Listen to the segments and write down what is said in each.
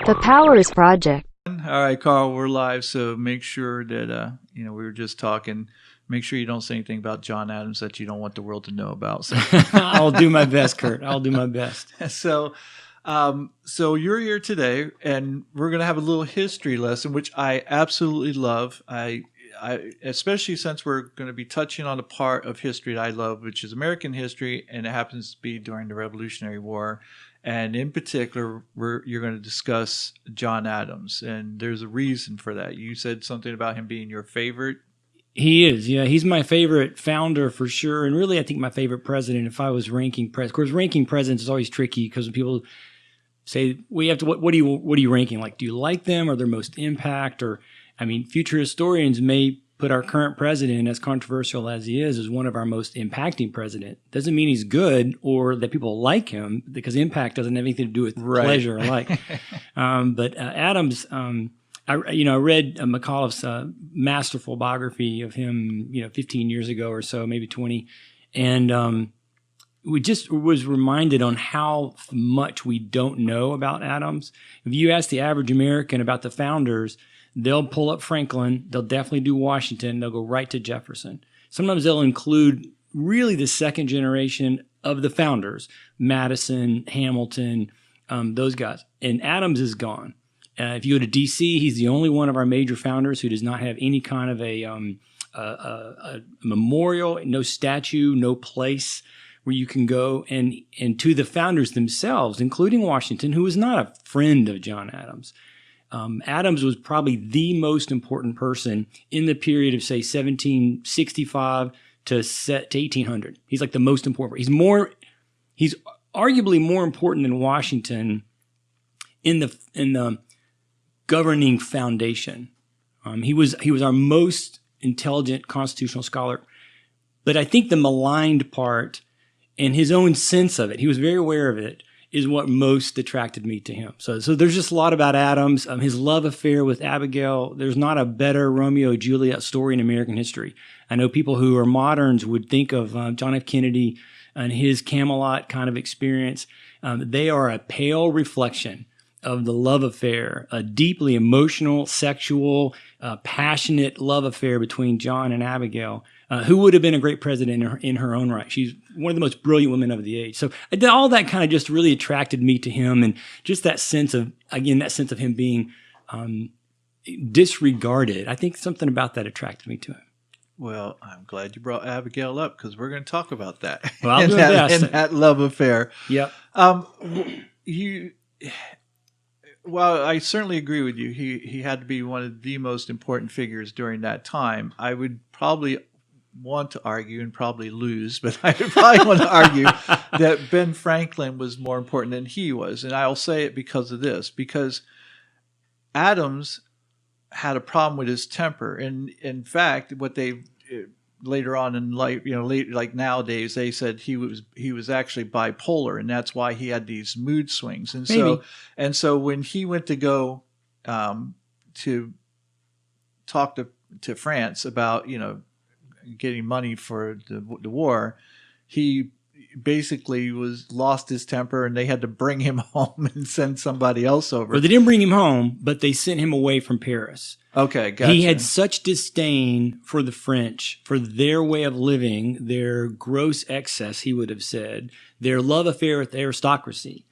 The Powers Project. All right, Carl, we're live, so make sure that we were just talking. Make sure you don't say anything about John Adams that you don't want the world to know about. So, I'll do my best, Kurt. I'll do my best. So you're here today, and we're going to have a little history lesson, which I absolutely love. I especially since we're going to be touching on a part of history that I love, which is American history, and it happens to be during the Revolutionary War. And in particular, you're going to discuss John Adams, and there's a reason for that. You said something about him being your favorite. He is, yeah. He's my favorite founder for sure, and really, I think my favorite president. If I was ranking presidents, of course, ranking presidents is always tricky because when people say we have to, what are you ranking? Like, do you like them or their most impact? Or, I mean, future historians may put our current president, as controversial as he is one of our most impacting president. Doesn't mean he's good or that people like him, because impact doesn't have anything to do with pleasure or like. But Adams, I read McAuliffe's masterful biography of him, 15 years ago or so, maybe 20, and we just was reminded on how much we don't know about Adams. If you ask the average American about the founders, they'll pull up Franklin. They'll definitely do Washington. They'll go right to Jefferson. Sometimes they'll include really the second generation of the founders, Madison, Hamilton, those guys. And Adams is gone. If you go to D.C., he's the only one of our major founders who does not have any kind of a memorial, no statue, no place where you can go. And to the founders themselves, including Washington, who was not a friend of John Adams. Adams was probably the most important person in the period of, say, 1765 to 1800. He's like the most important. He's arguably more important than Washington in the governing foundation. He was our most intelligent constitutional scholar. But I think the maligned part and his own sense of it, he was very aware of it, is what most attracted me to him. So there's just a lot about Adams. His love affair with Abigail, there's not a better Romeo and Juliet story in American history. I know people who are moderns would think of John F. Kennedy and his Camelot kind of experience. They are a pale reflection of the love affair, a deeply emotional, sexual, passionate love affair between John and Abigail, who would have been a great president in her own right. She's one of the most brilliant women of the age. So all that kind of just really attracted me to him, and just that sense of him being disregarded. I think something about that attracted me to him. Well, I'm glad you brought Abigail up, because we're going to talk about that. Well, I'll do my best. And that love affair. Yep. Well, I certainly agree with you. He had to be one of the most important figures during that time. I would probably want to argue, and probably lose, but I would probably want to argue that Ben Franklin was more important than he was. And I'll say it because of this, because Adams had a problem with his temper. And in fact, what they later on in life, like nowadays, they said he was actually bipolar, and that's why he had these mood swings. And so when he went to go to talk to France about getting money for the war, he basically lost his temper, and they had to bring him home and send somebody else over. Well, they didn't bring him home, but they sent him away from Paris. Okay, gotcha. He had such disdain for the French, for their way of living, their gross excess, he would have said, their love affair with aristocracy.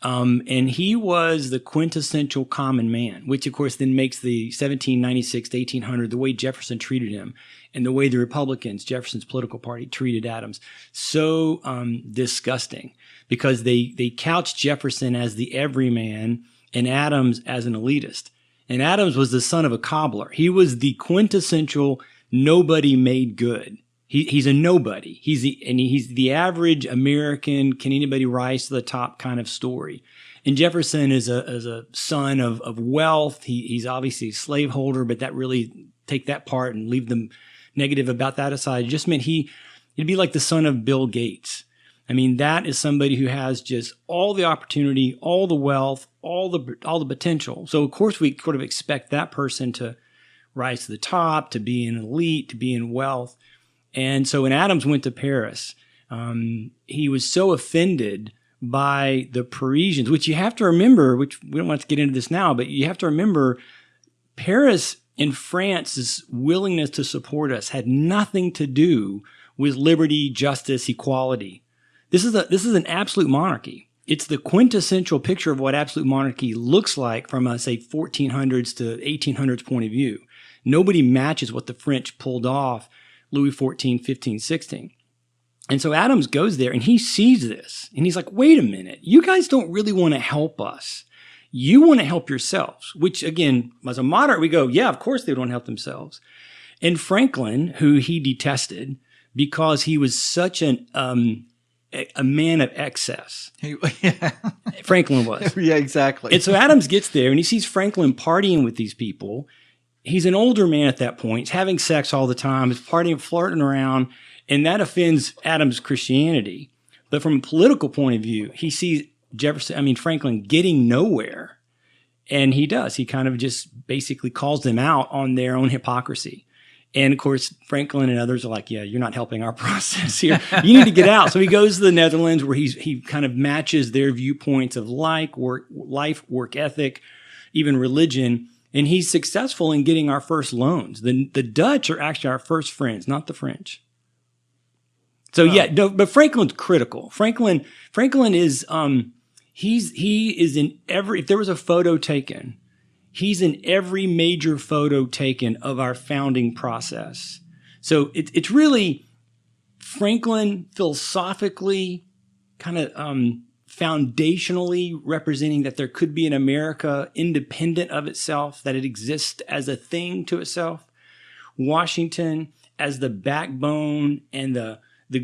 And he was the quintessential common man, which of course then makes the 1796 to 1800, the way Jefferson treated him and the way the Republicans, Jefferson's political party, treated Adams, so disgusting, because they couched Jefferson as the everyman and Adams as an elitist. And Adams was the son of a cobbler. He was the quintessential nobody made good. He's a nobody. He's the average American, can anybody rise to the top kind of story. And Jefferson is a son of wealth. He's obviously a slaveholder, but that really, take that part and leave the negative about that aside. It just meant he'd be like the son of Bill Gates. I mean, that is somebody who has just all the opportunity, all the wealth, all the potential. So of course we sort of expect that person to rise to the top, to be an elite, to be in wealth. And so when Adams went to Paris, he was so offended by the Parisians, which you have to remember, which we don't want to get into this now, but you have to remember Paris and France's willingness to support us had nothing to do with liberty, justice, equality. This is an absolute monarchy. It's the quintessential picture of what absolute monarchy looks like from a, say, 1400s to 1800s point of view. Nobody matches what the French pulled off Louis XIV, 15, 16. And so Adams goes there and he sees this and he's like, wait a minute, you guys don't really want to help us. You want to help yourselves, which again, as a moderate, we go, yeah, of course they don't help themselves. And Franklin, who he detested because he was such a man of excess. Yeah. Franklin was. Yeah, exactly. And so Adams gets there and he sees Franklin partying with these people. He's an older man at that point. He's having sex all the time. He's partying, flirting around, and that offends Adams' Christianity. But from a political point of view, he sees Franklin getting nowhere. And he does. He kind of just basically calls them out on their own hypocrisy. And of course, Franklin and others are like, yeah, you're not helping our process here. You need to get out. So he goes to the Netherlands where he kind of matches their viewpoints of life, work ethic, even religion. And he's successful in getting our first loans. The Dutch are actually our first friends, not the French. So but Franklin's critical. Franklin is he is in every, if there was a photo taken, he's in every major photo taken of our founding process. So it's really Franklin philosophically, kind of foundationally representing that there could be an America independent of itself, that it exists as a thing to itself. Washington as the backbone and the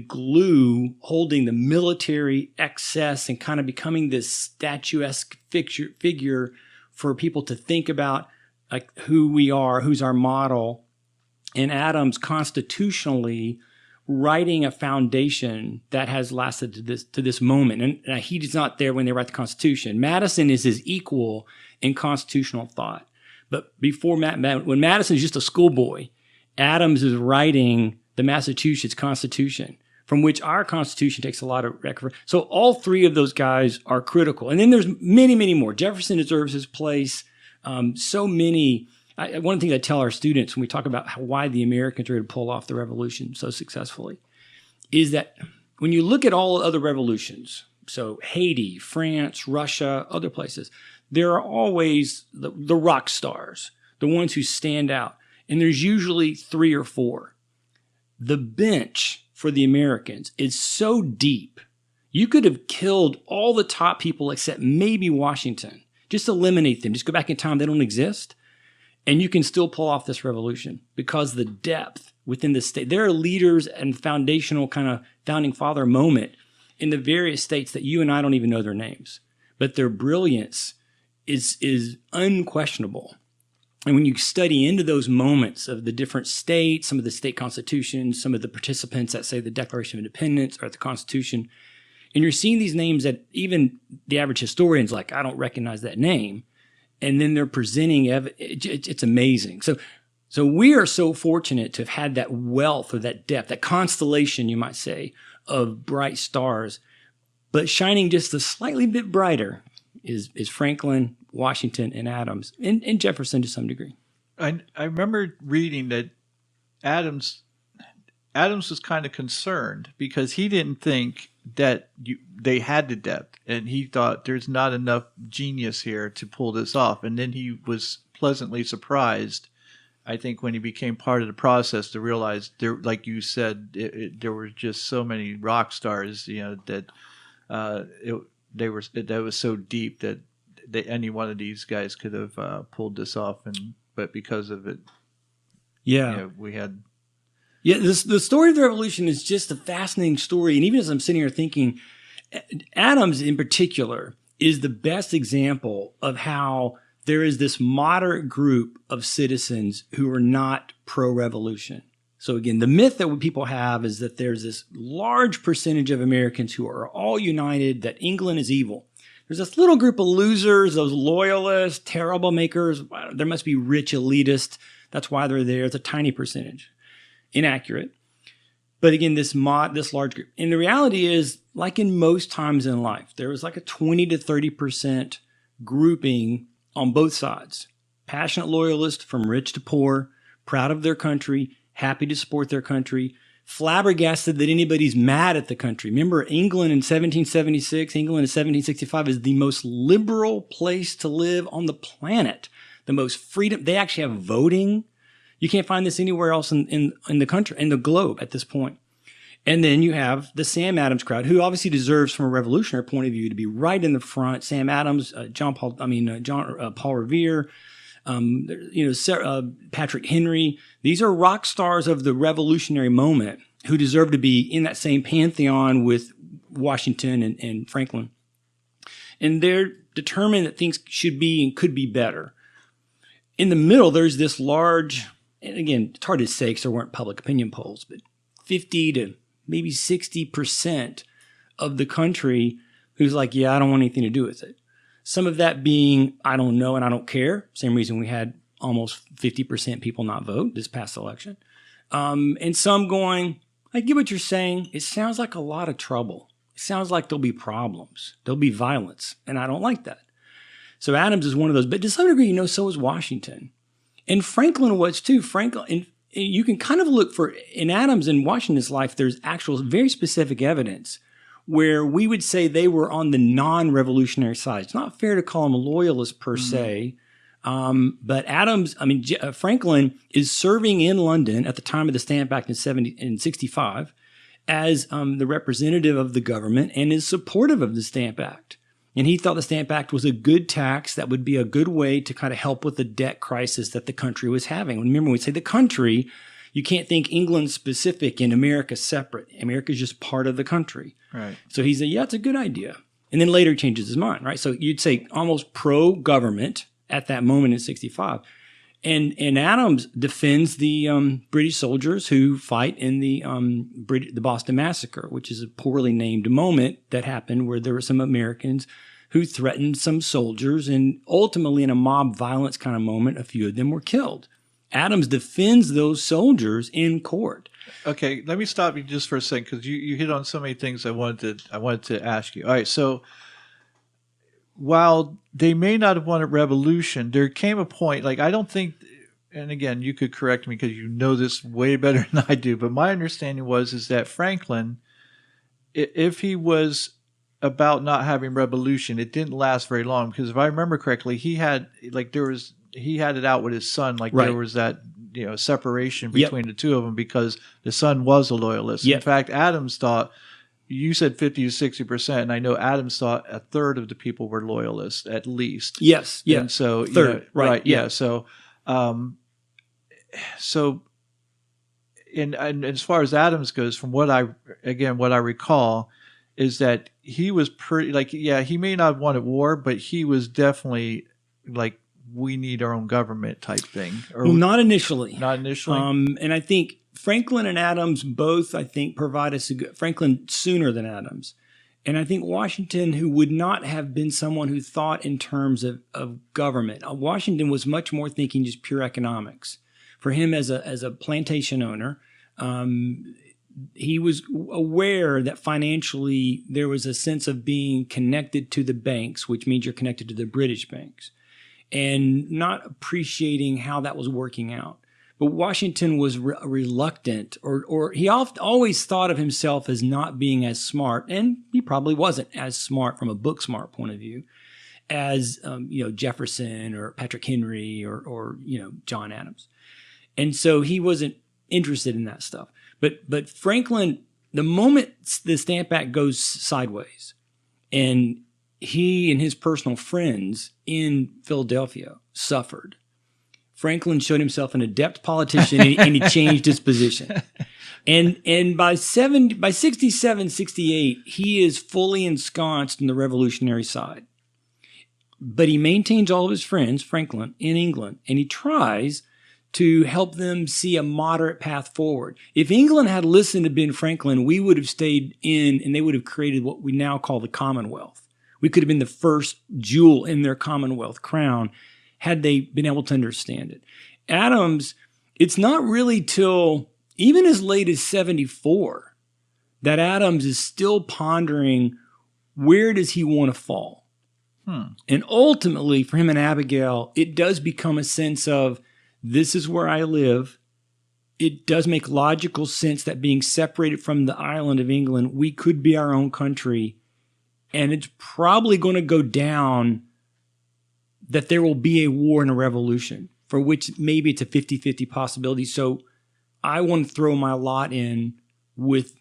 glue holding the military excess and kind of becoming this statuesque figure for people to think about, like who we are, who's our model. And Adams constitutionally writing a foundation that has lasted to this moment. And he is not there when they write the Constitution. Madison is his equal in constitutional thought. But before when Madison is just a schoolboy, Adams is writing the Massachusetts Constitution, from which our Constitution takes a lot of record. So all three of those guys are critical. And then there's many, many more. Jefferson deserves his place. So many. One of the things I tell our students when we talk about why the Americans were able to pull off the revolution so successfully is that when you look at all other revolutions, so Haiti, France, Russia, other places, there are always the rock stars, the ones who stand out. And there's usually 3 or 4. The bench for the Americans is so deep. You could have killed all the top people except maybe Washington. Just eliminate them. Just go back in time. They don't exist. And you can still pull off this revolution because the depth within the state. There are leaders and foundational kind of founding father moment in the various states that you and I don't even know their names. But their brilliance is unquestionable. And when you study into those moments of the different states, some of the state constitutions, some of the participants that say the Declaration of Independence or at the Constitution, and you're seeing these names that even the average historian's like, I don't recognize that name. And then they're presenting, it's amazing. So we are so fortunate to have had that wealth or that depth, that constellation, you might say, of bright stars. But shining just a slightly bit brighter is Franklin, Washington, and Adams, and Jefferson to some degree. I remember reading that Adams was kind of concerned because he didn't think that they had the depth, and he thought there's not enough genius here to pull this off. And then he was pleasantly surprised, I think, when he became part of the process to realize there, like you said, there were just so many rock stars, that that was so deep that any one of these guys could have pulled this off, but because of it, we had. Yeah, the story of the revolution is just a fascinating story. And even as I'm sitting here thinking, Adams in particular is the best example of how there is this moderate group of citizens who are not pro-revolution. So again, the myth that people have is that there's this large percentage of Americans who are all united that England is evil. There's this little group of losers, those loyalists, terrible makers. There must be rich elitists. That's why they're there. It's a tiny percentage. Inaccurate. But again, this large group. And the reality is, like in most times in life, there was like a 20 to 30% grouping on both sides. Passionate loyalists from rich to poor, proud of their country, happy to support their country, flabbergasted that anybody's mad at the country. Remember, England in 1776, England in 1765 is the most liberal place to live on the planet. The most freedom. They actually have voting. You can't find this anywhere else in the country, in the globe at this point. And then you have the Sam Adams crowd, who obviously deserves, from a revolutionary point of view, to be right in the front. Sam Adams, Paul Revere, Patrick Henry. These are rock stars of the revolutionary moment who deserve to be in that same pantheon with Washington and Franklin. And they're determined that things should be and could be better. In the middle, there's this large, and again, it's hard to say because there weren't public opinion polls, but 50 to maybe 60% of the country who's like, yeah, I don't want anything to do with it. Some of that being, I don't know and I don't care. Same reason we had almost 50% people not vote this past election. And some going, I get what you're saying. It sounds like a lot of trouble. It sounds like there'll be problems. There'll be violence. And I don't like that. So Adams is one of those. But to some degree, so was Washington. And Franklin was too. Franklin, you can kind of look for, in Adams and Washington's life, there's actual very specific evidence where we would say they were on the non-revolutionary side. It's not fair to call them loyalists per se. But Franklin is serving in London at the time of the Stamp Act in 1965 as the representative of the government and is supportive of the Stamp Act. And he thought the Stamp Act was a good tax that would be a good way to kind of help with the debt crisis that the country was having. Remember, when we say the country, you can't think England specific and America separate. America is just part of the country. Right. So he said, yeah, it's a good idea. And then later he changes his mind, right? So you'd say almost pro-government at that moment in 65. And Adams defends the British soldiers who fight in the Boston Massacre, which is a poorly named moment that happened where there were some Americans who threatened some soldiers, and ultimately in a mob violence kind of moment, a few of them were killed. Adams defends those soldiers in court. Okay, let me stop you just for a second because you hit on so many things I wanted to ask you. All right, so while they may not have wanted revolution, there came a point, like I don't think, and again, you could correct me because you know this way better than I do, but my understanding is that Franklin, if he was about not having revolution, it didn't last very long because if I remember correctly, he had it out with his son, like there was that separation between the two of them because the son was a loyalist. In fact, Adams thought, you said 50 to 60%, and I know Adams thought a third of the people were loyalists at least. Yes, yeah. And so third, right? Yeah. So, and as far as Adams goes, from what I recall, is that he was pretty he may not have wanted war, but he was definitely like, we need our own government type thing. Well, not initially. Not initially. And I think Franklin and Adams both, provide us Franklin sooner than Adams. And I think Washington, who would not have been someone who thought in terms of government. Washington was much more thinking just pure economics. For him as a plantation owner, he was aware that financially there was a sense of being connected to the banks, which means you're connected to the British banks, and not appreciating how that was working out. But Washington was reluctant, or he always thought of himself as not being as smart, and he probably wasn't as smart from a book smart point of view as Jefferson or Patrick Henry or John Adams. And so he wasn't interested in that stuff. But Franklin, the moment the Stamp Act goes sideways, and he and his personal friends in Philadelphia suffered, Franklin showed himself an adept politician and he changed his position. And by 67, 68, he is fully ensconced in the revolutionary side. But he maintains all of his friends, Franklin, in England, and he tries to help them see a moderate path forward. If England had listened to Ben Franklin, we would have stayed in, and they would have created what we now call the Commonwealth. We could have been the first jewel in their Commonwealth crown had they been able to understand it. Adams, it's not really till even as late as 74 that Adams is still pondering, where does he want to fall? And ultimately, for him and Abigail, it does become a sense of, this is where I live. It does make logical sense that being separated from the island of England, we could be our own country. And it's probably going to go down that there will be a war and a revolution, for which maybe it's a 50-50 possibility. So I want to throw my lot in with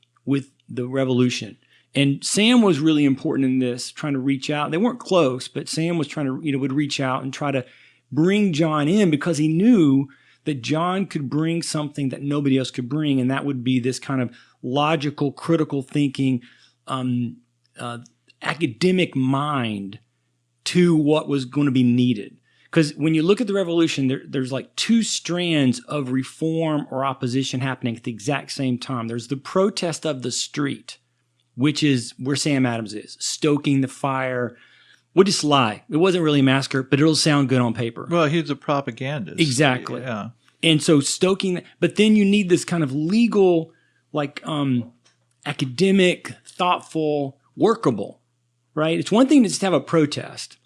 the revolution. And Sam was really important in this, trying to reach out. They weren't close, but Sam was trying to, would reach out and try to bring John in, because he knew that John could bring something that nobody else could bring, and that would be this kind of logical, critical thinking, academic mind to what was going to be needed. Because when you look at the revolution, there's like two strands of reform or opposition happening at the exact same time. There's the protest of the street, which is where Sam Adams is, stoking the fire. We'll just lie. It wasn't really a massacre, but it'll sound good on paper. Well, he's a propagandist. Exactly. Yeah. And so stoking that, but then you need this kind of legal, like academic, thoughtful, workable, right? It's one thing to just have a protest,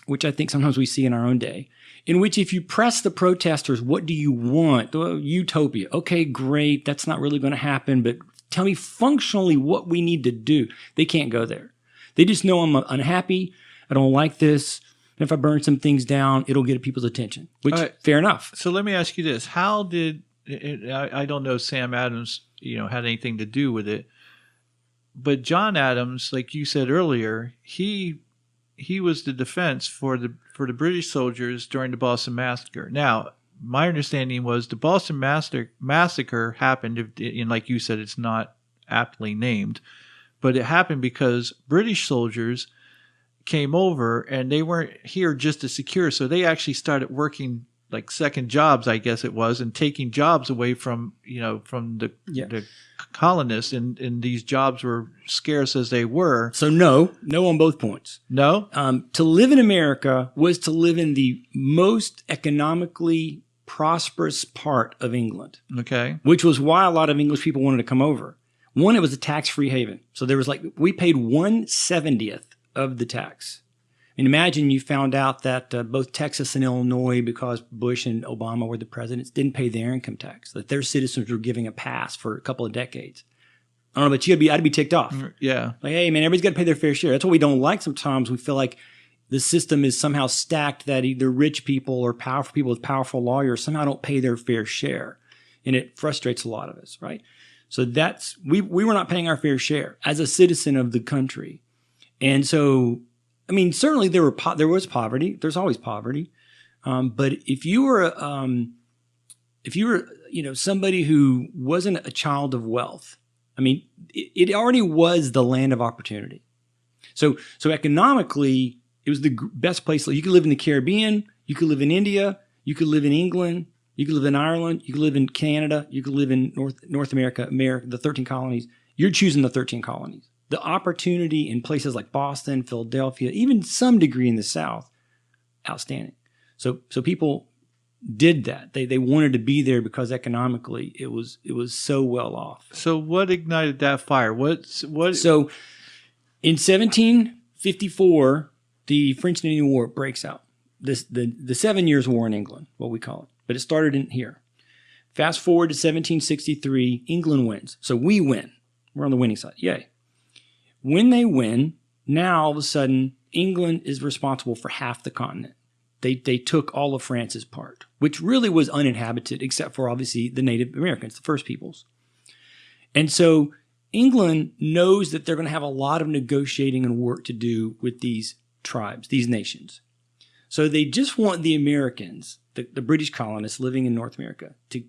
which I think sometimes we see in our own day, in which if you press the protesters, what do you want? Well, utopia. Okay, great. That's not really going to happen, but tell me functionally what we need to do. They can't go there. They just know I'm unhappy. I don't like this. And if I burn some things down, it'll get people's attention, which fair enough. So let me ask you this. How did, I don't know if Sam Adams, had anything to do with it, but John Adams, like you said earlier, he was the defense for the British soldiers during the Boston Massacre. Now, my understanding was the Boston Massacre happened, and like you said, it's not aptly named, but it happened because British soldiers came over and they weren't here just to secure. So they actually started working like second jobs, I guess it was, and taking jobs away from the colonists. And these jobs were scarce as they were. So no on both points. No? To live in America was to live in the most economically prosperous part of England. Okay. Which was why a lot of English people wanted to come over. One, it was a tax-free haven. So there was we paid 1/70th of the tax. And imagine you found out that both Texas and Illinois, because Bush and Obama were the presidents, didn't pay their income tax, that their citizens were giving a pass for a couple of decades. I don't know, but I'd be ticked off. Yeah. Like, hey, man, everybody's got to pay their fair share. That's what we don't like sometimes. We feel like the system is somehow stacked that either rich people or powerful people with powerful lawyers somehow don't pay their fair share. And it frustrates a lot of us, right? So we were not paying our fair share as a citizen of the country. And so, I mean, certainly there was poverty. There's always poverty. But if you were somebody who wasn't a child of wealth, I mean, it already was the land of opportunity. So economically, it was the best place. You could live in the Caribbean, you could live in India, you could live in England, you could live in Ireland, you could live in Canada, you could live in North America, the 13 colonies. You're choosing the 13 colonies. The opportunity in places like Boston, Philadelphia, even some degree in the South, outstanding. So people did that. They wanted to be there because economically it was so well off. So what ignited that fire? What? So in 1754, the French and Indian War breaks out. The 7 Years' War in England, what we call it. But it started in here. Fast forward to 1763, England wins. So we win. We're on the winning side. Yay. When they win, now all of a sudden, England is responsible for half the continent. They took all of France's part, which really was uninhabited, except for obviously the Native Americans, the first peoples. And so England knows that they're going to have a lot of negotiating and work to do with these tribes, these nations. So they just want the Americans, the British colonists living in North America, to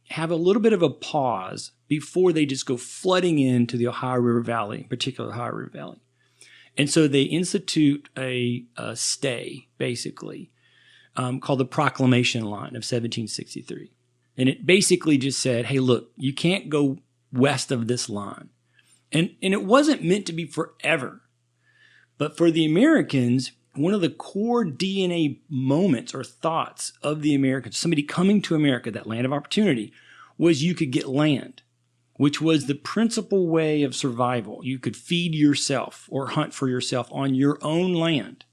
have a little bit of a pause before they just go flooding into the Ohio River Valley, in particular the Ohio River Valley. And so they institute a stay, basically, called the Proclamation Line of 1763. And it basically just said, hey, look, you can't go west of this line. And it wasn't meant to be forever. But for the Americans, one of the core DNA moments or thoughts of the Americans, somebody coming to America, that land of opportunity, was you could get land. which was the principal way of survival. You could feed yourself or hunt for yourself on your own land.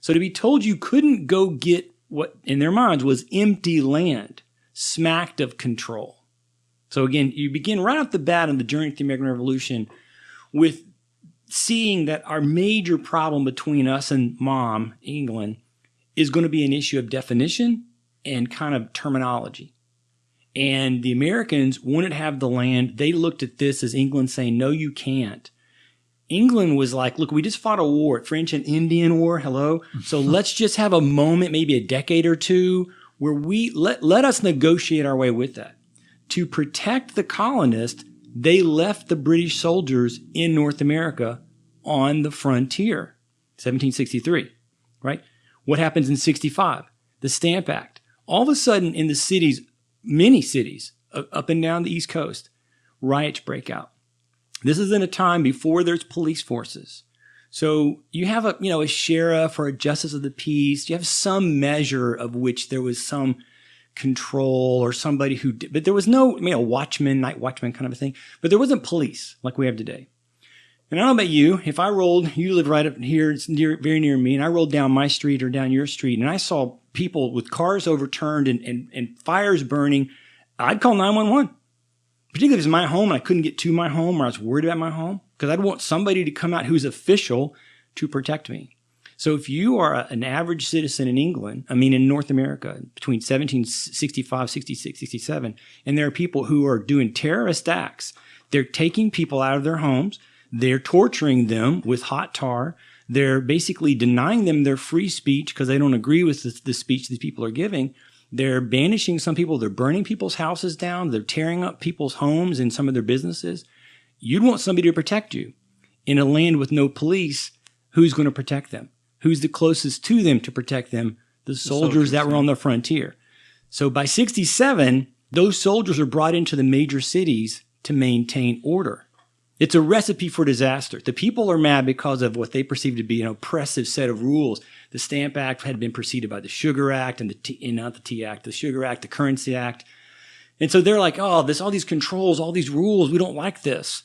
So to be told you couldn't go get what in their minds was empty land, smacked of control. So again, you begin right off the bat on the journey to the American Revolution with seeing that our major problem between us and Mom, England, is going to be an issue of definition and kind of terminology. And the Americans wouldn't have the land. They looked at this as England saying, no, you can't. England was like, look, we just fought a war, French and Indian War, hello. So let's just have a moment, maybe a decade or two, where we let us negotiate our way with that. To protect the colonists, they left the British soldiers in North America on the frontier, 1763, right? What happens in 65? The Stamp Act. All of a sudden in the cities, many cities up and down the East Coast, riots break out. This is in a time before there's police forces. So you have a sheriff or a justice of the peace. You have some measure of which there was some control or somebody who did, but there was no, a watchman, night watchman kind of a thing, but there wasn't police like we have today. And I don't know about you, if I rolled, you live right up here, it's very near me, and I rolled down my street or down your street, and I saw people with cars overturned and fires burning, I'd call 911. Particularly if it's my home and I couldn't get to my home or I was worried about my home, because I'd want somebody to come out who's official to protect me. So if you are an average citizen in England, in North America, between 1765, 66, 67, and there are people who are doing terrorist acts, they're taking people out of their homes, they're torturing them with hot tar, they're basically denying them their free speech because they don't agree with the speech these people are giving. They're banishing some people. They're burning people's houses down. They're tearing up people's homes and some of their businesses. You'd want somebody to protect you. In a land with no police, who's going to protect them? Who's the closest to them to protect them? The soldiers that were on the frontier. So by 67, those soldiers are brought into the major cities to maintain order. It's a recipe for disaster. The people are mad because of what they perceive to be an oppressive set of rules. The Stamp Act had been preceded by the Sugar Act and not the Tea Act, the Sugar Act, the Currency Act. And so they're like, all these controls, all these rules, we don't like this.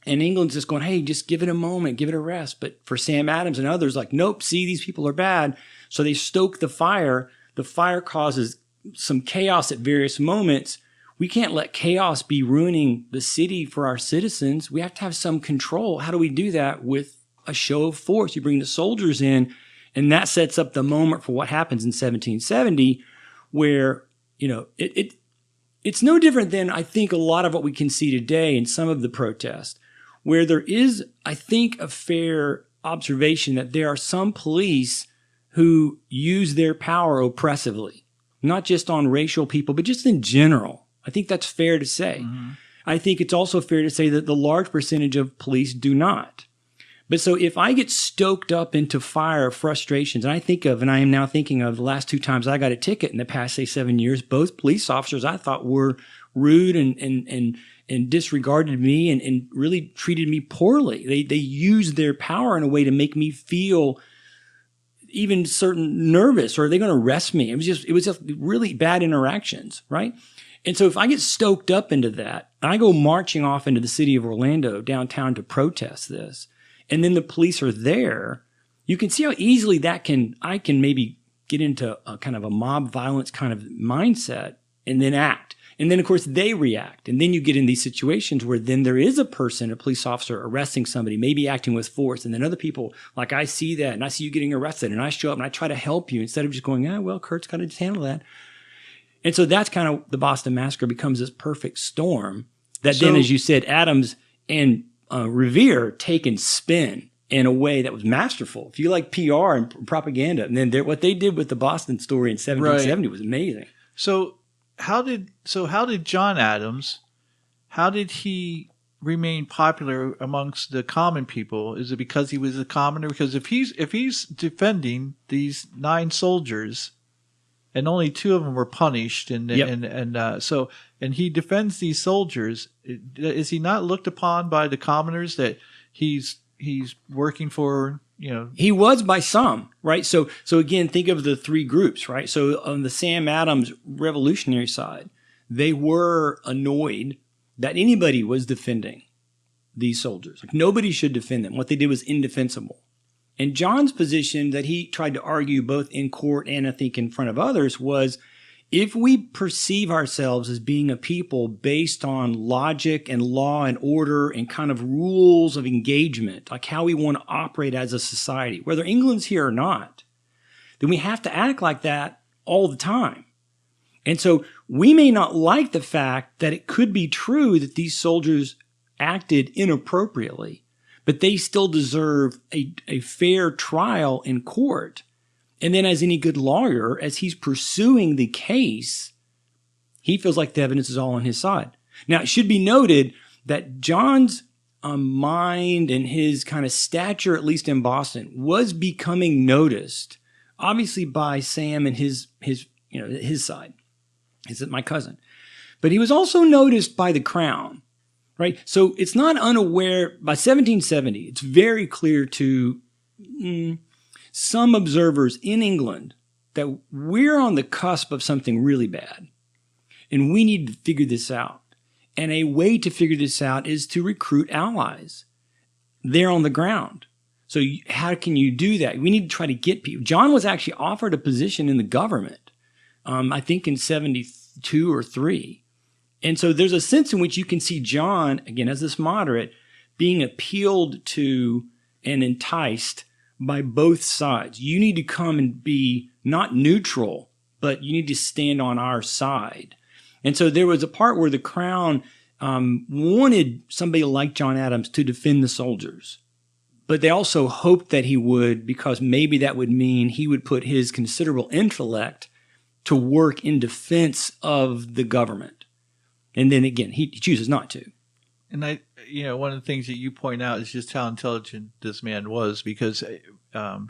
And England's just going, hey, just give it a moment, give it a rest. But for Sam Adams and others, like, nope, see, these people are bad. So they stoke the fire. The fire causes some chaos at various moments. We can't let chaos be ruining the city for our citizens. We have to have some control. How do we do that? With a show of force. You bring the soldiers in, and that sets up the moment for what happens in 1770, where, it's no different than, I think, a lot of what we can see today in some of the protests, where there is, I think, a fair observation that there are some police who use their power oppressively, not just on racial people, but just in general. I think that's fair to say. Mm-hmm. I think it's also fair to say that the large percentage of police do not. But so if I get stoked up into fire frustrations, and I am now thinking of the last 2 times I got a ticket in the past, say, 7 years, both police officers I thought were rude and disregarded me and really treated me poorly. They used their power in a way to make me feel even certain nervous, or are they going to arrest me? It was just really bad interactions, right? And so if I get stoked up into that, and I go marching off into the city of Orlando downtown to protest this, and then the police are there, you can see how easily I can maybe get into a kind of a mob violence kind of mindset and then act. And then, of course, they react. And then you get in these situations where then there is a police officer arresting somebody, maybe acting with force. And then other people, like I see that and I see you getting arrested and I show up and I try to help you instead of just going, well, Kurt's got to just handle that. And so that's kind of the Boston Massacre becomes this perfect storm that then, as you said, Adams and Revere take and spin in a way that was masterful. If you like PR and propaganda, and then what they did with the Boston story in 1770 was amazing. So how did John Adams, how did he remain popular amongst the common people? Is it because he was a commoner? Because if he's defending these 9 soldiers, and only 2 of them were punished, and he defends these soldiers, is he not looked upon by the commoners that he's working for? He was by some, right? So again, think of the 3 groups, right? So on the Sam Adams revolutionary side, they were annoyed that anybody was defending these soldiers. Like, nobody should defend them. What they did was indefensible. And John's position that he tried to argue both in court and I think in front of others was, if we perceive ourselves as being a people based on logic and law and order and kind of rules of engagement, like how we want to operate as a society, whether England's here or not, then we have to act like that all the time. And so we may not like the fact that it could be true that these soldiers acted inappropriately, but they still deserve a fair trial in court. And then, as any good lawyer, as he's pursuing the case, he feels like the evidence is all on his side. Now, it should be noted that John's mind and his kind of stature, at least in Boston, was becoming noticed, obviously by Sam and his side. Is my cousin, but he was also noticed by the Crown, right? So it's not unaware. By 1770, it's very clear to some observers in England that we're on the cusp of something really bad, and we need to figure this out. And a way to figure this out is to recruit allies. They're on the ground. So how can you do that? We need to try to get people. John was actually offered a position in the government, I think in 72 or 3. And so there's a sense in which you can see John, again, as this moderate, being appealed to and enticed by both sides. You need to come and be not neutral, but you need to stand on our side. And so there was a part where the Crown wanted somebody like John Adams to defend the soldiers. But they also hoped that he would, because maybe that would mean he would put his considerable intellect to work in defense of the government. And then again, he chooses not to. And one of the things that you point out is just how intelligent this man was, because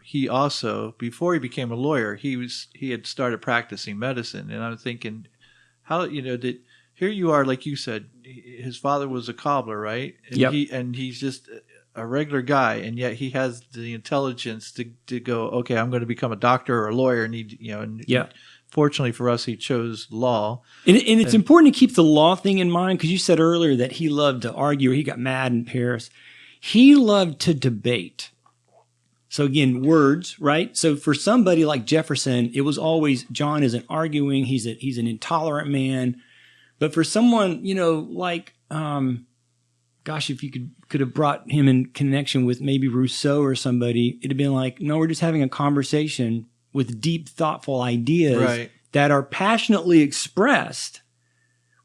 he also, before he became a lawyer, he had started practicing medicine. And I'm thinking, how, that here you are, like you said, his father was a cobbler, right? And yep. He's just a regular guy, and yet he has the intelligence to go, okay, I'm going to become a doctor or a lawyer. And fortunately for us, he chose law. And it's important to keep the law thing in mind, because you said earlier that he loved to argue, or he got mad in Paris. He loved to debate. So again, words, right? So for somebody like Jefferson, it was always, John isn't arguing. He's an intolerant man. But for someone, like, if you could have brought him in connection with maybe Rousseau or somebody, it'd have been like, no, we're just having a conversation with deep, thoughtful ideas that are passionately expressed.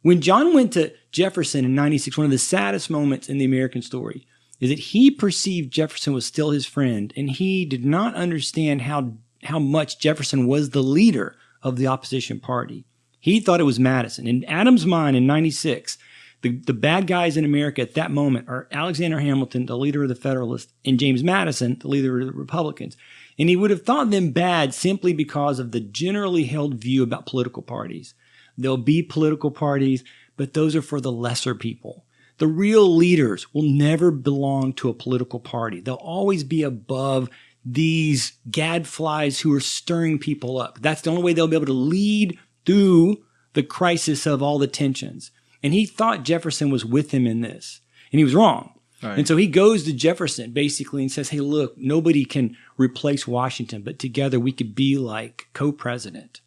When John went to Jefferson in 96, one of the saddest moments in the American story is that he perceived Jefferson was still his friend, and he did not understand how much Jefferson was the leader of the opposition party. He thought it was Madison. In Adams' mind in 96, the bad guys in America at that moment are Alexander Hamilton, the leader of the Federalists, and James Madison, the leader of the Republicans. And he would have thought them bad simply because of the generally held view about political parties. There'll be political parties, but those are for the lesser people. The real leaders will never belong to a political party. They'll always be above these gadflies who are stirring people up. That's the only way they'll be able to lead through the crisis of all the tensions. And he thought Jefferson was with him in this, and he was wrong. Right. And so he goes to Jefferson basically and says, hey, look, nobody can replace Washington, but together we could be like co-president.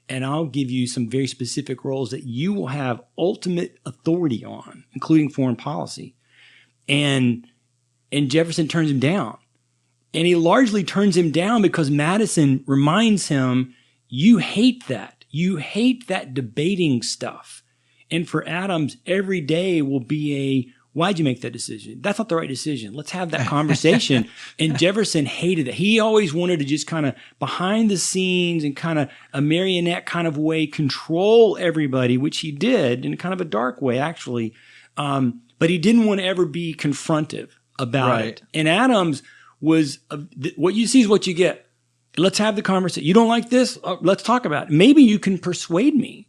And I'll give you some very specific roles that you will have ultimate authority on, including foreign policy. And Jefferson turns him down. And he largely turns him down because Madison reminds him, you hate that. You hate that debating stuff. And for Adams, every day will be why'd you make that decision? That's not the right decision. Let's have that conversation. And Jefferson hated it. He always wanted to just kind of behind the scenes and kind of a marionette kind of way control everybody, which he did in kind of a dark way, actually. But he didn't want to ever be confrontive about it. And Adams was, what you see is what you get. Let's have the conversation. You don't like this? Let's talk about it. Maybe you can persuade me,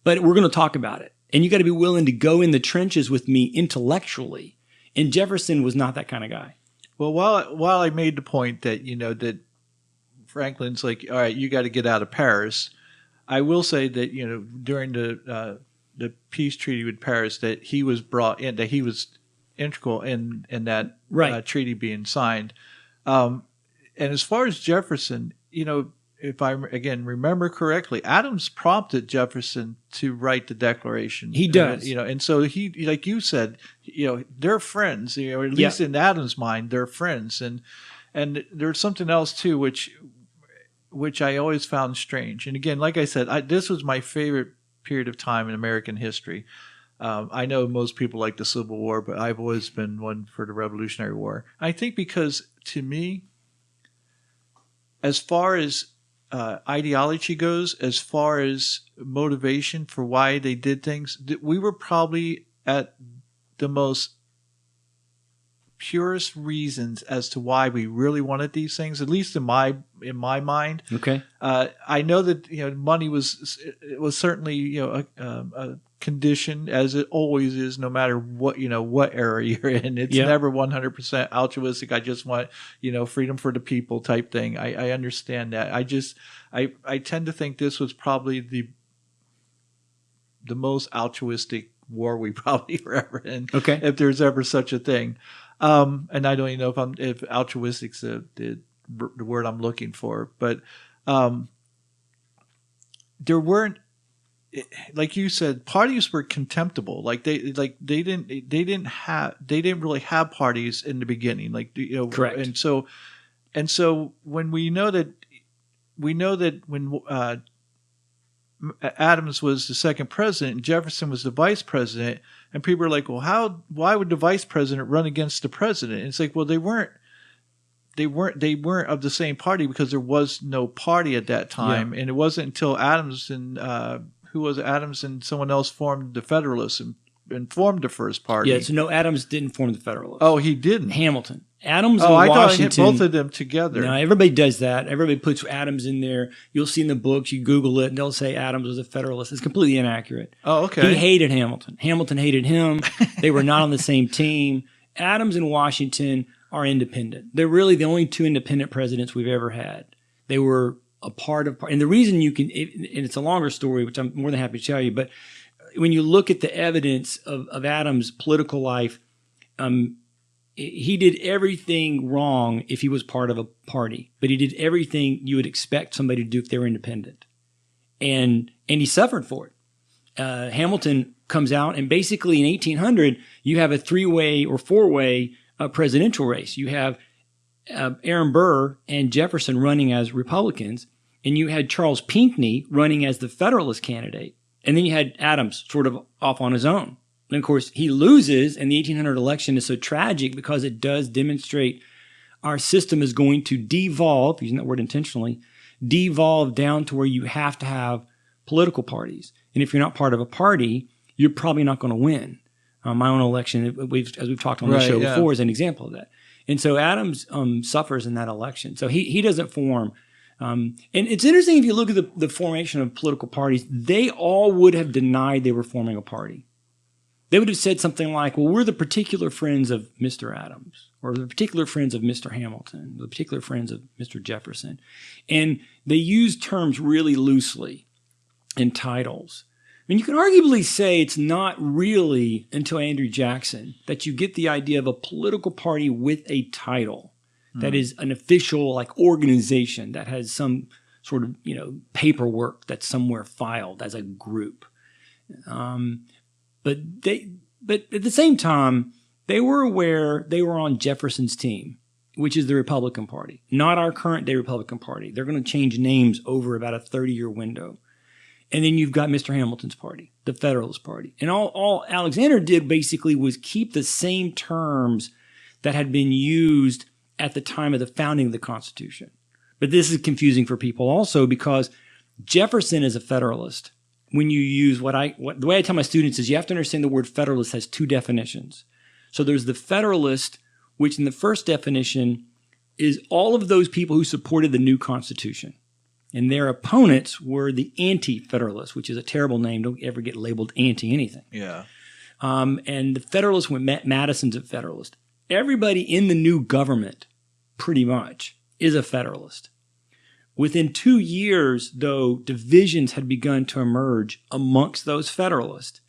but we're going to talk about it. And you got to be willing to go in the trenches with me intellectually. And Jefferson was not that kind of guy. Well, while I made the point that, that Franklin's like, all right, you got to get out of Paris, I will say that, during the the peace treaty with Paris, that he was brought in, that he was integral in that Right. treaty being signed. And as far as Jefferson, if I again remember correctly, Adams prompted Jefferson to write the Declaration. He does. And so he, like you said, they're friends. Or at least in Adams' mind, they're friends. And there's something else too, which I always found strange. And again, like I said, this was my favorite period of time in American history. I know most people like the Civil War, but I've always been one for the Revolutionary War. I think because, to me, as far as ideology goes, as far as motivation for why they did things, we were probably at the most purest reasons as to why we really wanted these things, at least in my mind. Okay. I know that money was certainly a condition, as it always is, no matter what what era you're in. It's never 100% altruistic. I just want freedom for the people type thing. I understand that. I tend to think this was probably the most altruistic war we probably were ever in. Okay. If there's ever such a thing. And I don't even know if altruistic's the word I'm looking for, but there weren't, like you said, parties were contemptible. Like they didn't really have parties in the beginning. Correct. And so when we know that when Adams was the second president and Jefferson was the vice president, and people are like, well, why would the vice president run against the president? And it's like, well, they weren't of the same party because there was no party at that time. And it wasn't until Adams and Adams and someone else formed the Federalists and formed the first party. Yeah, so no, Adams didn't form the Federalists. Oh, he didn't. Hamilton. Adams and I Washington. thought I hit both of them together. No, everybody does that. Everybody puts Adams in there. You'll see in the books, you Google it, and they'll say Adams was a Federalist. It's completely inaccurate. Oh, okay. He hated Hamilton. Hamilton hated him. They were not on the same team. Adams and Washington are independent. They're really the only two independent presidents we've ever had. They were a part of, and the reason and it's a longer story, which I'm more than happy to tell you, but when you look at the evidence of Adams' political life, he did everything wrong if he was part of a party, but he did everything you would expect somebody to do if they were independent. And he suffered for it. Hamilton comes out, and basically in 1800, you have a three-way or four-way presidential race. You have Aaron Burr and Jefferson running as Republicans, and you had Charles Pinckney running as the Federalist candidate. And then you had Adams sort of off on his own. And of course, he loses, and the 1800 election is so tragic because it does demonstrate our system is going to devolve, using that word intentionally, devolve down to where you have to have political parties. And if you're not part of a party, you're probably not going to win. My own election, as we've talked on the show before, is an example of that. And so Adams suffers in that election. So he doesn't form. And it's interesting if you look at the formation of political parties, they all would have denied they were forming a party. They would have said something like, well, we're the particular friends of Mr. Adams, or the particular friends of Mr. Hamilton, the particular friends of Mr. Jefferson. And they use terms really loosely in titles. I mean, you can arguably say it's not really until Andrew Jackson that you get the idea of a political party with a title that is an official organization that has some sort of paperwork that's somewhere filed as a group. But at the same time, they were aware they were on Jefferson's team, which is the Republican Party, not our current day Republican Party. They're going to change names over about a 30-year window. And then you've got Mr. Hamilton's party, the Federalist Party. And all Alexander did basically was keep the same terms that had been used at the time of the founding of the Constitution. But this is confusing for people also because Jefferson is a Federalist. When you use the way I tell my students is you have to understand the word Federalist has two definitions. So there's the Federalist, which in the first definition is all of those people who supported the new Constitution. And their opponents were the anti-Federalists, which is a terrible name. Don't ever get labeled anti-anything. Yeah. And the Federalists were Madison's a Federalist. Everybody in the new government, pretty much, is a Federalist. Within 2 years, though, divisions had begun to emerge amongst those Federalists.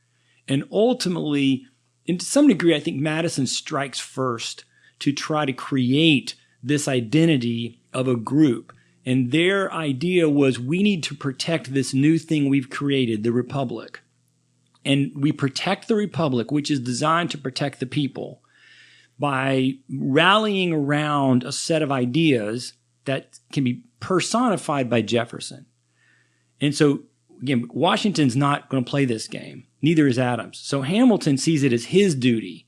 And ultimately, and to some degree, I think Madison strikes first to try to create this identity of a group. And their idea was, we need to protect this new thing we've created, the Republic. And we protect the Republic, which is designed to protect the people, by rallying around a set of ideas that can be personified by Jefferson. And so, again, Washington's not going to play this game. Neither is Adams. So Hamilton sees it as his duty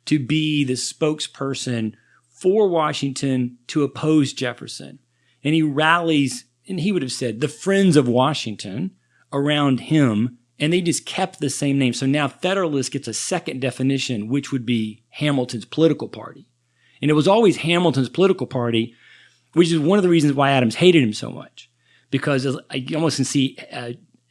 to be the spokesperson for Washington to oppose Jefferson. And he rallies, and he would have said, the friends of Washington around him, and they just kept the same name. So now Federalist gets a second definition, which would be Hamilton's political party. And it was always Hamilton's political party, which is one of the reasons why Adams hated him so much. Because I almost can see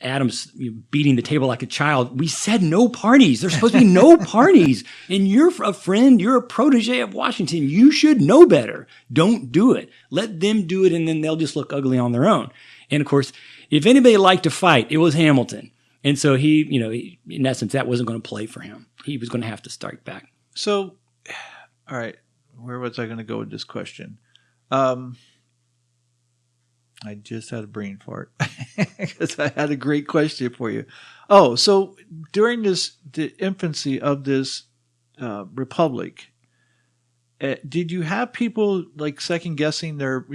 Adams beating the table like a child. We said no parties. There's supposed to be no parties. And you're a friend. You're a protege of Washington. You should know better. Don't do it. Let them do it, and then they'll just look ugly on their own. And, of course, if anybody liked to fight, it was Hamilton. And so he, in essence, that wasn't going to play for him. He was going to have to strike back. So, all right, where was I going to go with this question? I just had a brain fart because I had a great question for you. Oh, so during the infancy of this republic, did you have people like second guessing their,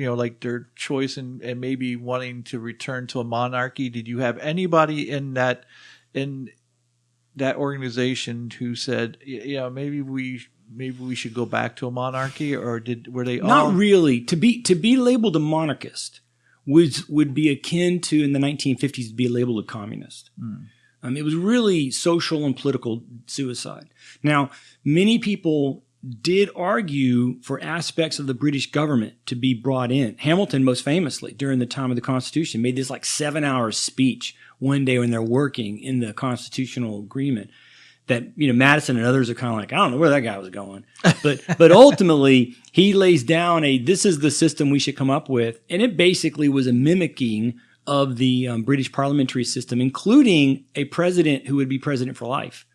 their choice and maybe wanting to return to a monarchy? Did you have anybody in that organization who said, maybe we should go back to a monarchy, or were they all? Not really. To be labeled a monarchist would be akin to, in the 1950s, to be labeled a communist. It was really social and political suicide. Now, many people did argue for aspects of the British government to be brought in. Hamilton, most famously, during the time of the Constitution, made this like 7-hour speech one day when they're working in the constitutional agreement that, Madison and others are kind of like, I don't know where that guy was going. But ultimately, he lays down this is the system we should come up with. And it basically was a mimicking of the British parliamentary system, including a president who would be president for life.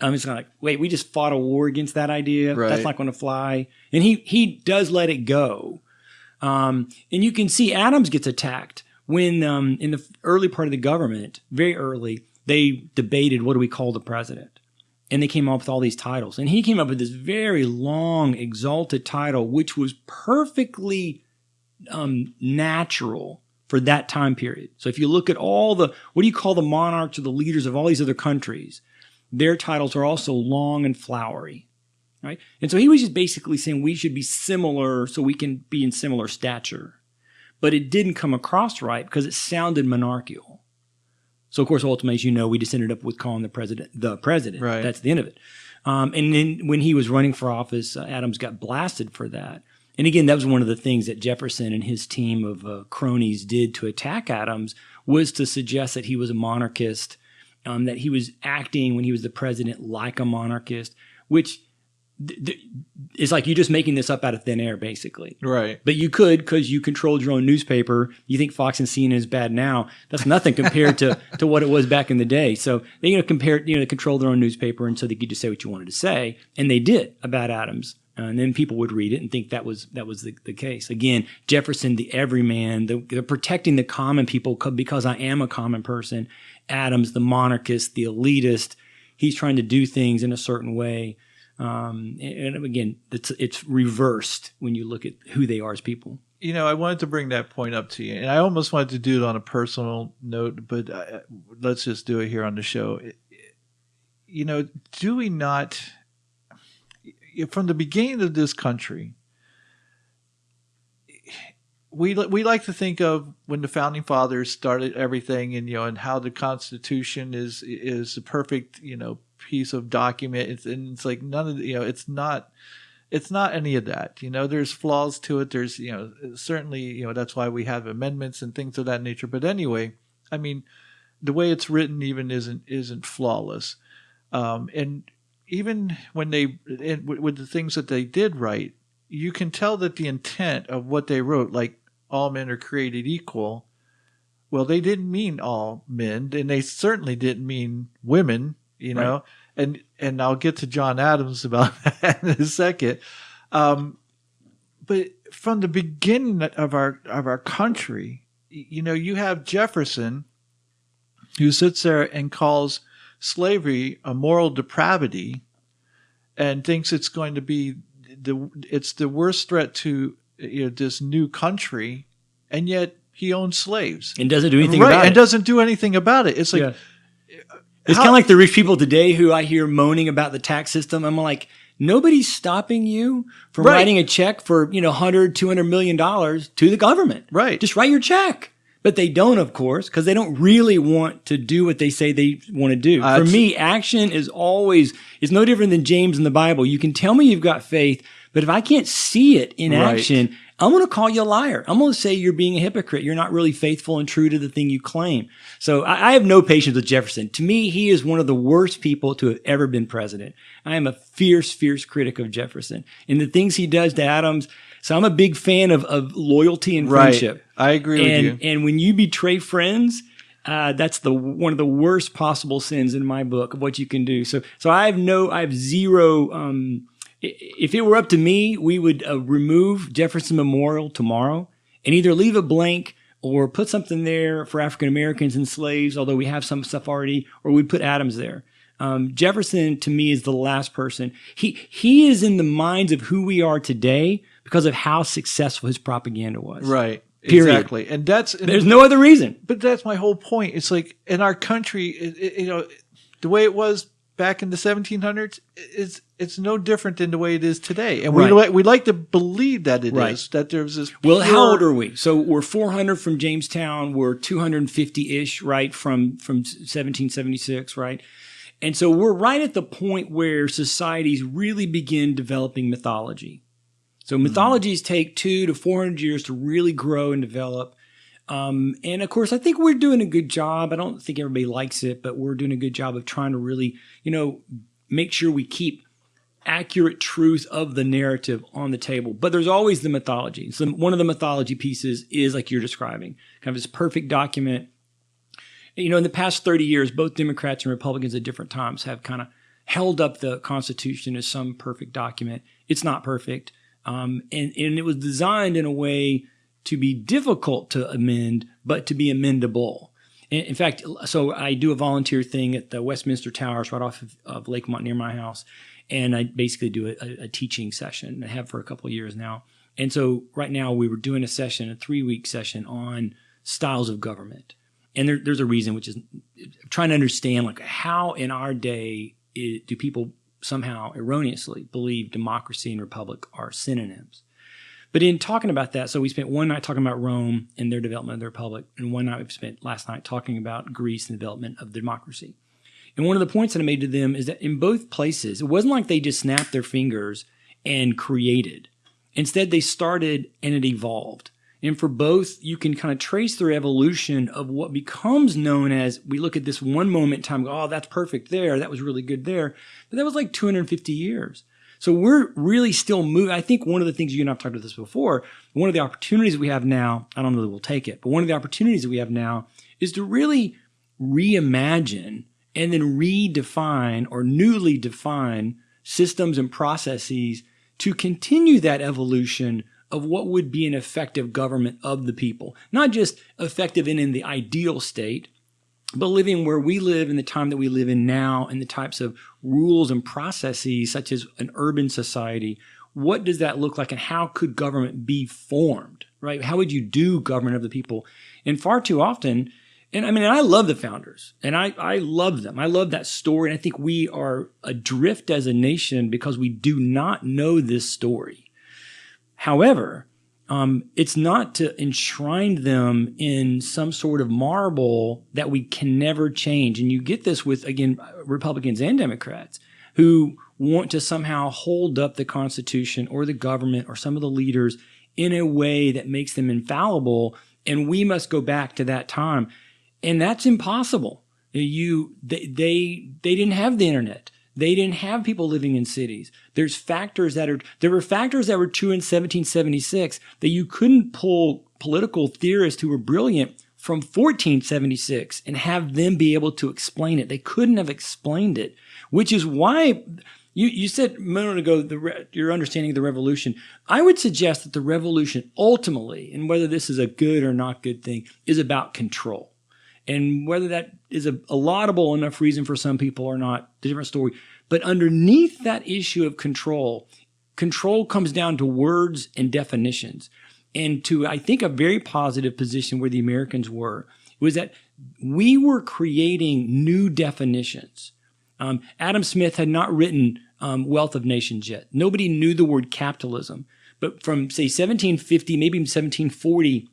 It's kind of like, wait, we just fought a war against that idea. Right. That's not going to fly. And he does let it go. And you can see Adams gets attacked when in the early part of the government, very early, they debated, what do we call the president? And they came up with all these titles. And he came up with this very long, exalted title, which was perfectly natural for that time period. So if you look at all what do you call the monarchs or the leaders of all these other countries? Their titles are also long and flowery, right? And so he was just basically saying we should be similar so we can be in similar stature. But it didn't come across right because it sounded monarchical. So, of course, ultimately, as you know, we just ended up with calling the president. Right. That's the end of it. And then when he was running for office, Adams got blasted for that. And again, that was one of the things that Jefferson and his team of cronies did to attack Adams, was to suggest that he was a monarchist, that he was acting when he was the president like a monarchist, which it's like you're just making this up out of thin air, basically. Right. But you could, because you controlled your own newspaper. You think Fox and CNN is bad now. That's nothing compared to what it was back in the day. So they they controlled their own newspaper, and so they could just say what you wanted to say. And they did about Adams. And then people would read it and think that was the case. Again, Jefferson, the everyman, they're protecting the common people because I am a common person. Adams, the monarchist, the elitist, he's trying to do things in a certain way. And again, it's reversed when you look at who they are as people. I wanted to bring that point up to you, and I almost wanted to do it on a personal note, but let's just do it here on the show. Do we not, from the beginning of this country, we like to think of when the founding fathers started everything, and how the Constitution is the perfect piece of document. It's like none of it's not any of that. There's flaws to it. There's certainly that's why we have amendments and things of that nature. But anyway, I mean, the way it's written even isn't flawless. And even when with the things that they did write, you can tell that the intent of what they wrote, like all men are created equal, well, they didn't mean all men, and they certainly didn't mean women. you know, and I'll get to John Adams about that in a second. But from the beginning of our country, you know, you have Jefferson, who sits there and calls slavery a moral depravity, and thinks it's going to be the worst threat to, you know, this new country, and yet he owns slaves and doesn't do anything about it. And doesn't do anything about it. It's like it's kind of like the rich people today who I hear moaning about the tax system. I'm like, nobody's stopping you from writing a check for, you know, $100, $200 million to the government. Right. Just write your check. But they don't, of course, because they don't really want to do what they say they want to do. For me, action is no different than James in the Bible. You can tell me you've got faith, but if I can't see it in action, I'm going to call you a liar. I'm going to say you're being a hypocrite. You're not really faithful and true to the thing you claim. So I have no patience with Jefferson. To me, he is one of the worst people to have ever been president. I am a fierce, fierce critic of Jefferson and the things he does to Adams. So I'm a big fan of loyalty and friendship. I agree with you. And when you betray friends, that's one of the worst possible sins in my book of what you can do. So I have zero. If it were up to me, we would remove Jefferson Memorial tomorrow and either leave it blank or put something there for African Americans and slaves, although we have some stuff already, or we'd put Adams there. Jefferson, to me, is the last person. He is in the minds of who we are today because of how successful his propaganda was. Right. Period. Exactly. And there's no other reason. But that's my whole point. It's like in our country, you know, the way it was back in the 1700s, it's no different than the way it is today. And we like to believe that it is, that there's this Well, how old are we? So we're 400 from Jamestown. We're 250-ish, right, from 1776, right? And so we're right at the point where societies really begin developing mythology. So mythologies take 200 to 400 years to really grow and develop. And of course, I think we're doing a good job. I don't think everybody likes it, but we're doing a good job of trying to really, you know, make sure we keep accurate truth of the narrative on the table. But there's always the mythology. So one of the mythology pieces is like you're describing, kind of this perfect document. You know, in the past 30 years, both Democrats and Republicans at different times have kind of held up the Constitution as some perfect document. It's not perfect. And it was designed in a way to be difficult to amend, but to be amendable. In fact, so I do a volunteer thing at the Westminster Towers right off of Lakemont near my house, and I basically do a teaching session. I have for a couple of years now. And so right now we were doing a 3-week session on styles of government. And there's a reason, which is trying to understand like how in our day do people somehow erroneously believe democracy and republic are synonyms. But in talking about that, so we spent one night talking about Rome and their development of the republic, and one night we spent last night talking about Greece and the development of democracy. And one of the points that I made to them is that in both places, it wasn't like they just snapped their fingers and created. Instead, they started and it evolved. And for both, you can kind of trace their evolution of what becomes known as, we look at this one moment in time, go, oh, that's perfect there, that was really good there. But that was like 250 years. So we're really still moving. I think one of the things, you and I've talked about this before, one of the opportunities we have now, I don't know that we'll take it, but one of the opportunities that we have now is to really reimagine and then redefine or newly define systems and processes to continue that evolution of what would be an effective government of the people. Not just effective in the ideal state, but living where we live in the time that we live in now and the types of rules and processes such as an urban society. What does that look like and how could government be formed, right? How would you do government of the people? And far too often, and I mean, I love the founders and I love them. I love that story. And I think we are adrift as a nation because we do not know this story. However, it's not to enshrine them in some sort of marble that we can never change. And you get this with, again, Republicans and Democrats who want to somehow hold up the Constitution or the government or some of the leaders in a way that makes them infallible. And we must go back to that time. And that's impossible. They didn't have the internet. They didn't have people living in cities. There were factors that were true in 1776 that you couldn't pull political theorists who were brilliant from 1476 and have them be able to explain it. They couldn't have explained it, which is why you said a moment ago your understanding of the revolution. I would suggest that the revolution ultimately, and whether this is a good or not good thing, is about control. And whether that is a laudable enough reason for some people or not, a different story. But underneath that issue of control comes down to words and definitions. And to, I think, a very positive position where the Americans were was that we were creating new definitions. Adam Smith had not written Wealth of Nations yet. Nobody knew the word capitalism. But from, say, 1750, maybe even 1740 to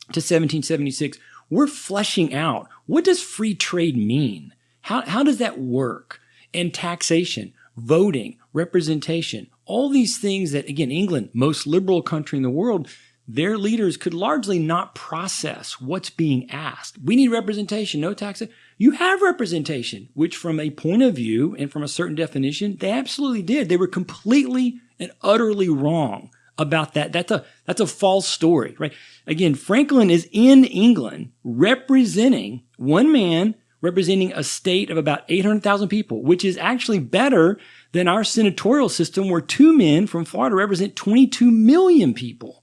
1776, we're fleshing out, what does free trade mean? How does that work? And taxation, voting, representation, all these things that, again, England, most liberal country in the world, their leaders could largely not process what's being asked. We need representation, no taxation. You have representation, which from a point of view and from a certain definition, they absolutely did. They were completely and utterly wrong about that. That's a false story, right? Again, Franklin is in England representing one man, representing a state of about 800,000 people, which is actually better than our senatorial system where two men from Florida represent 22 million people.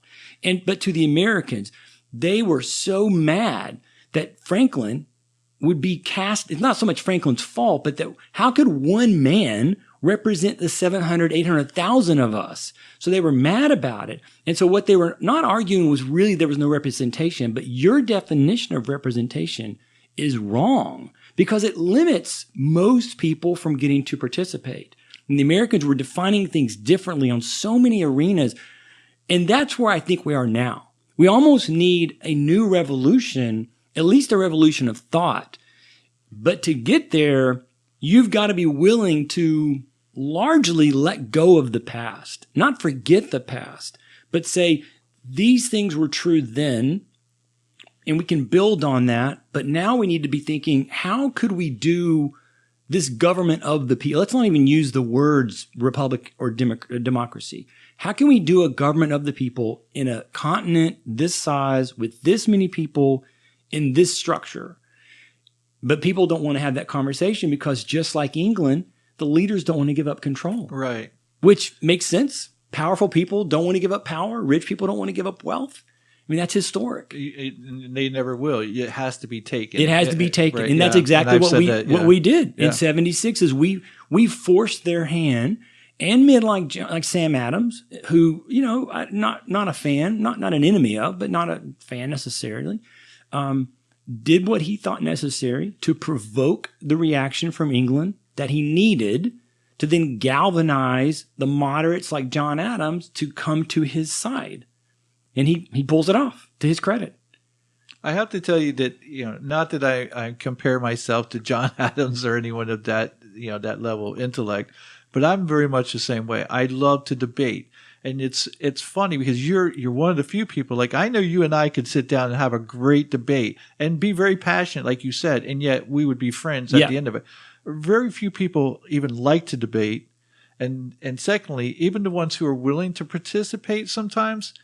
But to the Americans, they were so mad that Franklin would be cast. It's not so much Franklin's fault, but that how could one man represent the 700, 800,000 of us? So they were mad about it. And so what they were not arguing was really there was no representation, but your definition of representation is wrong because it limits most people from getting to participate. And the Americans were defining things differently on so many arenas. And that's where I think we are now. We almost need a new revolution, at least a revolution of thought. But to get there, you've got to be willing to largely let go of the past, not forget the past, but say these things were true then, and we can build on that. But now we need to be thinking, how could we do this government of the people? Let's not even use the words republic or democracy. How can we do a government of the people in a continent this size with this many people in this structure? But people don't want to have that conversation because just like England, the leaders don't want to give up control. Right. Which makes sense. Powerful people don't want to give up power. Rich people don't want to give up wealth. I mean, that's historic. They never will. It has to be taken. It has to be taken. Right, and that's exactly what we did in 76 is we forced their hand, and men like Sam Adams, who, not a fan, not an enemy of, but not a fan necessarily, did what he thought necessary to provoke the reaction from England that he needed to then galvanize the moderates like John Adams to come to his side. And he pulls it off, to his credit. I have to tell you that, not that I compare myself to John Adams or anyone of that, that level of intellect, but I'm very much the same way. I love to debate. And it's funny because you're one of the few people, like I know you and I could sit down and have a great debate and be very passionate, like you said, and yet we would be friends at the end of it. Very few people even like to debate. And secondly, even the ones who are willing to participate sometimes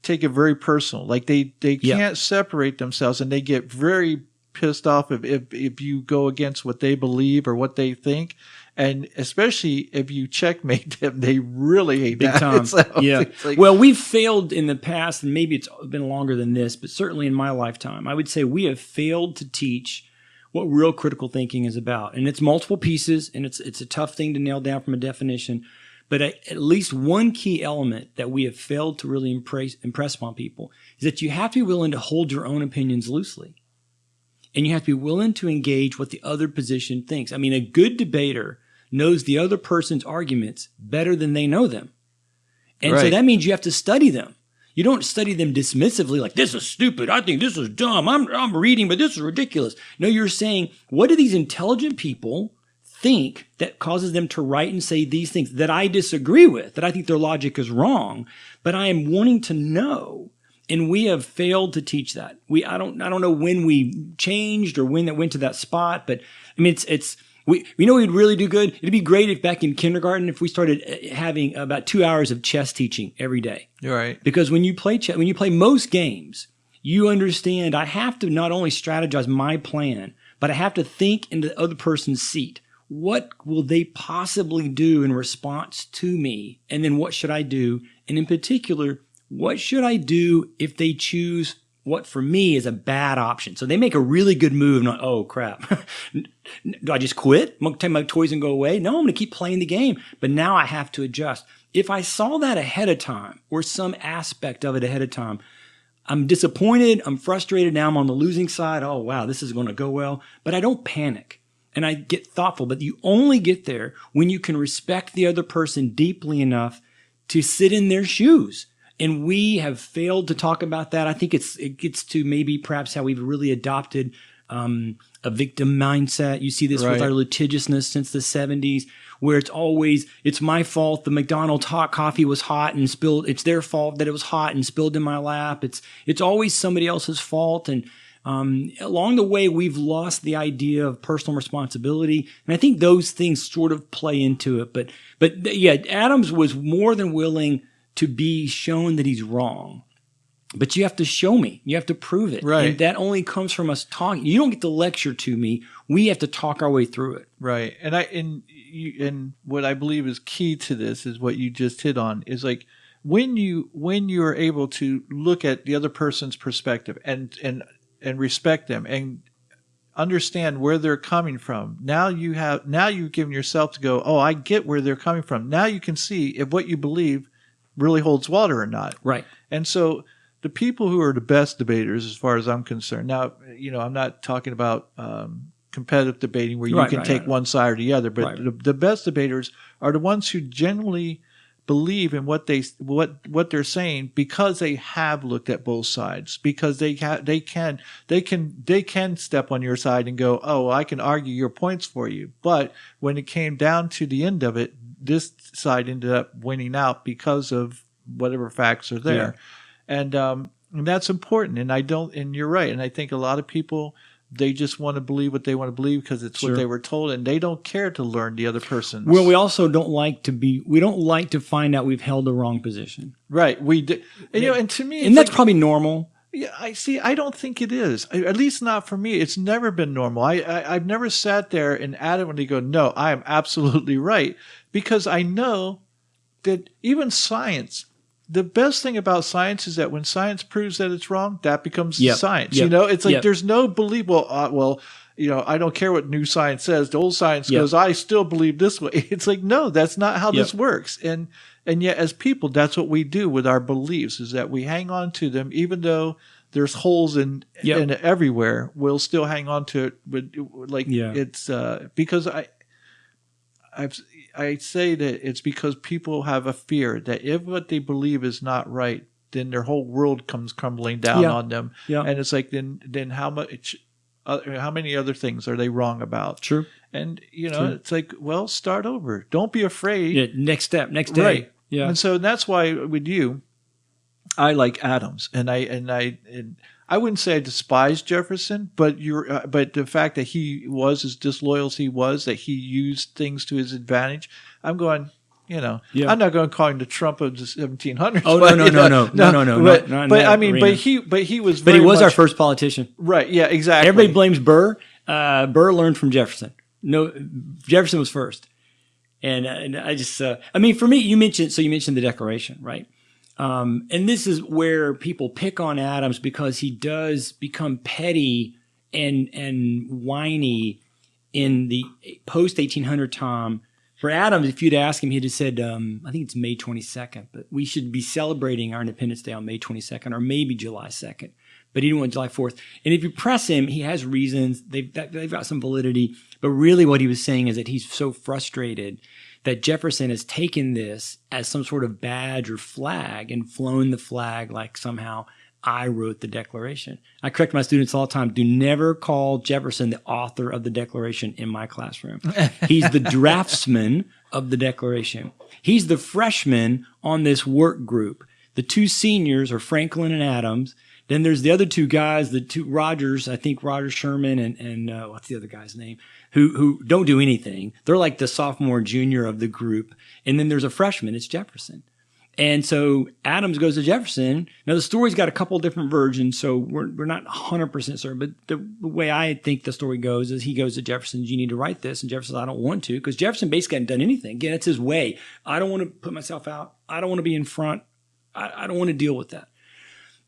take it very personal. Like they can't separate themselves, and they get very pissed off if you go against what they believe or what they think. And especially if you checkmate them, they really hate big that. Time. So yeah. Well, we've failed in the past, and maybe it's been longer than this, but certainly in my lifetime, I would say we have failed to teach what real critical thinking is about. And it's multiple pieces, and it's a tough thing to nail down from a definition. But at least one key element that we have failed to really impress upon people is that you have to be willing to hold your own opinions loosely. And you have to be willing to engage what the other position thinks. I mean, a good debater knows the other person's arguments better than they know them. And so that means you have to study them. You don't study them dismissively like, this is stupid. I think this is dumb. I'm reading, but this is ridiculous. No, you're saying, what do these intelligent people think that causes them to write and say these things that I disagree with, that I think their logic is wrong, but I am wanting to know. And we have failed to teach that. I don't know when we changed or when that went to that spot, but I mean, we we'd really do good. It'd be great if back in kindergarten, if we started having about 2 hours of chess teaching every day. You're right. Because when you play chess, when you play most games, you understand I have to not only strategize my plan, but I have to think in the other person's seat. What will they possibly do in response to me? And then what should I do? And in particular, what should I do if they choose what for me is a bad option? So they make a really good move. Not, oh, crap. Do I just quit? I'm going to take my toys and go away? No, I'm going to keep playing the game. But now I have to adjust. If I saw that ahead of time or some aspect of it ahead of time, I'm disappointed. I'm frustrated. Now I'm on the losing side. Oh, wow, this is going to go well. But I don't panic. And I get thoughtful, but you only get there when you can respect the other person deeply enough to sit in their shoes. And we have failed to talk about that. I think it gets to maybe perhaps how we've really adopted a victim mindset. You see this with our litigiousness since the 70s, where it's always, it's my fault. The McDonald's hot coffee was hot and spilled. It's their fault that it was hot and spilled in my lap. It's always somebody else's fault. And along the way, we've lost the idea of personal responsibility. And I think those things sort of play into it. But yeah, Adams was more than willing to be shown that he's wrong. But you have to show me. You have to prove it. Right. And that only comes from us talking. You don't get to lecture to me. We have to talk our way through it. Right. And what I believe is key to this is what you just hit on is like when you are able to look at the other person's perspective and respect them and understand where they're coming from. Now you've given yourself to go, oh, I get where they're coming from. Now you can see if what you believe really holds water or not. Right. And so the people who are the best debaters, as far as I'm concerned, now, I'm not talking about competitive debating where you can take one side or the other, but the best debaters are the ones who generally believe in what they're saying because they have looked at both sides, because they can step on your side and go, oh, I can argue your points for you. But when it came down to the end of it, this side ended up winning out because of whatever facts are there. Yeah. And that's important. And you're right. And I think a lot of people, they just want to believe what they want to believe because it's what they were told, and they don't care to learn the other person's. Well, we also don't like to find out we've held the wrong position. Right. We do. And, and to me, and that's probably normal. Yeah, I don't think it is. At least not for me. It's never been normal. I've never sat there and adamantly go, no, I am absolutely right. Because I know that even science, the best thing about science is that when science proves that it's wrong, that becomes science. Yep. It's like there's no belief. Well, I don't care what new science says. The old science goes, I still believe this way. It's like, no, that's not how this works. And yet as people, that's what we do with our beliefs, is that we hang on to them, even though there's holes in everywhere, we'll still hang on to it. It's because I say that it's because people have a fear that if what they believe is not right, then their whole world comes crumbling down on them. Yeah. And it's like, then how many other things are they wrong about? True. And, it's like, well, start over. Don't be afraid. Yeah, next step, next day. Right. Yeah. And so that's why with you, I like Adams. And I wouldn't say I despise Jefferson, but but the fact that he was as disloyal as he was, that he used things to his advantage, I'm going, I'm not going to call him the Trump of the 1700s. Oh, no. But he was. But he was our first politician, right? Yeah, exactly. Everybody blames Burr. Burr learned from Jefferson. No, Jefferson was first, and I just, for me, you mentioned the Declaration, right? And this is where people pick on Adams because he does become petty and whiny in the post 1800 time. For Adams, if you'd ask him, he'd have said, I think it's May 22nd, but we should be celebrating our Independence Day on May 22nd or maybe July 2nd. But he didn't want July 4th. And if you press him, he has reasons. They've got some validity. But really what he was saying is that he's so frustrated that Jefferson has taken this as some sort of badge or flag and flown the flag like somehow I wrote the Declaration. I correct my students all the time. Do never call Jefferson the author of the Declaration in my classroom. He's the draftsman of the Declaration. He's the freshman on this work group. The two seniors are Franklin and Adams. Then there's the other two guys, the two Rogers, I think Roger Sherman and what's the other guy's name, who don't do anything. They're like the sophomore and junior of the group. And then there's a freshman, it's Jefferson. And so Adams goes to Jefferson. Now the story's got a couple different versions, so we're not 100% certain. But the way I think the story goes is he goes to Jefferson, you need to write this. And Jefferson says, I don't want to, because Jefferson basically hadn't done anything. Again, it's his way. I don't want to put myself out. I don't want to be in front. I don't want to deal with that.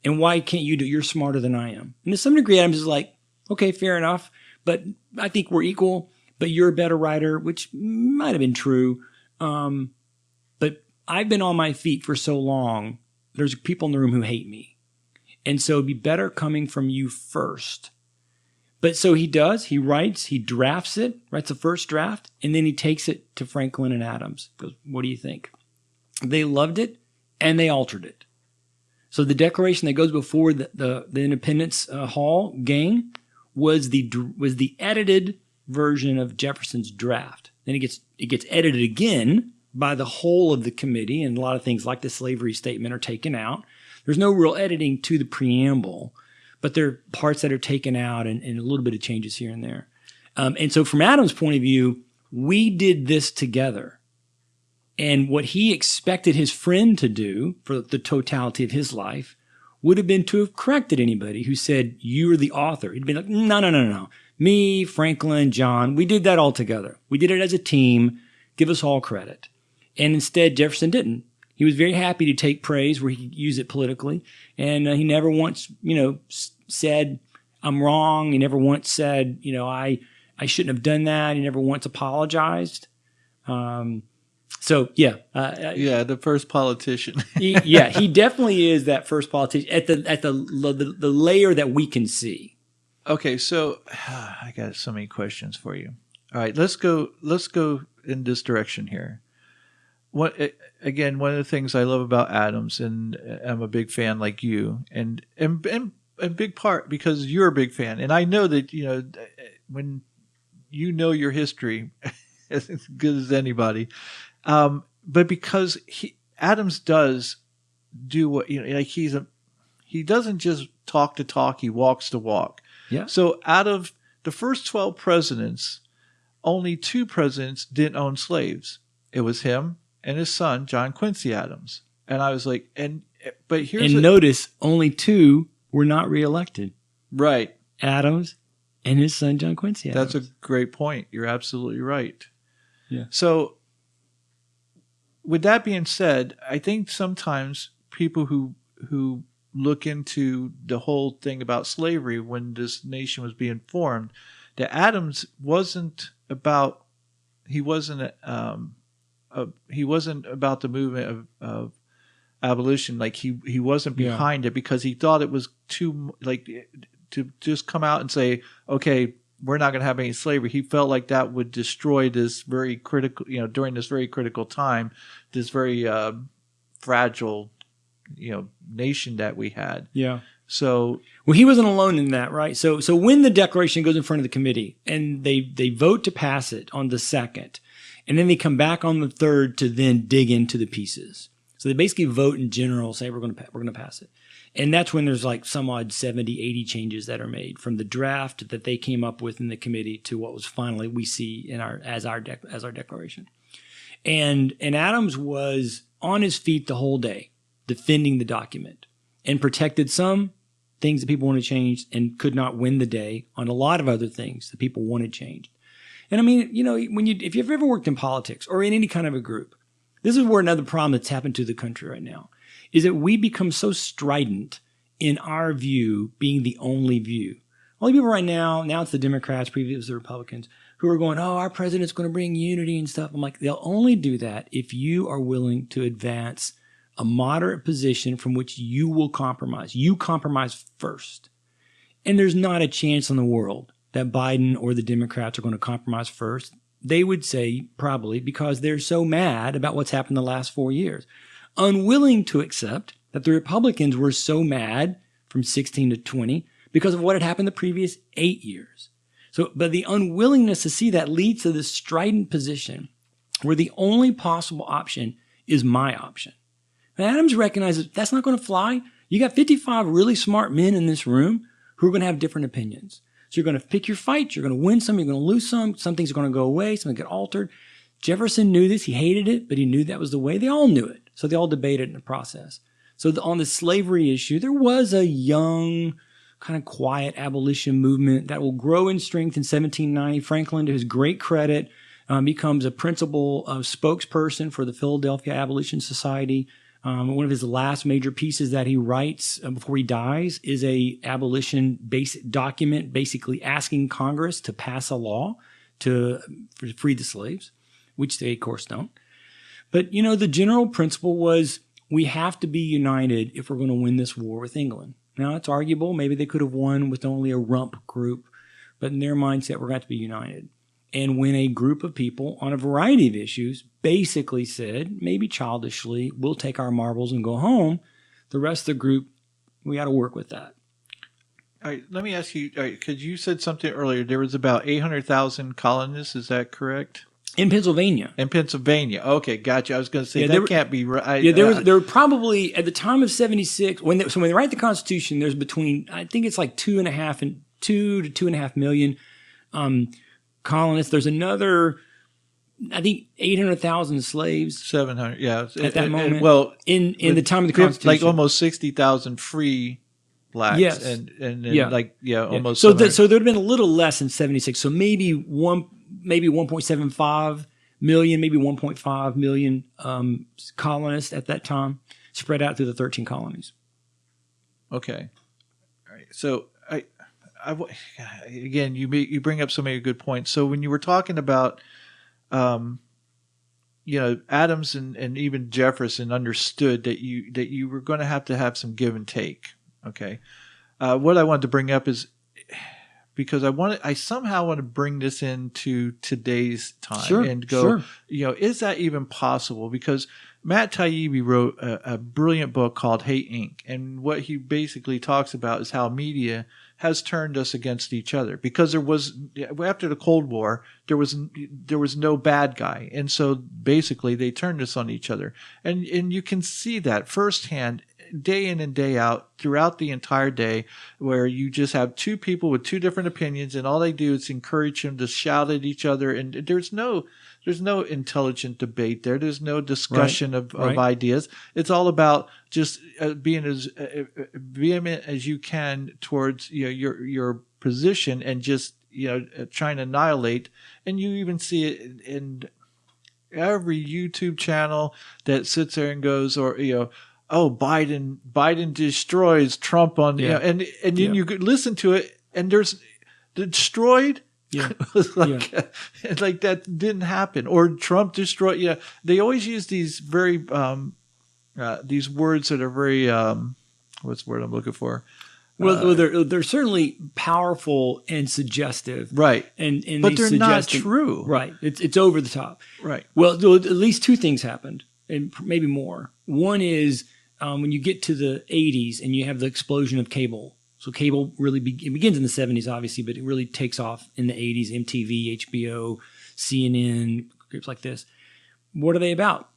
And why can't you do it? You're smarter than I am. And to some degree, Adams is like, okay, fair enough. But I think we're equal, but you're a better writer, which might have been true. But I've been on my feet for so long, there's people in the room who hate me. And so it'd be better coming from you first. But so he does, he writes, he drafts it, writes the first draft, and then he takes it to Franklin and Adams. Goes, what do you think? They loved it, and they altered it. So the declaration that goes before the Independence Hall gang was the edited version of Jefferson's draft. Then it gets edited again by the whole of the committee, and a lot of things like the slavery statement are taken out. There's no real editing to the preamble, but there are parts that are taken out and a little bit of changes here and there. And so from Adams' point of view, we did this together. And what he expected his friend to do for the totality of his life would have been to have corrected anybody who said, you are the author. He'd been like, no. Me, Franklin, John, we did that all together. We did it as a team. Give us all credit. And instead, Jefferson didn't. He was very happy to take praise where he could use it politically. And he never once, said, I'm wrong. He never once said, I shouldn't have done that. He never once apologized. The first politician. he definitely is that first politician at the layer that we can see. Okay, so I got so many questions for you. All right, let's go in this direction here. One of the things I love about Adams, and I'm a big fan like you, and a big part because you're a big fan, and I know that when you know your history as good as anybody, but because Adams does do what he doesn't just talk the talk, he walks the walk. Yeah. So out of the first 12 presidents, only 2 presidents didn't own slaves. It was him and his son, John Quincy Adams. And I was like, notice only 2 were not reelected. Right. Adams and his son, John Quincy Adams. That's a great point. You're absolutely right. Yeah. So with that being said, I think sometimes people who look into the whole thing about slavery when this nation was being formed, that Adams wasn't about the movement of abolition. Like he wasn't behind it because he thought it was too to just come out and say, okay, we're not going to have any slavery. He felt like that would destroy this very critical, during this very critical time, this very fragile, nation that we had. Yeah. So, well, he wasn't alone in that, right? So when the declaration goes in front of the committee and they vote to pass it on the 2nd, and then they come back on the 3rd to then dig into the pieces. So they basically vote in general, say we're going to pass it. And that's when there's like some odd 70, 80 changes that are made from the draft that they came up with in the committee to what was finally we see in as our declaration. And Adams was on his feet the whole day defending the document and protected some things that people wanted changed and could not win the day on a lot of other things that people wanted changed. And I mean, if you've ever worked in politics or in any kind of a group, this is where another problem that's happened to the country right now is that we become so strident in our view being the only view. All the people right now it's the Democrats, previously it was the Republicans, who are going, oh, our president's going to bring unity and stuff. I'm like, they'll only do that if you are willing to advance a moderate position from which you will compromise. You compromise first. And there's not a chance in the world that Biden or the Democrats are going to compromise first. They would say probably because they're so mad about what's happened the last 4 years. Unwilling to accept that the Republicans were so mad from 16 to 20 because of what had happened the previous 8 years. But the unwillingness to see that leads to this strident position where the only possible option is my option. And Adams recognizes that's not going to fly. You got 55 really smart men in this room who are going to have different opinions. So you're going to pick your fights. You're going to win some. You're going to lose some. Some things are going to go away. Some get altered. Jefferson knew this. He hated it, but he knew that was the way. They all knew it. So they all debated in the process. So on the slavery issue, there was a young, kind of quiet abolition movement that will grow in strength in 1790. Franklin, to his great credit, becomes a principal spokesperson for the Philadelphia Abolition Society. One of his last major pieces that he writes before he dies is a abolition basic document, basically asking Congress to pass a law to free the slaves, which they, of course, don't. But, the general principle was we have to be united if we're going to win this war with England. Now, it's arguable. Maybe they could have won with only a rump group, but in their mindset, we're going to be united. And when a group of people on a variety of issues basically said, maybe childishly, we'll take our marbles and go home, the rest of the group, we got to work with that. All right, let me ask you, because you said something earlier, there was about 800,000 colonists, is that correct? In Pennsylvania. In Pennsylvania. Okay, gotcha. I was going to say, can't be right. Yeah, there were probably, at the time of 76, when they write the Constitution, there's between, I think it's like 2.5 to 2.5 million colonists. There's another, I think, 800,000 slaves. 700, yeah. At that moment. Well, in the time of the Constitution. Like almost 60,000 free blacks. Yes. And yeah. Almost. So there would have been a little less in 76. So maybe 1.75 million, maybe 1.5 million colonists at that time, spread out through the 13 colonies. Okay. All right. So again, you bring up so many good points. So when you were talking about, Adams and even Jefferson understood that you were going to have some give and take. Okay. What I wanted to bring up is, because I somehow want to bring this into today's time and go, is that even possible? Because Matt Taibbi wrote a brilliant book called Hate Inc. And what he basically talks about is how media has turned us against each other, because after the Cold War, there was no bad guy. And so basically they turned us on each other. And you can see that firsthand, day in and day out, throughout the entire day, where you just have two people with two different opinions, and all they do is encourage them to shout at each other. And there's no intelligent debate there. There's no discussion of ideas. It's all about just being as vehement as you can towards your position, and just trying to annihilate. And you even see it in every YouTube channel that sits there and goes, oh, Biden destroys Trump on, and then you could listen to it, and there's destroyed. Yeah. Like that didn't happen, or Trump destroyed. Yeah. They always use these very, these words that are very, what's the word I'm looking for? Well, they're certainly powerful and suggestive, right? But they're not true, right? It's over the top, right? Well, at least two things happened, and maybe more. One is when you get to the 80s and you have the explosion of cable. So cable really it begins in the 70s, obviously, but it really takes off in the 80s. MTV, HBO, CNN, groups like this. What are they about?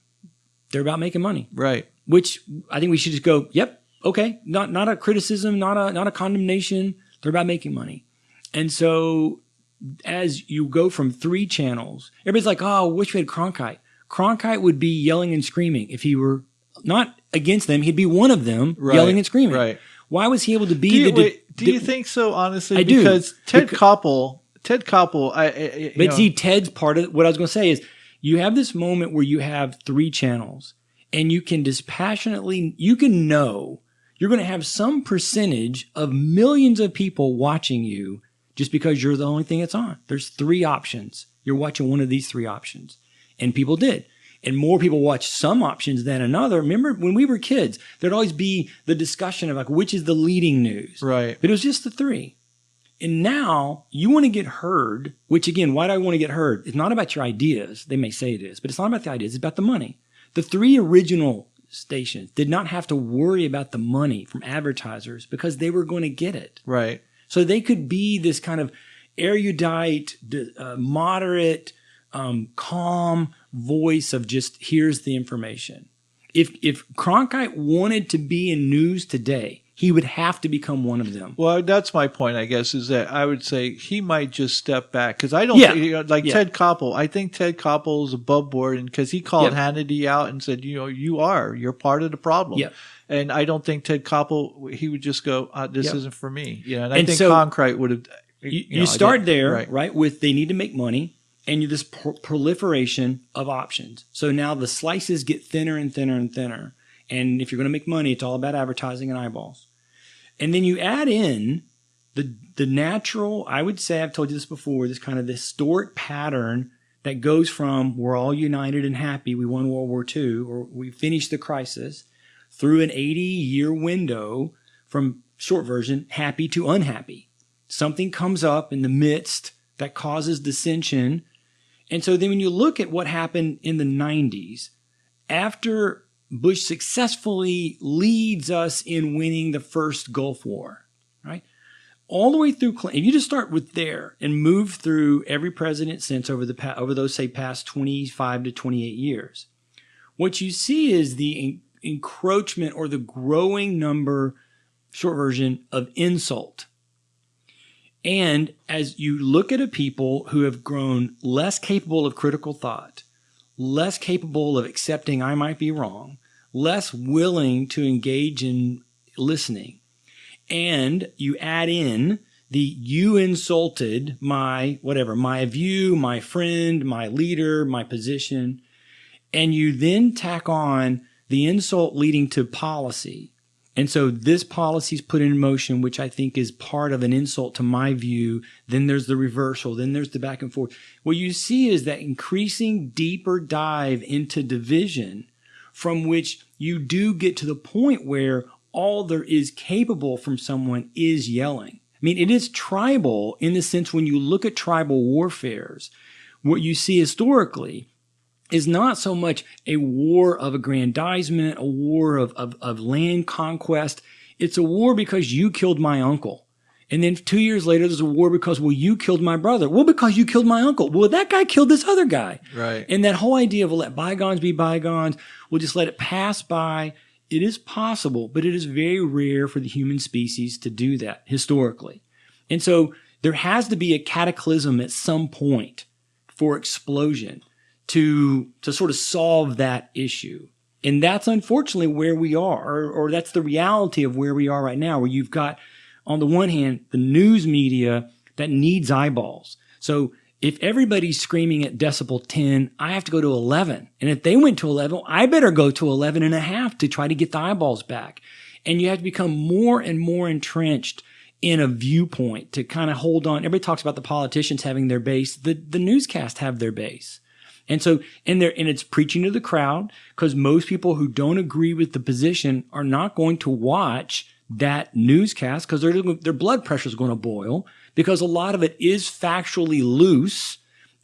They're about making money, right? Which I think we should just go, yep, okay. Not a criticism, not a condemnation. They're about making money. And so as you go from 3 channels, everybody's like, oh, I wish we had Cronkite. Cronkite would be yelling and screaming. If he were not against them, he'd be one of them, yelling and screaming. Right. Why was he able to be do you think so, honestly? I do. Because Ted Koppel, see, Ted's part of what I was going to say is you have this moment where you have 3 channels, and you can dispassionately, you can know you're going to have some percentage of millions of people watching you just because you're the only thing that's on. There's 3 options. You're watching one of these 3 options. And people did. And more people watch some options than another. Remember, when we were kids, there'd always be the discussion of like, which is the leading news? Right. But it was just the 3. And now you want to get heard, which again, why do I want to get heard? It's not about your ideas. They may say it is, but it's not about the ideas. It's about the money. The 3 original stations did not have to worry about the money from advertisers because they were going to get it. Right. So they could be this kind of erudite, moderate, calm voice of just, here's the information. If Cronkite wanted to be in news today, he would have to become one of them. Well, that's my point, I guess, is that I would say he might just step back because I don't Yeah. think, like Ted Koppel. I think Ted Koppel is above board, and because he called Hannity out and said, you're part of the problem. Yep. And I don't think Ted Koppel, he would just go, this isn't for me. And I And think so Cronkite would have. You start there, right? With they need to make money, and this proliferation of options. So now the slices get thinner and thinner and thinner. And if you're going to make money, it's all about advertising and eyeballs. And then you add in the natural, I would say, I've told you this before, this kind of historic pattern that goes from we're all united and happy, we won World War II, or we finished the crisis, through an 80-year window from, short version, happy to unhappy. Something comes up in the midst that causes dissension. And so then when you look at what happened in the 90s, after Bush successfully leads us in winning the first Gulf War, right? All the way through Clinton. If you just start with there and move through every president since over those, say, past 25 to 28 years, what you see is the encroachment or the growing number, short version, of insult. And as you look at a people who have grown less capable of critical thought, less capable of accepting I might be wrong, less willing to engage in listening, and you add in the you insulted my whatever, my view, my friend, my leader, my position, and you then tack on the insult leading to policy. And so this policy is put in motion, which I think is part of an insult to my view. Then there's the reversal. Then there's the back and forth. What you see is that increasing deeper dive into division from which you do get to the point where all there is capable from someone is yelling. I mean, it is tribal in the sense when you look at tribal warfares, what you see historically is not so much a war of aggrandizement, a war of land conquest. It's a war because you killed my uncle. And then 2 years later, there's a war because, well, you killed my brother. Well, because you killed my uncle. Well, that guy killed this other guy. Right. And that whole idea of let bygones be bygones, we'll just let it pass by. It is possible, but it is very rare for the human species to do that historically. And so there has to be a cataclysm at some point for explosion to sort of solve that issue. And that's unfortunately where we are, or that's the reality of where we are right now, where you've got, on the one hand, the news media that needs eyeballs. So if everybody's screaming at decibel 10, I have to go to 11. And if they went to 11, I better go to 11 and a half to try to get the eyeballs back. And you have to become more and more entrenched in a viewpoint to kind of hold on. Everybody talks about the politicians having their base. The newscast have their base. And so, and it's preaching to the crowd, because most people who don't agree with the position are not going to watch that newscast because their blood pressure is going to boil, because a lot of it is factually loose.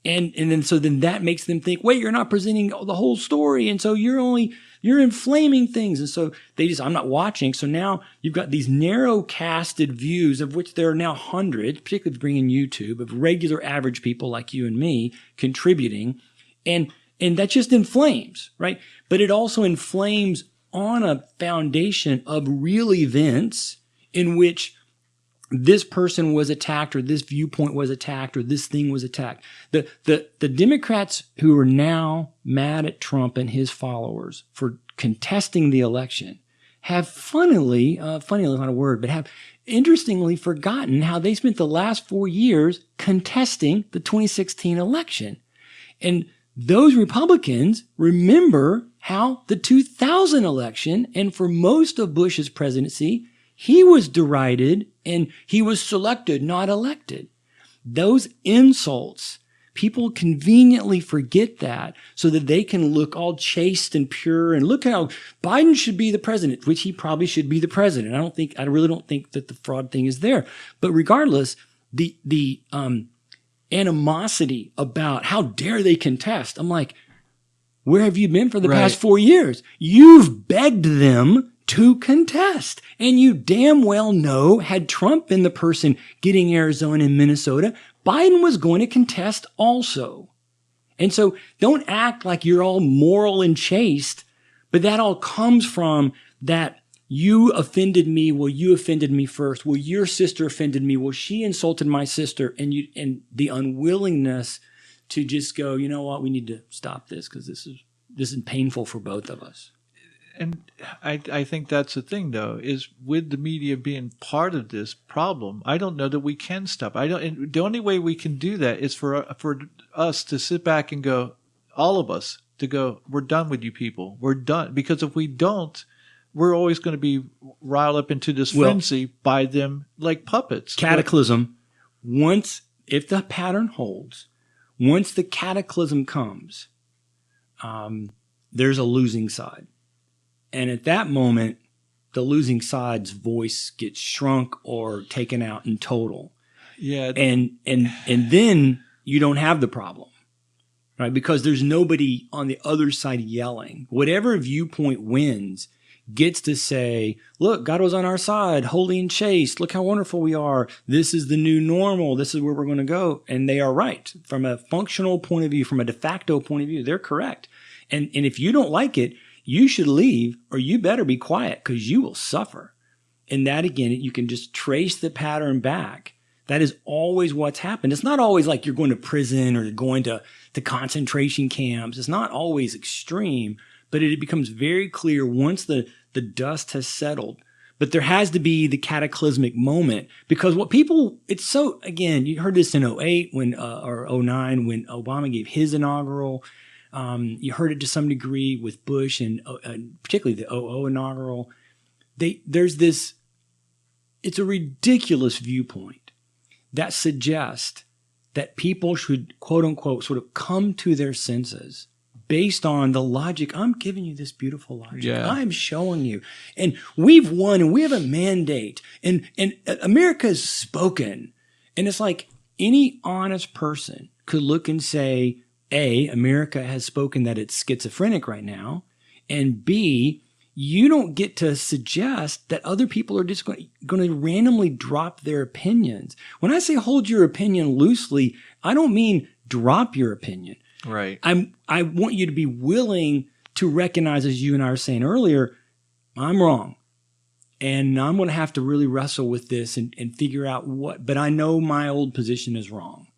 And then that makes them think, wait, you're not presenting the whole story. And so you're inflaming things. And so I'm not watching. So now you've got these narrow casted views, of which there are now hundreds, particularly bringing YouTube, of regular average people like you and me contributing. And that just inflames, right? But it also inflames on a foundation of real events in which this person was attacked, or this viewpoint was attacked, or this thing was attacked. The Democrats who are now mad at Trump and his followers for contesting the election have funnily not a word, but have interestingly forgotten how they spent the last 4 years contesting the 2016 election. And those Republicans remember how the 2000 election, and for most of Bush's presidency, he was derided and he was selected, not elected. Those insults, people conveniently forget that so that they can look all chaste and pure and look how Biden should be the president, which he probably should be the president. I really don't think that the fraud thing is there. But regardless, the animosity about how dare they contest. I'm like, where have you been for the past 4 years? You've begged them to contest. And you damn well know, had Trump been the person getting Arizona and Minnesota, Biden was going to contest also. And so don't act like you're all moral and chaste, but that all comes from that You offended me. Well, you offended me first. Well, your sister offended me. Well, she insulted my sister. And the unwillingness to just go, you know what, we need to stop this because this is painful for both of us. And I think that's the thing, though, is with the media being part of this problem, I don't know that we can stop. And the only way we can do that is for us to sit back and go, all of us, to go, we're done with you people. We're done. Because if we don't, we're always going to be riled up into this frenzy by them like puppets. Cataclysm. If the pattern holds, once the cataclysm comes, there's a losing side. And at that moment, the losing side's voice gets shrunk or taken out in total. Yeah. And then you don't have the problem, right? Because there's nobody on the other side yelling. Whatever viewpoint wins gets to say, look, God was on our side, holy and chaste. Look how wonderful we are. This is the new normal. This is where we're going to go. And they are right. From a functional point of view, from a de facto point of view, they're correct. And if you don't like it, you should leave, or you better be quiet because you will suffer. And that, again, you can just trace the pattern back. That is always what's happened. It's not always like you're going to prison or going to concentration camps. It's not always extreme, but it becomes very clear once the dust has settled. But there has to be the cataclysmic moment because it's so, again, you heard this in 2008 or 2009 when Obama gave his inaugural. You heard it to some degree with Bush and particularly the 2000 inaugural. There's this, it's a ridiculous viewpoint that suggests that people should, quote unquote, sort of come to their senses based on the logic. I'm giving you this beautiful logic. Yeah. I'm showing you. And we've won and we have a mandate. And America has spoken. And it's like any honest person could look and say, A, America has spoken that it's schizophrenic right now. And B, you don't get to suggest that other people are just going to randomly drop their opinions. When I say hold your opinion loosely, I don't mean drop your opinion. Right. I want you to be willing to recognize, as you and I were saying earlier, I'm wrong. And I'm going to have to really wrestle with this and figure out but I know my old position is wrong.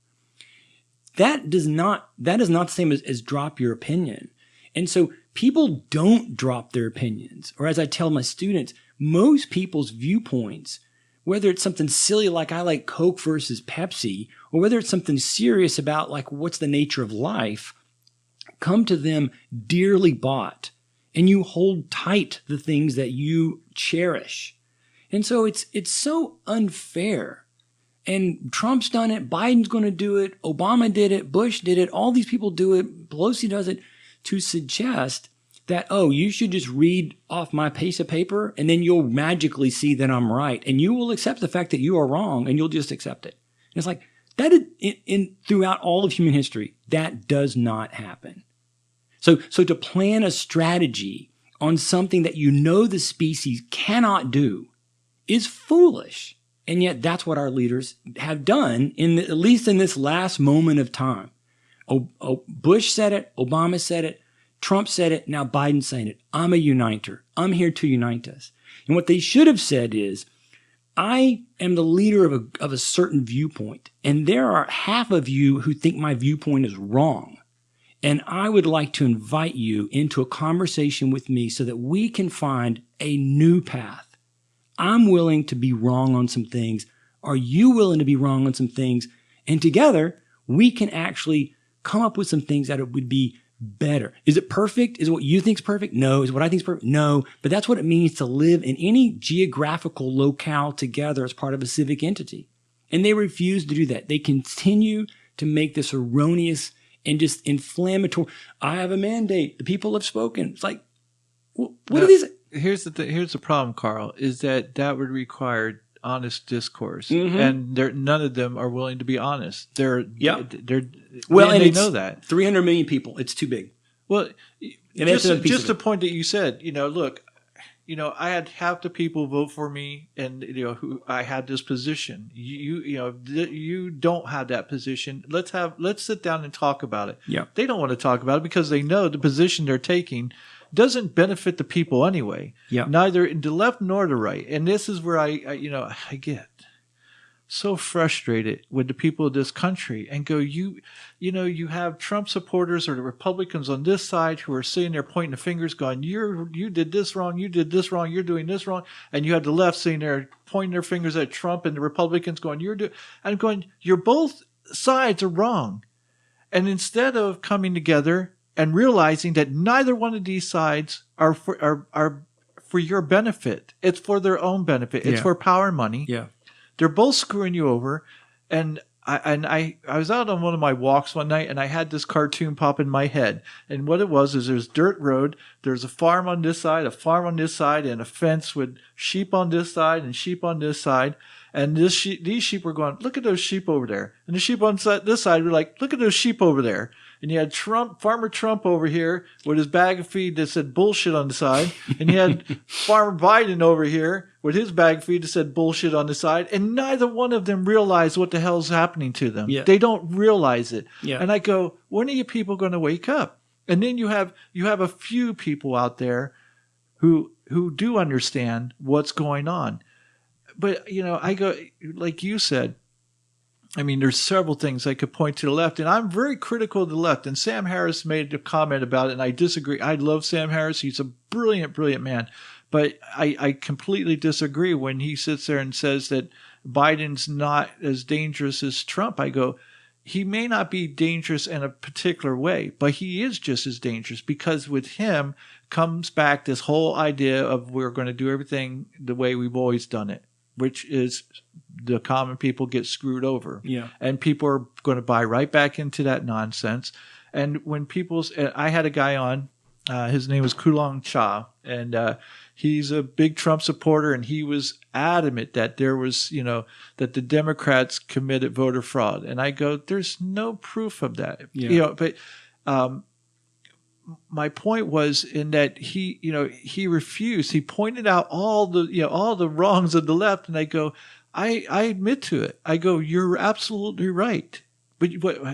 That is not the same as drop your opinion. And so people don't drop their opinions. Or as I tell my students, most people's viewpoints, whether it's something silly like I like Coke versus Pepsi, or whether it's something serious about like what's the nature of life, come to them dearly bought. And you hold tight the things that you cherish. And so it's so unfair. And Trump's done it. Biden's going to do it. Obama did it. Bush did it. All these people do it. Pelosi does it, to suggest that, oh, you should just read off my piece of paper and then you'll magically see that I'm right. And you will accept the fact that you are wrong and you'll just accept it. And it's like that throughout all of human history, that does not happen. So to plan a strategy on something that you know the species cannot do is foolish. And yet that's what our leaders have done, at least in this last moment of time. Bush said it, Obama said it, Trump said it, now Biden's saying it. I'm a uniter. I'm here to unite us. And what they should have said is, I am the leader of a certain viewpoint, and there are half of you who think my viewpoint is wrong. And I would like to invite you into a conversation with me so that we can find a new path. I'm willing to be wrong on some things. Are you willing to be wrong on some things? And together, we can actually come up with some things that it would be better. Is it perfect? Is it what you think is perfect? No. Is it what I think is perfect? No. But that's what it means to live in any geographical locale together as part of a civic entity. And they refuse to do that. They continue to make this erroneous and just inflammatory. I have a mandate. The people have spoken. It's like, what are these? Here's the problem, Carl, is that would require honest discourse, Mm-hmm. and none of them are willing to be honest. They're Well, and they know that 300 million people. It's too big. Well, And that's another piece just of the it. point that you said. Look, I had half the people vote for me, and who I had this position. You don't have that position. Let's sit down and talk about it. Yeah. They don't want to talk about it because they know the position they're taking doesn't benefit the people anyway. Yeah. Neither the left nor the right. And this is where I get so frustrated with the people of this country and go, you have Trump supporters or the Republicans on this side who are sitting there pointing the fingers going, you did this wrong, you did this wrong, you're doing this wrong. And you have the left sitting there pointing their fingers at Trump and the Republicans going, I'm going, you're both sides are wrong. And instead of coming together and realizing that neither one of these sides are for your benefit, it's for their own benefit. It's for power and money. Yeah. They're both screwing you over. And I was out on one of my walks one night and I had this cartoon pop in my head. And what it was is there's dirt road. There's a farm on this side, a farm on this side, and a fence with sheep on this side and sheep on this side. And these sheep were going, look at those sheep over there. And the sheep on this side were like, look at those sheep over there. And you had Farmer Trump over here with his bag of feed that said bullshit on the side. And you had Farmer Biden over here with his bag of feed that said bullshit on the side. And neither one of them realize what the hell's happening to them. Yeah. They don't realize it. Yeah. And I go, when are you people going to wake up? And then you have a few people out there who do understand what's going on. But, I go, like you said, I mean, there's several things I could point to the left, and I'm very critical of the left. And Sam Harris made a comment about it, and I disagree. I love Sam Harris. He's a brilliant, brilliant man. But I completely disagree when he sits there and says that Biden's not as dangerous as Trump. I go, he may not be dangerous in a particular way, but he is just as dangerous because with him comes back this whole idea of we're going to do everything the way we've always done it, which is the common people get screwed over. Yeah. And people are going to buy right back into that nonsense. And when I had a guy on, his name was Kulong Cha, and he's a big Trump supporter, and he was adamant that there was, that the Democrats committed voter fraud. And I go, there's no proof of that. Yeah. But my point was in that he refused. He pointed out all the wrongs of the left, and I go, I admit to it. I go, you're absolutely right. But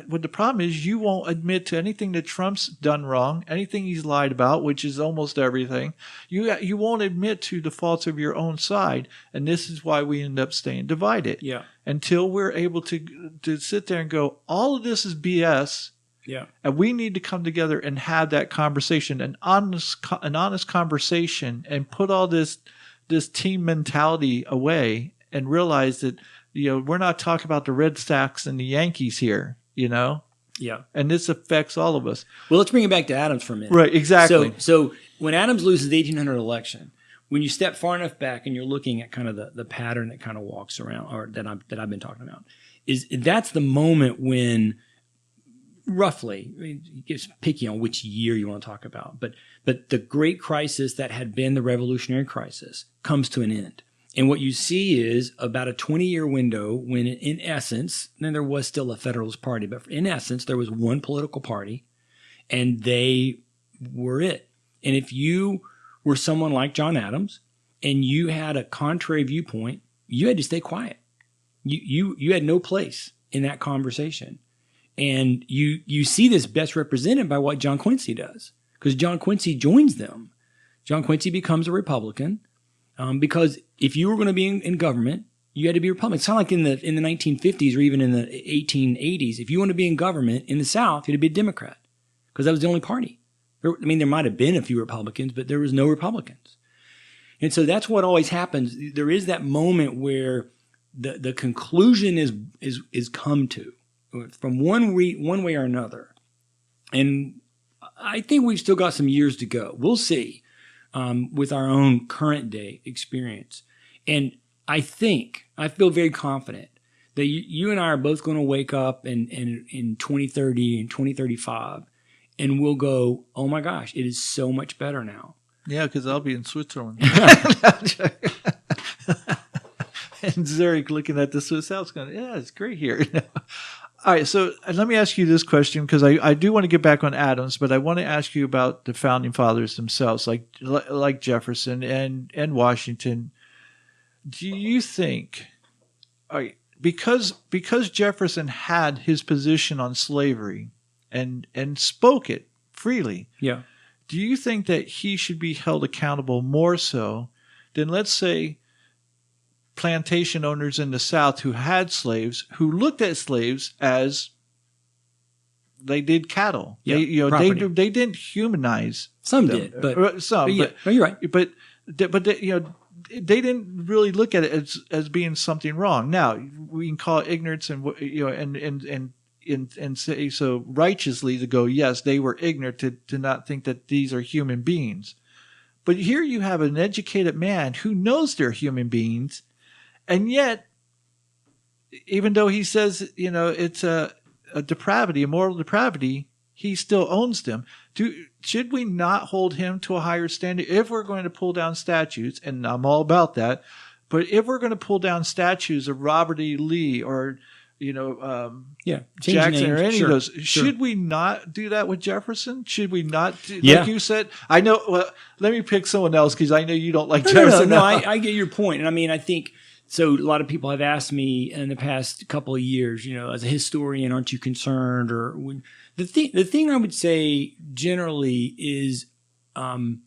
what the problem is, you won't admit to anything that Trump's done wrong, anything he's lied about, which is almost everything. You won't admit to the faults of your own side, and this is why we end up staying divided. Yeah. Until we're able to sit there and go, all of this is BS. Yeah. And we need to come together and have that conversation, an honest conversation, and put all this team mentality away and realize that, we're not talking about the Red Sox and the Yankees here, Yeah. and this affects all of us. Well, let's bring it back to Adams for a minute. Right, exactly. So when Adams loses the 1800 election, when you step far enough back and you're looking at kind of the pattern that kind of walks around, or that I've been talking about, that's the moment when roughly, it gets picky on which year you want to talk about, but the great crisis that had been the revolutionary crisis comes to an end. And what you see is about a 20-year window when, in essence, then there was still a Federalist Party, but in essence, there was one political party, and they were it. And if you were someone like John Adams and you had a contrary viewpoint, you had to stay quiet. You had no place in that conversation. And you see this best represented by what John Quincy does, because John Quincy joins them. John Quincy becomes a Republican. Because if you were going to be in government, you had to be a Republican. It's not like in the 1950s or even in the 1880s. If you want to be in government in the South, you had to be a Democrat because that was the only party. There might have been a few Republicans, but there was no Republicans. And so that's what always happens. There is that moment where the conclusion is come to from one way or another. And I think we've still got some years to go. We'll see. With our own current day experience. And I feel very confident that you and I are both going to wake up in 2030 and 2035 and we'll go, oh my gosh, it is so much better now. Yeah, because I'll be in Switzerland. And Zurich looking at the Swiss Alps going, yeah, it's great here. All right, so let me ask you this question, because I do want to get back on Adams, but I want to ask you about the founding fathers themselves, like Jefferson and Washington. Do you think, because Jefferson had his position on slavery and spoke it freely, yeah, do you think that he should be held accountable more so than, let's say, plantation owners in the South who had slaves, who looked at slaves as they did cattle? Yeah, they didn't humanize. Some them. did, but some. yeah, no, you're right. But they didn't really look at it as being something wrong. Now we can call it ignorance, and and say so righteously to go, yes, they were ignorant to not think that these are human beings. But here you have an educated man who knows they're human beings, and yet, even though he says it's a depravity, a moral depravity, he still owns them. Should we not hold him to a higher standard if we're going to pull down statues? And I'm all about that. But if we're going to pull down statues of Robert E. Lee or Jackson or any of those, should we not do that with Jefferson? Should we not, like you said? I know. Well, let me pick someone else because I know you don't like Jefferson. No, I get your point, and I mean, I think. So a lot of people have asked me in the past couple of years, as a historian, aren't you concerned? Or the thing I would say generally is, I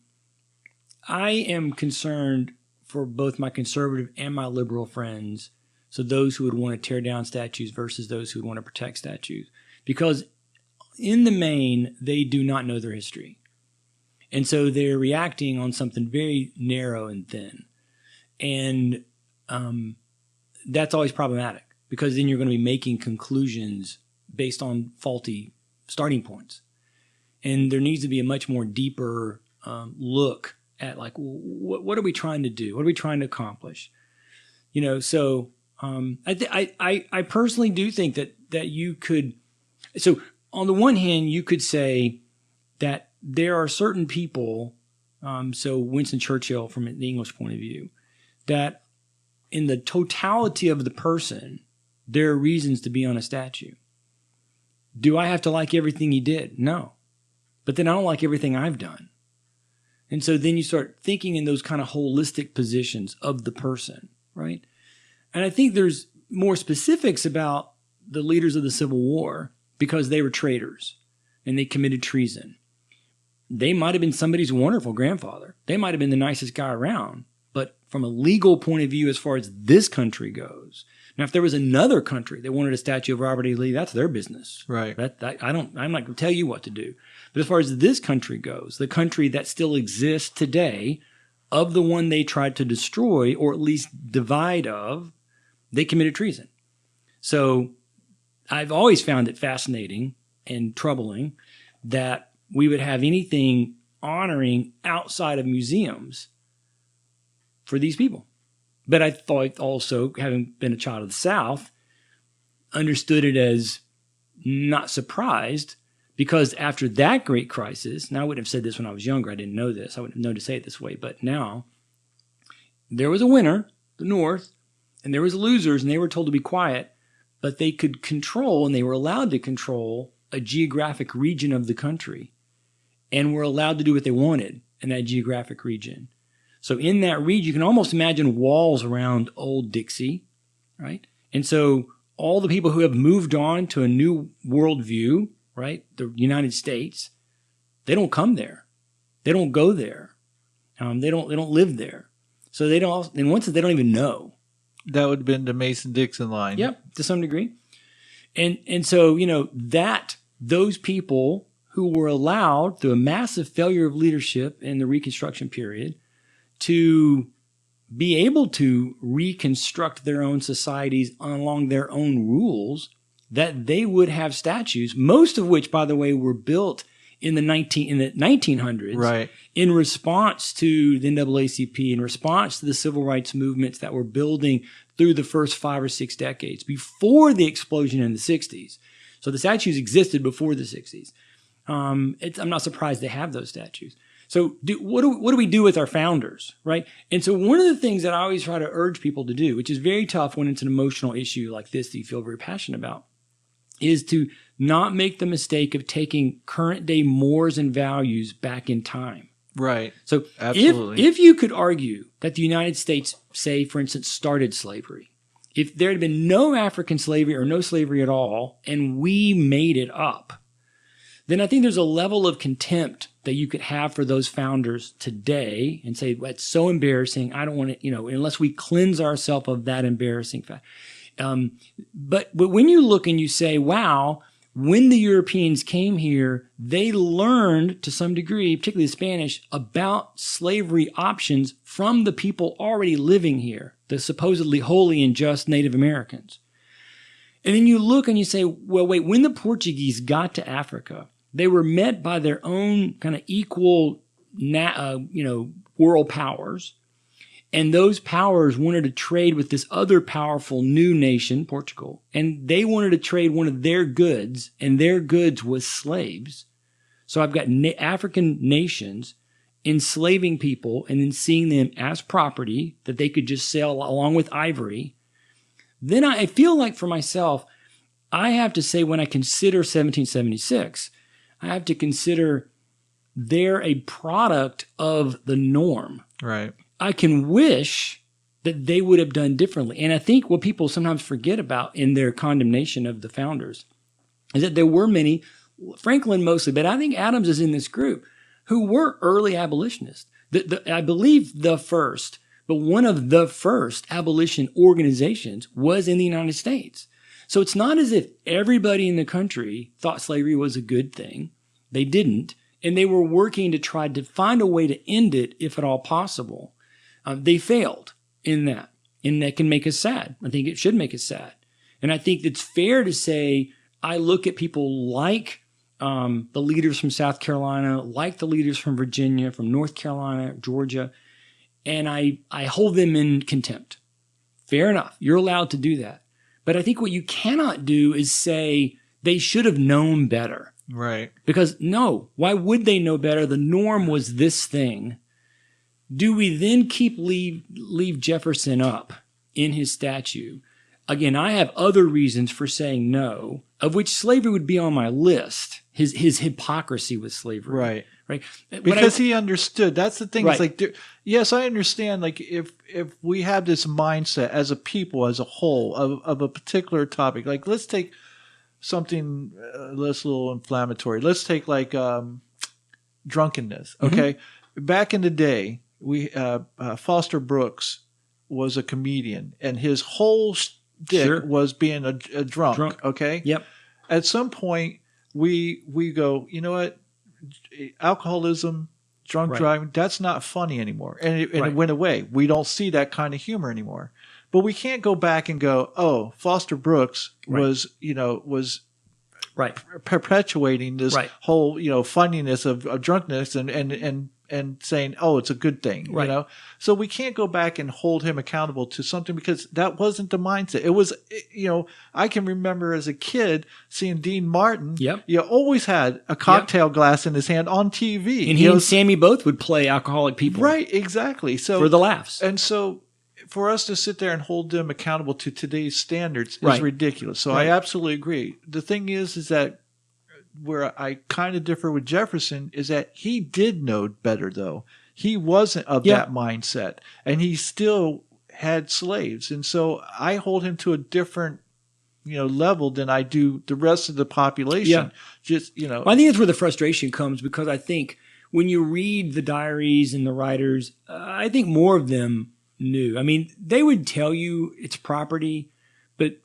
am concerned for both my conservative and my liberal friends. So those who would want to tear down statues versus those who would want to protect statues, because in the main they do not know their history, and so they're reacting on something very narrow and thin, and that's always problematic because then you're going to be making conclusions based on faulty starting points. And there needs to be a much more deeper look at like, what are we trying to do? What are we trying to accomplish? So I personally do think that you could. So on the one hand, you could say that there are certain people, so Winston Churchill from the English point of view, that in the totality of the person, there are reasons to be on a statue. Do I have to like everything he did? No. But then I don't like everything I've done. And so then you start thinking in those kind of holistic positions of the person, right? And I think there's more specifics about the leaders of the Civil War because they were traitors and they committed treason. They might have been somebody's wonderful grandfather. They might have been the nicest guy around. But from a legal point of view, as far as this country goes, now if there was another country that wanted a statue of Robert E. Lee, that's their business. Right. I'm not going to tell you what to do. But as far as this country goes, the country that still exists today, of the one they tried to destroy or at least divide of, they committed treason. So I've always found it fascinating and troubling that we would have anything honoring outside of museums for these people. But I thought also, having been a child of the South, understood it as not surprised because after that great crisis, now I wouldn't have said this when I was younger, I didn't know this, I wouldn't have known to say it this way, but now there was a winner, the North, and there was losers, and they were told to be quiet, but they could control, and they were allowed to control a geographic region of the country, and were allowed to do what they wanted in that geographic region. So in that region, you can almost imagine walls around old Dixie, right? And so all the people who have moved on to a new worldview, right, the United States, they don't come there. They don't go there. They don't live there. So they don't, in one sense, they don't even know. That would have been the Mason-Dixon line. Yep, to some degree. And so, that those people who were allowed through a massive failure of leadership in the Reconstruction period to be able to reconstruct their own societies along their own rules, that they would have statues, most of which, by the way, were built in the 1900s, right, in response to the NAACP, in response to the civil rights movements that were building through the first 5 or 6 decades before the explosion in the 60s. So the statues existed before the 60s. I'm not surprised they have those statues. So what do we do with our founders, right? And so one of the things that I always try to urge people to do, which is very tough when it's an emotional issue like this that you feel very passionate about, is to not make the mistake of taking current day mores and values back in time. Right. So absolutely. If you could argue that the United States, say, for instance, started slavery, if there had been no African slavery or no slavery at all, and we made it up, then I think there's a level of contempt that you could have for those founders today and say, well, it's so embarrassing. I don't want to, unless we cleanse ourselves of that embarrassing fact. But when you look and you say, wow, when the Europeans came here, they learned to some degree, particularly the Spanish, about slavery options from the people already living here, the supposedly holy and just Native Americans. And then you look and you say, well, wait, when the Portuguese got to Africa, they were met by their own kind of equal, world powers. And those powers wanted to trade with this other powerful new nation, Portugal. And they wanted to trade one of their goods, and their goods was slaves. So I've got African nations enslaving people and then seeing them as property that they could just sell along with ivory. Then I feel like for myself, I have to say when I consider 1776, I have to consider they're a product of the norm. Right. I can wish that they would have done differently. And I think what people sometimes forget about in their condemnation of the founders is that there were many, Franklin mostly, but I think Adams is in this group, who were early abolitionists. I believe the first, but one of the first abolition organizations was in the United States. So it's not as if everybody in the country thought slavery was a good thing. They didn't. And they were working to try to find a way to end it, if at all possible. They failed in that. And that can make us sad. I think it should make us sad. And I think it's fair to say, I look at people like the leaders from South Carolina, like the leaders from Virginia, from North Carolina, Georgia, and I hold them in contempt. Fair enough. You're allowed to do that. But I think what you cannot do is say they should have known better. Right. Because no, why would they know better? The norm was this thing. Do we then leave Jefferson up in his statue? Again, I have other reasons for saying no, of which slavery would be on my list. His hypocrisy with slavery. Right. Because he understood. That's the thing. Right. It's like, yes, I understand. Like if we have this mindset as a people, as a whole, of a particular topic, like let's take something less little inflammatory. Let's take like drunkenness. Okay. Mm-hmm. Back in the day, we Foster Brooks was a comedian, and his whole shtick was being a drunk. Okay. Yep. At some point, we go, you know what? Alcoholism, drunk driving, that's not funny anymore. And it went away. We don't see that kind of humor anymore. But we can't go back and go, oh, Foster Brooks was perpetuating this whole, funniness of drunkenness and saying, oh, it's a good thing, So we can't go back and hold him accountable to something because that wasn't the mindset. It was, I can remember as a kid seeing Dean Martin. Yep. Always had a cocktail glass in his hand on TV. And he and Sammy both would play alcoholic people. Right, exactly. So for the laughs. And so for us to sit there and hold them accountable to today's standards is ridiculous. So I absolutely agree. The thing is that where I kind of differ with Jefferson is that he did know better, though. He wasn't of that mindset, and he still had slaves. And so I hold him to a different, level than I do the rest of the population. Just, Well, I think that's where the frustration comes, because I think when you read the diaries and the writers, I think more of them knew. I mean, they would tell you it's property, but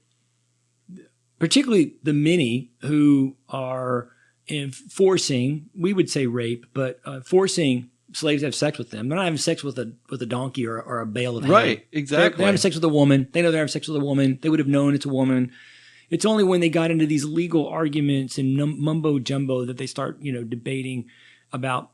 particularly the many who are forcing, we would say rape, but forcing slaves to have sex with them. They're not having sex with a donkey or a bale of hay. Right, exactly. They're having sex with a woman. They know they're having sex with a woman. They would have known it's a woman. It's only when they got into these legal arguments and mumbo jumbo that they start, debating about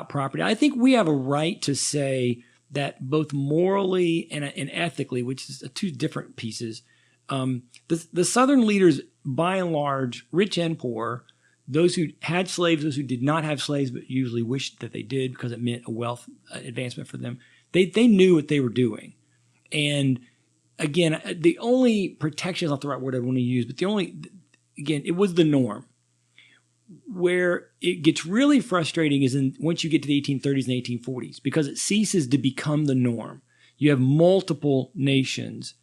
property. I think we have a right to say that both morally and ethically, which is two different pieces, the Southern leaders, by and large, rich and poor, those who had slaves, those who did not have slaves, but usually wished that they did because it meant a wealth advancement for them, they knew what they were doing. And again, the only protection is not the right word I want to use, but it was the norm. Where it gets really frustrating is once you get to the 1830s and 1840s, because it ceases to become the norm. You have multiple nations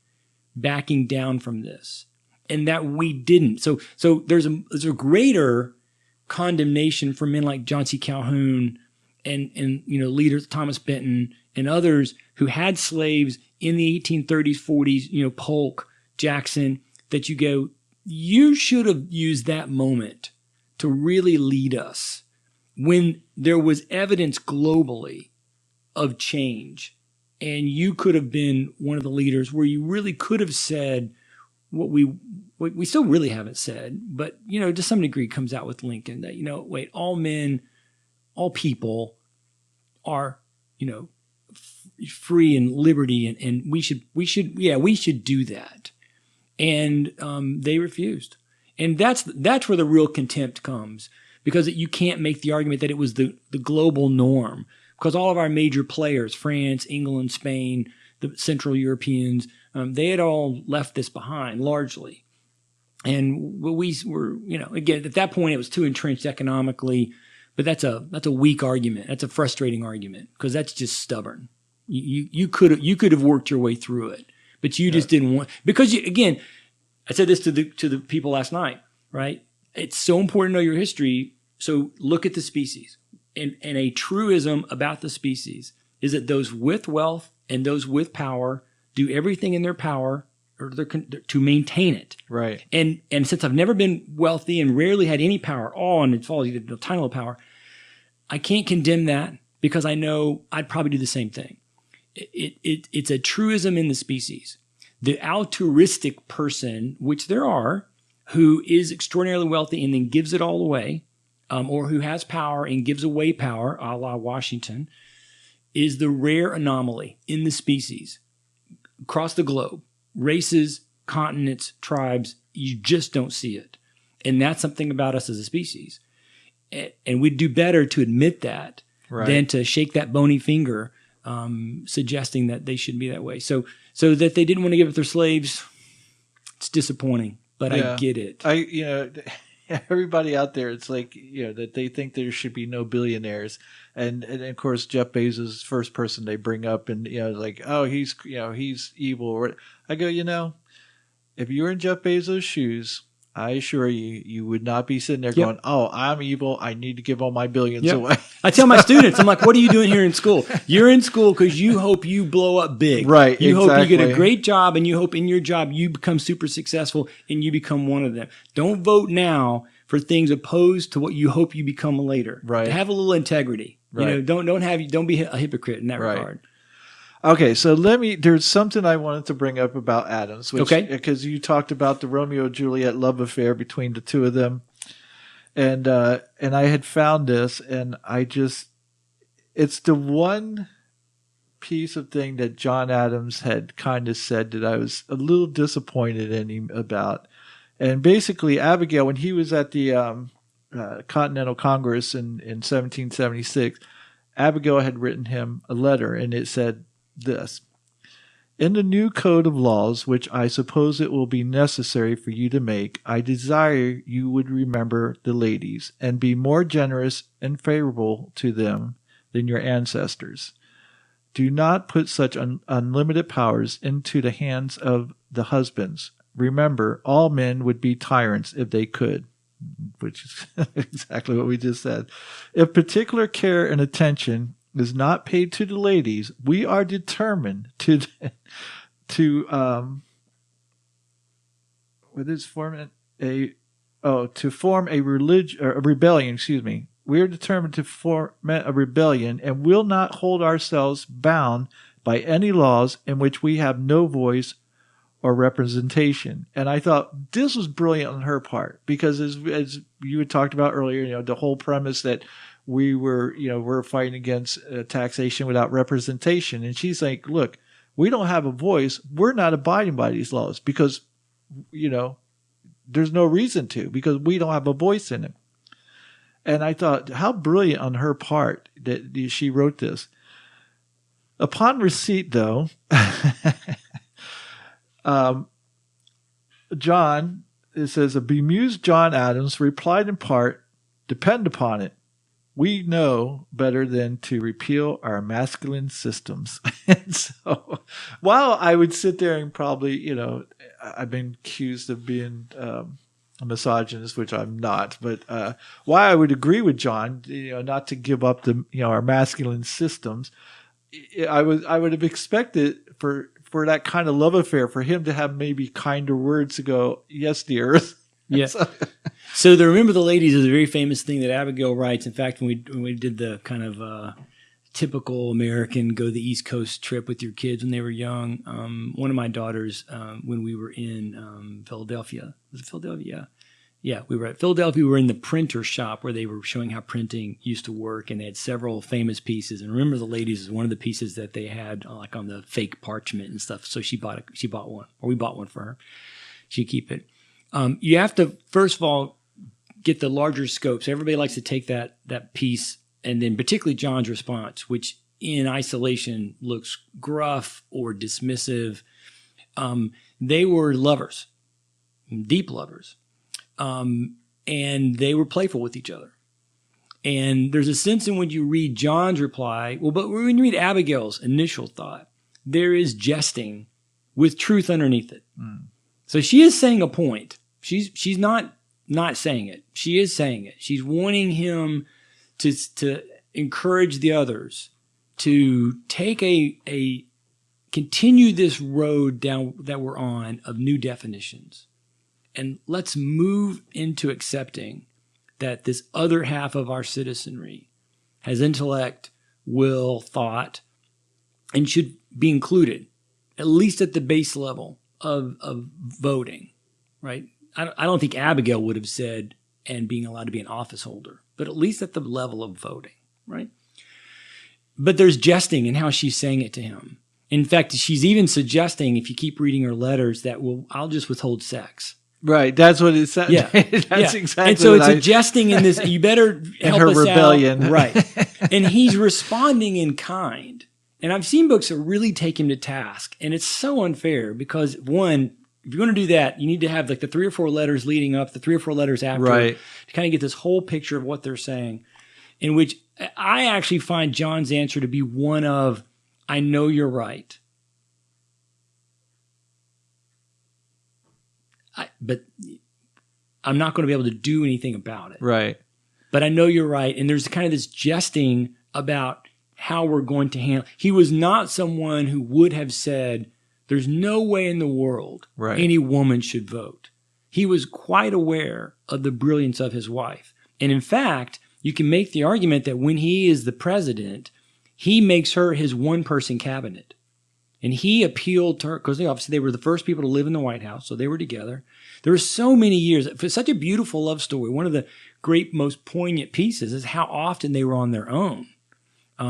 backing down from this, and that we didn't. So there's a greater condemnation for men like John C. Calhoun and leaders Thomas Benton and others who had slaves in the 1830s, 40s, Polk, Jackson, that you go, you should have used that moment to really lead us when there was evidence globally of change. And you could have been one of the leaders where you really could have said what we still really haven't said, but, to some degree comes out with Lincoln that, wait, all men, all people are, free and liberty. And we should do that. And they refused. And that's where the real contempt comes, because you can't make the argument that it was the global norm, because all of our major players, France, England, Spain, the Central Europeans, they had all left this behind largely. And we were, again, at that point it was too entrenched economically, but that's a weak argument. That's a frustrating argument, because that's just stubborn. You could have worked your way through it, but you just didn't want, because again, I said this to the people last night, right? It's so important to know your history. So look at the species. And a truism about the species is that those with wealth and those with power do everything in their power to maintain it. Right. And since I've never been wealthy and rarely had any power at all, and it's all either a tiny little power, I can't condemn that, because I know I'd probably do the same thing. It's a truism in the species. The altruistic person, which there are, who is extraordinarily wealthy and then gives it all away, or who has power and gives away power, a la Washington, is the rare anomaly in the species. Across the globe, races, continents, tribes, you just don't see it. And that's something about us as a species. And we'd do better to admit that than to shake that bony finger, suggesting that they shouldn't be that way. So that they didn't want to give up their slaves, it's disappointing, but I get it. Everybody out there, it's like, that they think there should be no billionaires. And of course, Jeff Bezos is the first person they bring up, and, like, oh, he's evil. I go, if you were in Jeff Bezos' shoes, I assure you, you would not be sitting there going, oh, I'm evil. I need to give all my billions away. I tell my students, I'm like, what are you doing here in school? You're in school because you hope you blow up big. Right. You hope you get a great job, and you hope in your job you become super successful and you become one of them. Don't vote now for things opposed to what you hope you become later. Right. Have a little integrity. Right. Don't be a hypocrite in that regard. Okay, so there's something I wanted to bring up about Adams, because you talked about the Romeo and Juliet love affair between the two of them. And I had found this, and it's the one piece of thing that John Adams had kind of said that I was a little disappointed in him about. And basically, Abigail, when he was at the Continental Congress in 1776, Abigail had written him a letter, and it said this: in the new code of laws, which I suppose it will be necessary for you to make, I desire you would remember the ladies and be more generous and favorable to them than your ancestors. Do not put such unlimited powers into the hands of the husbands. Remember, all men would be tyrants if they could, which is exactly what we just said. If particular care and attention is not paid to the ladies, we are determined to form a rebellion. Excuse me. We are determined to foment a rebellion, and will not hold ourselves bound by any laws in which we have no voice or representation. And I thought this was brilliant on her part, because as you had talked about earlier, the whole premise that we're fighting against taxation without representation. And she's like, look, we don't have a voice. We're not abiding by these laws because, there's no reason to, because we don't have a voice in it. And I thought, how brilliant on her part that she wrote this. Upon receipt, though, it says, a bemused John Adams replied in part, depend upon it, we know better than to repeal our masculine systems. And so while I would sit there and probably, I've been accused of being a misogynist, which I'm not, but why I would agree with John, not to give up the our masculine systems. I would have expected for that kind of love affair for him to have maybe kinder words to go, yes, dear. Yeah. So the Remember the Ladies is a very famous thing that Abigail writes. In fact, when we did the kind of typical American go to the East Coast trip with your kids when they were young, one of my daughters, when we were in Philadelphia, was it Philadelphia? Yeah, we were at Philadelphia. We were in the printer shop where they were showing how printing used to work, and they had several famous pieces. And Remember the Ladies is one of the pieces that they had, like on the fake parchment and stuff. So she bought one, or we bought one for her. She'd keep it. You have to first of all get the larger scopes. Everybody likes to take that piece, and then particularly John's response, which in isolation looks gruff or dismissive. They were lovers, deep lovers. And they were playful with each other. And there's a sense in when you read John's reply, but when you read Abigail's initial thought, there is jesting with truth underneath it. Mm. So she is saying a point. She's not saying it. She is saying it. She's wanting him to encourage the others to take continue this road down that we're on of new definitions. And let's move into accepting that this other half of our citizenry has intellect, will, thought, and should be included, at least at the base level of voting, right? I don't think Abigail would have said, and being allowed to be an office holder, but at least at the level of voting, right? But there's jesting in how she's saying it to him. In fact, she's even suggesting, if you keep reading her letters, that, I'll just withhold sex. Right, that's what it said. Yeah, that's exactly. And so it's a jesting in this. You better help her us rebellion. out, right? And he's responding in kind. And I've seen books that really take him to task, and it's so unfair because one, if you're going to do that, you need to have like the 3 or 4 letters leading up, the 3 or 4 letters after, right, to kind of get this whole picture of what they're saying. In which I actually find John's answer to be one of, "I know you're right." But I'm not going to be able to do anything about it. Right. But I know you're right. And there's kind of this jesting about how we're going to handle. He was not someone who would have said, there's no way in the world any woman should vote. He was quite aware of the brilliance of his wife. And in fact, you can make the argument that when he is the president, he makes her his one-person cabinet. And he appealed to her, because obviously they were the first people to live in the White House, so they were together. There were so many years. For such a beautiful love story, one of the great, most poignant pieces is how often they were on their own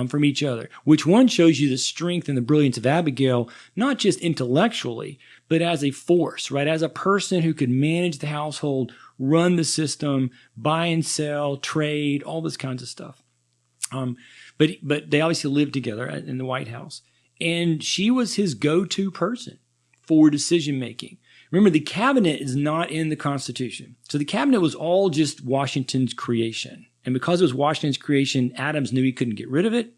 from each other, which one shows you the strength and the brilliance of Abigail, not just intellectually, but as a force, right? As a person who could manage the household, run the system, buy and sell, trade, all this kinds of stuff. But they obviously lived together in the White House. And she was his go-to person for decision-making. Remember, the cabinet is not in the Constitution. So the cabinet was all just Washington's creation. And because it was Washington's creation, Adams knew he couldn't get rid of it.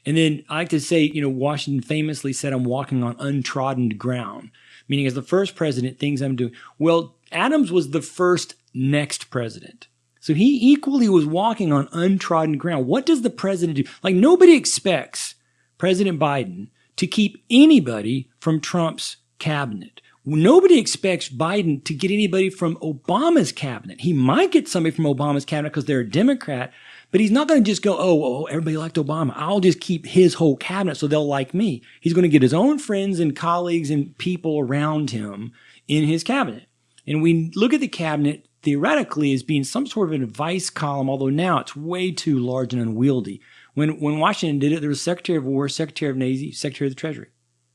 And then I like to say, Washington famously said, "I'm walking on untrodden ground," meaning as the first president, things I'm doing. Well, Adams was the first next president. So he equally was walking on untrodden ground. What does the president do? Like, nobody expects President Biden to keep anybody from Trump's cabinet. Nobody expects Biden to get anybody from Obama's cabinet. He might get somebody from Obama's cabinet because they're a Democrat, but he's not going to just go, oh, everybody liked Obama. I'll just keep his whole cabinet so they'll like me. He's going to get his own friends and colleagues and people around him in his cabinet. And we look at the cabinet theoretically as being some sort of an advice column, although now it's way too large and unwieldy. When Washington did it, there was Secretary of War, Secretary of Navy, Secretary of the Treasury.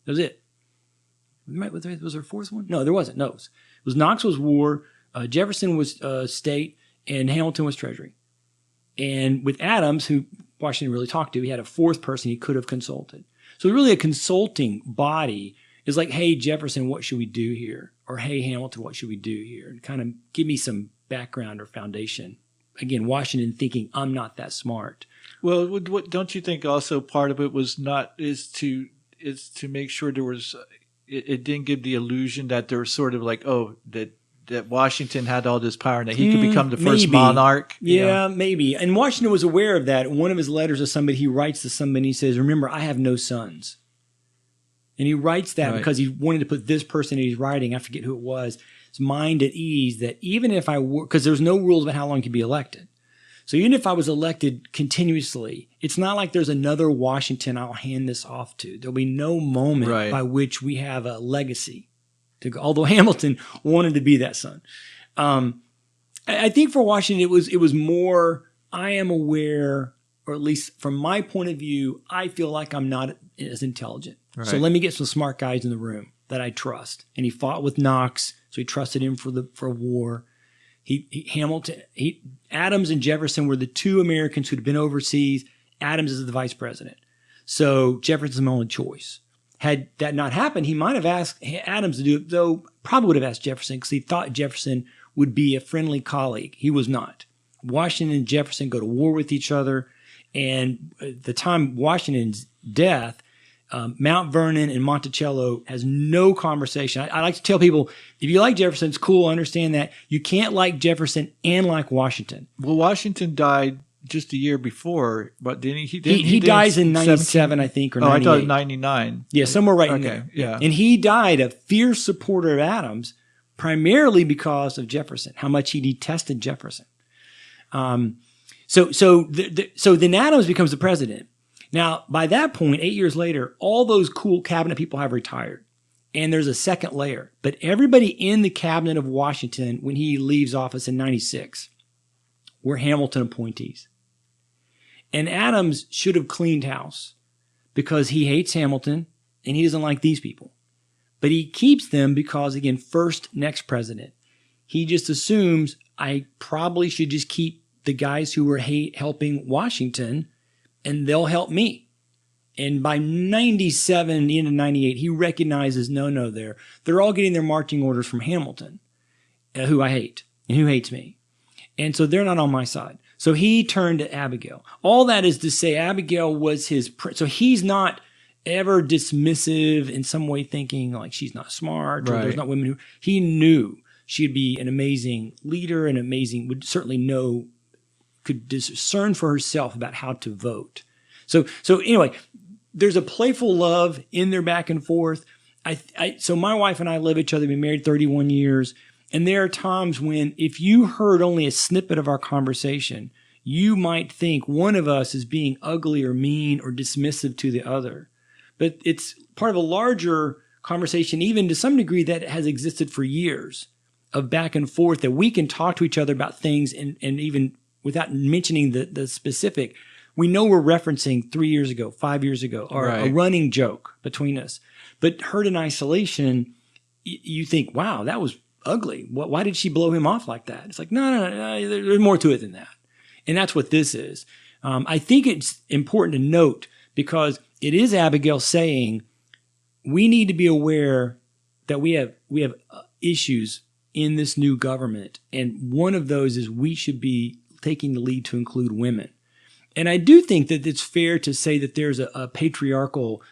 That was it. Was there a fourth one? No, there wasn't. No, it was Knox was War, Jefferson was State, and Hamilton was Treasury. And with Adams, who Washington really talked to, he had a fourth person he could have consulted. So really a consulting body is like, hey, Jefferson, what should we do here? Or hey, Hamilton, what should we do here? And kind of give me some background or foundation. Again, Washington thinking, I'm not that smart. Well, don't you think also part of it was is to make sure there was it didn't give the illusion that there was sort of like, that that Washington had all this power and that he could become the first maybe. monarch. Yeah, maybe. And Washington was aware of that. One of his letters to somebody, he writes to somebody, he says, remember, I have no sons. And he writes that because he wanted to put this person that he's writing, I forget who it was, his mind at ease that even if I were, because there's no rules about how long he could be elected. So even if I was elected continuously, it's not like there's another Washington I'll hand this off to. There'll be no moment by which we have a legacy. Although Hamilton wanted to be that son. I think for Washington, it was more, I am aware, or at least from my point of view, I feel like I'm not as intelligent. Right. So let me get some smart guys in the room that I trust. And he fought with Knox, so he trusted him for war. Adams and Jefferson were the two Americans who'd been overseas. Adams is the vice president. So Jefferson's my only choice. Had that not happened, he might have asked Adams to do it, though probably would have asked Jefferson because he thought Jefferson would be a friendly colleague. He was not. Washington and Jefferson go to war with each other. And at the time of Washington's death, Mount Vernon and Monticello has no conversation. I like to tell people, if you like Jefferson, it's cool. Understand that. You can't like Jefferson and like Washington. Well, Washington died just a year before, but didn't he? He dies in 97, I think, or 98. I thought it was 99. Yeah, somewhere right in there. Yeah. And he died a fierce supporter of Adams, primarily because of Jefferson, how much he detested Jefferson. So then Adams becomes the president. Now, by that point, 8 years later, all those cool cabinet people have retired. And there's a second layer. But everybody in the cabinet of Washington, when he leaves office in 96, were Hamilton appointees. And Adams should have cleaned house because he hates Hamilton and he doesn't like these people. But he keeps them because, again, first, next president. He just assumes I probably should just keep the guys who were helping Washington and they'll help me. And by 97, the end of 98, he recognizes, no, they're all getting their marching orders from Hamilton, who I hate and who hates me. And so they're not on my side. So he turned to Abigail. All that is to say Abigail was so he's not ever dismissive in some way thinking like she's not smart or there's not women who, he knew she'd be an amazing leader and would certainly could discern for herself about how to vote. So anyway, there's a playful love in their back and forth. So my wife and I love each other. We've been married 31 years. And there are times when if you heard only a snippet of our conversation, you might think one of us is being ugly or mean or dismissive to the other. But it's part of a larger conversation, even to some degree that has existed for years of back and forth that we can talk to each other about things and even without mentioning the specific, we know we're referencing 3 years ago, 5 years ago, or a running joke between us. But heard in isolation, you think, wow, that was ugly. Why did she blow him off like that? It's like, no, there's more to it than that. And that's what this is. I think it's important to note because it is Abigail saying we need to be aware that we have issues in this new government. And one of those is we should be taking the lead to include women. And I do think that it's fair to say that there's a patriarchal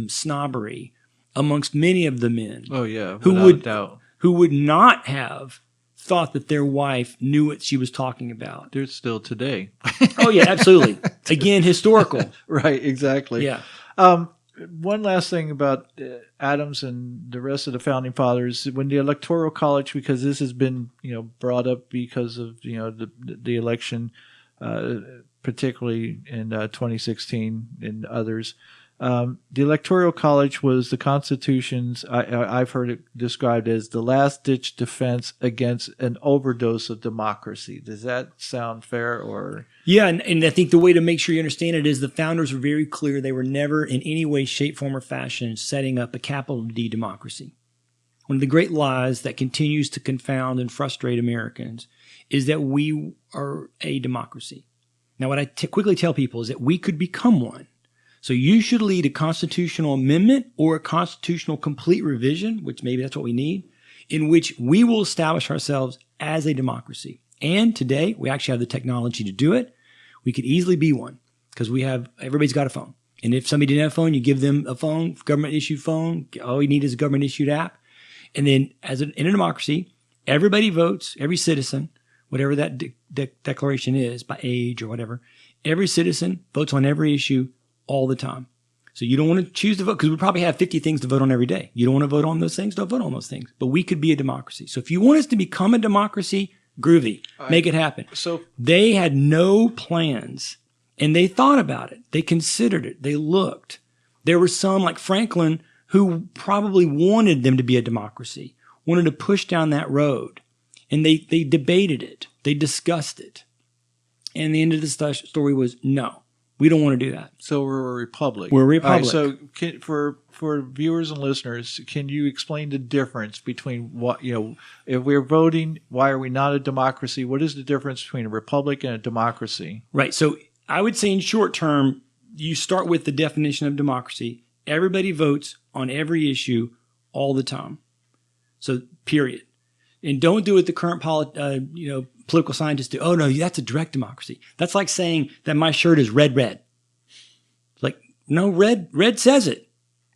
snobbery amongst many of the men. Oh, yeah, without doubt. Who would not have thought that their wife knew what she was talking about. There's still today. Oh, yeah, absolutely. Again, historical. Right, exactly. Yeah. One last thing about Adams and the rest of the founding fathers, when the Electoral College, because this has been brought up because of the election, particularly in 2016 and others. The Electoral College was the Constitution's, I've heard it described as the last-ditch defense against an overdose of democracy. Does that sound fair? Or Yeah, and I think the way to make sure you understand it is the founders were very clear. They were never in any way, shape, form, or fashion setting up a capital D democracy. One of the great lies that continues to confound and frustrate Americans is that we are a democracy. Now, what I quickly tell people is that we could become one. So you should lead a constitutional amendment or a constitutional complete revision, which maybe that's what we need, in which we will establish ourselves as a democracy. And today, we actually have the technology to do it. We could easily be one because everybody's got a phone. And if somebody didn't have a phone, you give them a phone, government-issued phone. All you need is a government-issued app. And then in a democracy, everybody votes, every citizen, whatever that declaration is, by age or whatever, every citizen votes on every issue all the time. So you don't want to choose to vote because we probably have 50 things to vote on every day. You don't want to vote on those things, don't vote on those things. But we could be a democracy. So if you want us to become a democracy, groovy, make it happen. So they had no plans, and they thought about it. They considered it. They looked. There were some, like Franklin, who probably wanted them to be a democracy, wanted to push down that road. And they debated it. They discussed it. And the end of the story was, no, we don't want to do that. So we're a republic. We're a republic. All right, so for viewers and listeners, can you explain the difference between what, if we're voting, why are we not a democracy? What is the difference between a republic and a democracy? Right. So I would say in short term, you start with the definition of democracy. Everybody votes on every issue all the time. So period. And don't do what the current political scientists do. Oh no, that's a direct democracy. That's like saying that my shirt is red. It's like, no, red says it.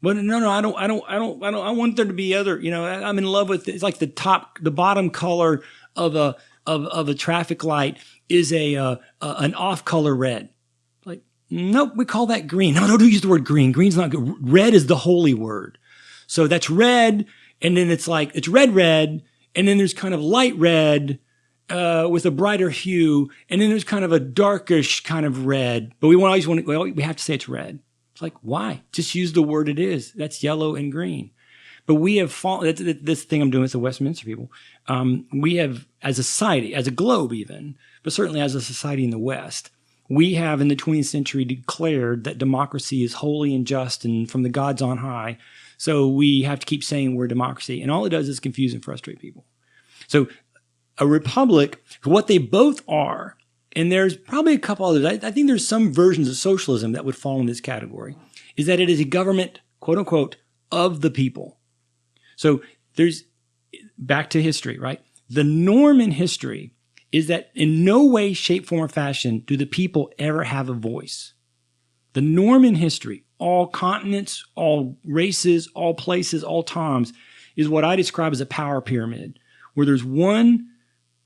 But no, I don't. I want there to be other. I'm in love with it. It's like the bottom color of a traffic light is an off color red. Like, nope, we call that green. No, don't use the word green. Green's not good. Red is the holy word. So that's red, and then it's like it's red. And then there's kind of light red with a brighter hue, and then there's kind of a darkish kind of red. But we have to say it's red. It's like, why? Just use the word it is. That's yellow and green. But we have fallen. This thing I'm doing with the Westminster people. We have, as a society, as a globe even, but certainly as a society in the West, we have in the 20th century declared that democracy is holy and just and from the gods on high. So we have to keep saying we're a democracy. And all it does is confuse and frustrate people. So a republic, what they both are, and there's probably a couple others. I think there's some versions of socialism that would fall in this category, is that it is a government, quote unquote, of the people. So there's, back to history, right? The norm in history is that in no way, shape, form, or fashion do the people ever have a voice. The norm in history, all continents, all races, all places, all times, is what I describe as a power pyramid, where there's one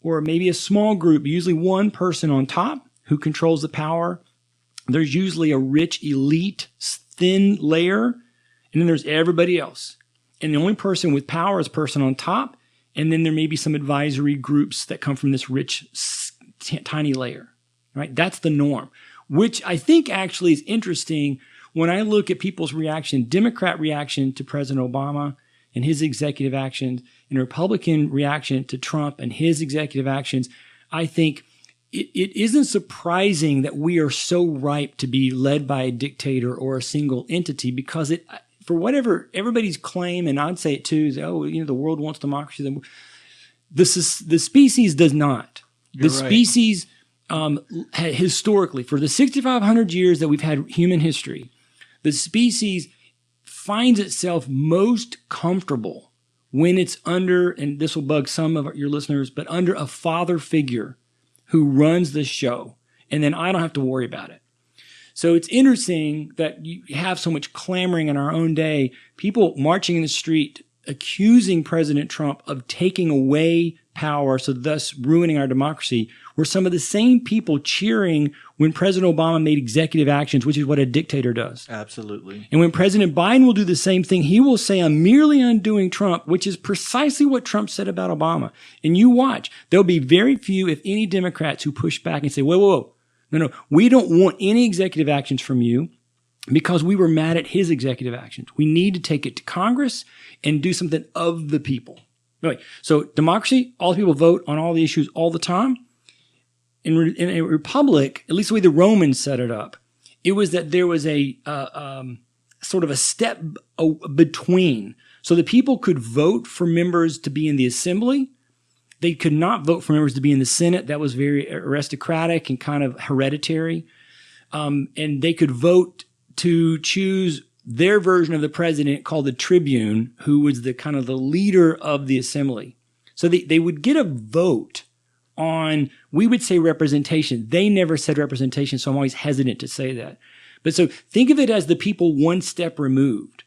or maybe a small group, usually one person on top who controls the power. There's usually a rich elite, thin layer, and then there's everybody else. And the only person with power is the person on top, and then there may be some advisory groups that come from this rich, tiny layer, right? That's the norm, which I think actually is interesting when I look at people's reaction, Democrat reaction to President Obama and his executive actions, and Republican reaction to Trump and his executive actions. I think it isn't surprising that we are so ripe to be led by a dictator or a single entity, because for whatever everybody's claim, and I'd say it too, is, the world wants democracy. The species does not. You're the right. Species, historically, for the 6,500 years that we've had human history, the species finds itself most comfortable when it's under, and this will bug some of your listeners, but under a father figure who runs the show. And then I don't have to worry about it. So it's interesting that you have so much clamoring in our own day, people marching in the street accusing President Trump of taking away power, so thus ruining our democracy, were some of the same people cheering when President Obama made executive actions, which is what a dictator does. Absolutely. And when President Biden will do the same thing, he will say, I'm merely undoing Trump, which is precisely what Trump said about Obama. And you watch, there'll be very few, if any, Democrats who push back and say, whoa. No, we don't want any executive actions from you because we were mad at his executive actions. We need to take it to Congress and do something of the people. Anyway, so democracy, all the people vote on all the issues all the time. In a republic, at least the way the Romans set it up, it was that there was a sort of a step between. So the people could vote for members to be in the assembly. They could not vote for members to be in the Senate. That was very aristocratic and kind of hereditary. And they could vote to choose their version of the president called the tribune, who was the kind of the leader of the assembly. So they would get a vote on, we would say representation. They never said representation, so I'm always hesitant to say that. But so think of it as the people one step removed,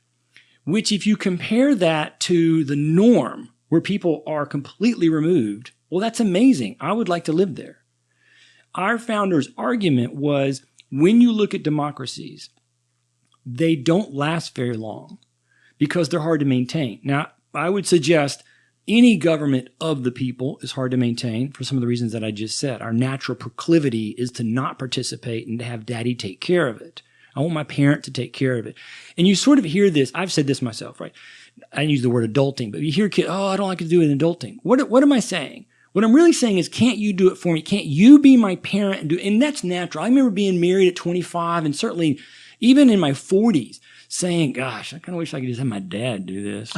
which if you compare that to the norm, where people are completely removed, well, that's amazing. I would like to live there. Our founders' argument was when you look at democracies, they don't last very long because they're hard to maintain. Now, I would suggest any government of the people is hard to maintain for some of the reasons that I just said. Our natural proclivity is to not participate and to have daddy take care of it. I want my parent to take care of it. And you sort of hear this. I've said this myself, right? I use the word adulting, but you hear kids, oh, I don't like to do it in adulting. What am I saying? What I'm really saying is, can't you do it for me? Can't you be my parent and do it? And that's natural. I remember being married at 25 and certainly even in my 40s saying, gosh, I kind of wish I could just have my dad do this.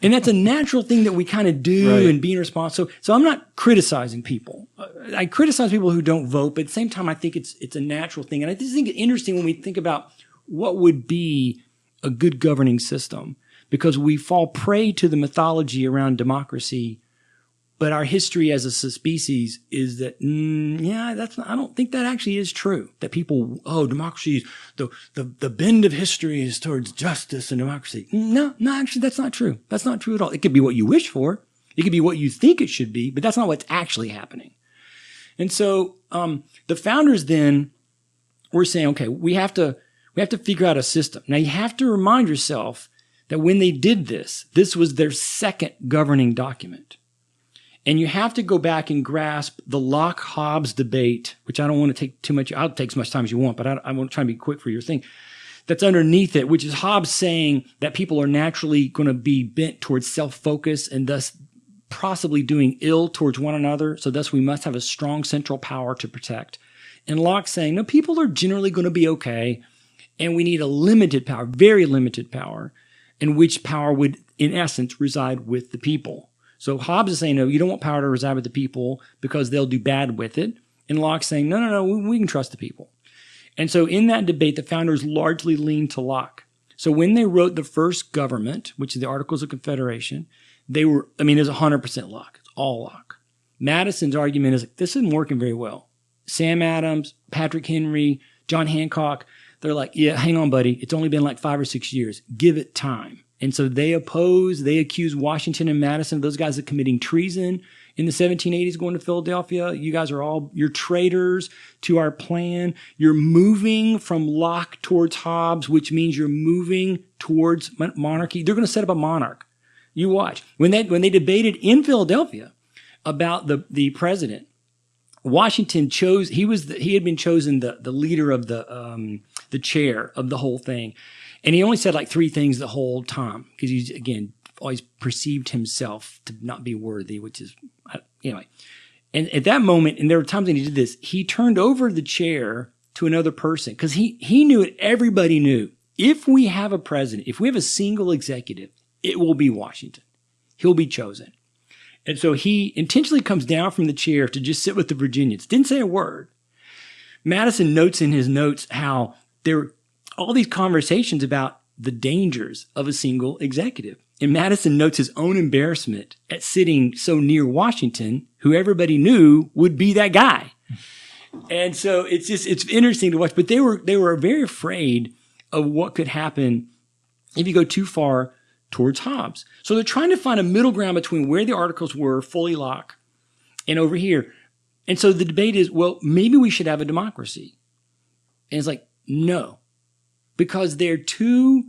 And that's a natural thing that we kind of do Right. and being responsible. So I'm not criticizing people. I criticize people who don't vote, but at the same time, I think it's a natural thing. And I just think it's interesting when we think about what would be a good governing system, because we fall prey to the mythology around democracy. But our history as a species is that, I don't think that actually is true. That people, democracy, the bend of history is towards justice and democracy. No, actually, that's not true. That's not true at all. It could be what you wish for. It could be what you think it should be, but that's not what's actually happening. And so, the founders then were saying, okay, we have to figure out a system. Now, you have to remind yourself that when they did this was their second governing document. And you have to go back and grasp the Locke-Hobbes debate, which I don't want to take too much. I'll take as much time as you want, but I want to try and be quick for your thing. That's underneath it, which is Hobbes saying that people are naturally going to be bent towards self-focus and thus possibly doing ill towards one another. So thus we must have a strong central power to protect. And Locke saying, no, people are generally going to be okay. And we need a limited power, very limited power, in which power would, in essence, reside with the people. So Hobbes is saying, no, you don't want power to reside with the people because they'll do bad with it. And Locke's saying, no, we can trust the people. And so in that debate, the founders largely leaned to Locke. So when they wrote the first government, which is the Articles of Confederation, it was 100% Locke. It's all Locke. Madison's argument is, this isn't working very well. Sam Adams, Patrick Henry, John Hancock, they're like, yeah, hang on, buddy. It's only been like 5 or 6 years. Give it time. And so they accuse Washington and Madison, those guys, of committing treason in the 1780s going to Philadelphia. You guys you're traitors to our plan. You're moving from Locke towards Hobbes, which means you're moving towards monarchy. They're going to set up a monarch. You watch. When they debated in Philadelphia about the president, Washington he had been chosen the leader of the chair of the whole thing. And he only said like 3 things the whole time because he's, again, always perceived himself to not be worthy, which is, anyway. And at that moment, and there were times when he did this, he turned over the chair to another person because he knew it. Everybody knew. If we have a president, if we have a single executive, it will be Washington. He'll be chosen. And so he intentionally comes down from the chair to just sit with the Virginians. Didn't say a word. Madison notes in his notes how there all these conversations about the dangers of a single executive. And Madison notes his own embarrassment at sitting so near Washington, who everybody knew would be that guy. And so it's interesting to watch. But they were very afraid of what could happen if you go too far towards Hobbes. So they're trying to find a middle ground between where the articles were, fully Locke, and over here. And so the debate is, well, maybe we should have a democracy. And it's like, no. Because they're too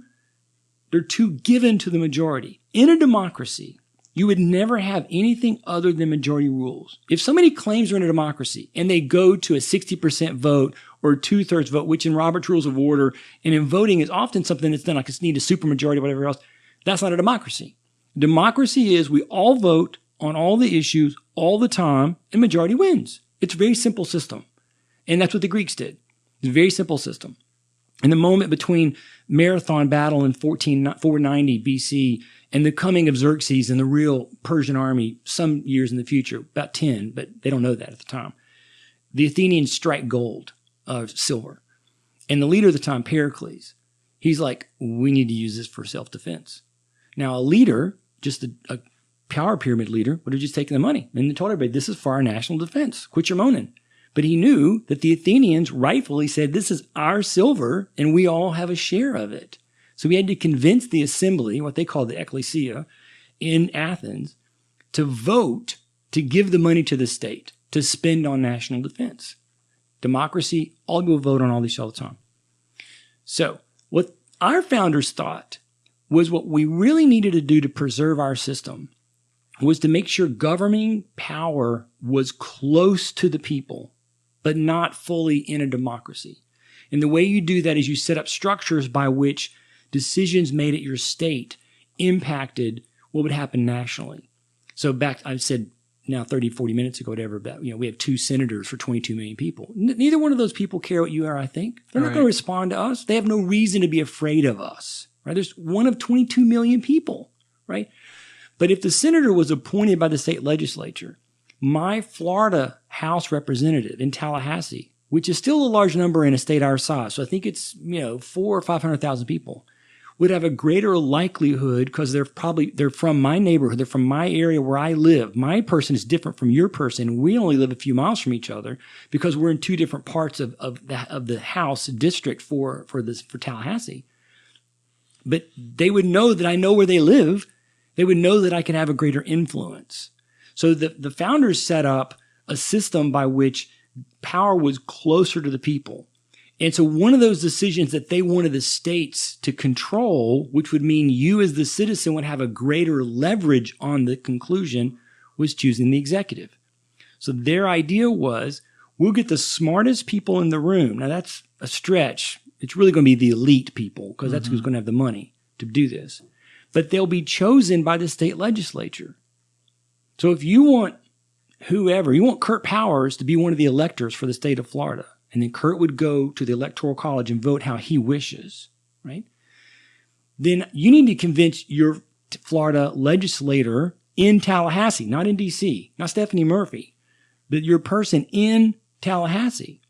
given to the majority. In a democracy, you would never have anything other than majority rules. If somebody claims they're in a democracy and they go to a 60% vote or a 2/3 vote, which in Robert's Rules of Order and in voting is often something that's done, like it's need a supermajority or whatever else, that's not a democracy. Democracy is we all vote on all the issues all the time and majority wins. It's a very simple system. And that's what the Greeks did. It's a very simple system. In the moment between Marathon battle in 490 BC and the coming of Xerxes and the real Persian army some years in the future, about 10, but they don't know that at the time, the Athenians strike gold, silver. And the leader of the time, Pericles, he's like, we need to use this for self-defense. Now, a leader, just a power pyramid leader, would have just taken the money. And they told everybody, this is for our national defense. Quit your moaning. But he knew that the Athenians rightfully said, this is our silver, and we all have a share of it. So he had to convince the assembly, what they called the ecclesia, in Athens, to vote to give the money to the state to spend on national defense. Democracy, all people vote on all these all the time. So what our founders thought was what we really needed to do to preserve our system was to make sure governing power was close to the people, but not fully in a democracy. And the way you do that is you set up structures by which decisions made at your state impacted what would happen nationally. So back, I said now 30, 40 minutes ago, whatever, about, we have 2 senators for 22 million people. Neither one of those people care what you are, I think. They're not going to respond to us. They have no reason to be afraid of us, right? There's one of 22 million people, right? But if the senator was appointed by the state legislature, my Florida House representative in Tallahassee, which is still a large number in a state our size, so I think it's 400,000 or 500,000 people, would have a greater likelihood because they're from my neighborhood, they're from my area where I live. My person is different from your person. We only live a few miles from each other because we're in 2 different parts of the House district for Tallahassee. But they would know that I know where they live. They would know that I can have a greater influence. So the founders set up a system by which power was closer to the people. And so one of those decisions that they wanted the states to control, which would mean you as the citizen would have a greater leverage on the conclusion, was choosing the executive. So their idea was, we'll get the smartest people in the room. Now that's a stretch. It's really going to be the elite people because that's who's going to have the money to do this. But they'll be chosen by the state legislature. So if you want you want Kurt Powers to be one of the electors for the state of Florida, and then Kurt would go to the Electoral College and vote how he wishes, right? Then you need to convince your Florida legislator in Tallahassee, not in D.C., not Stephanie Murphy, but your person in Tallahassee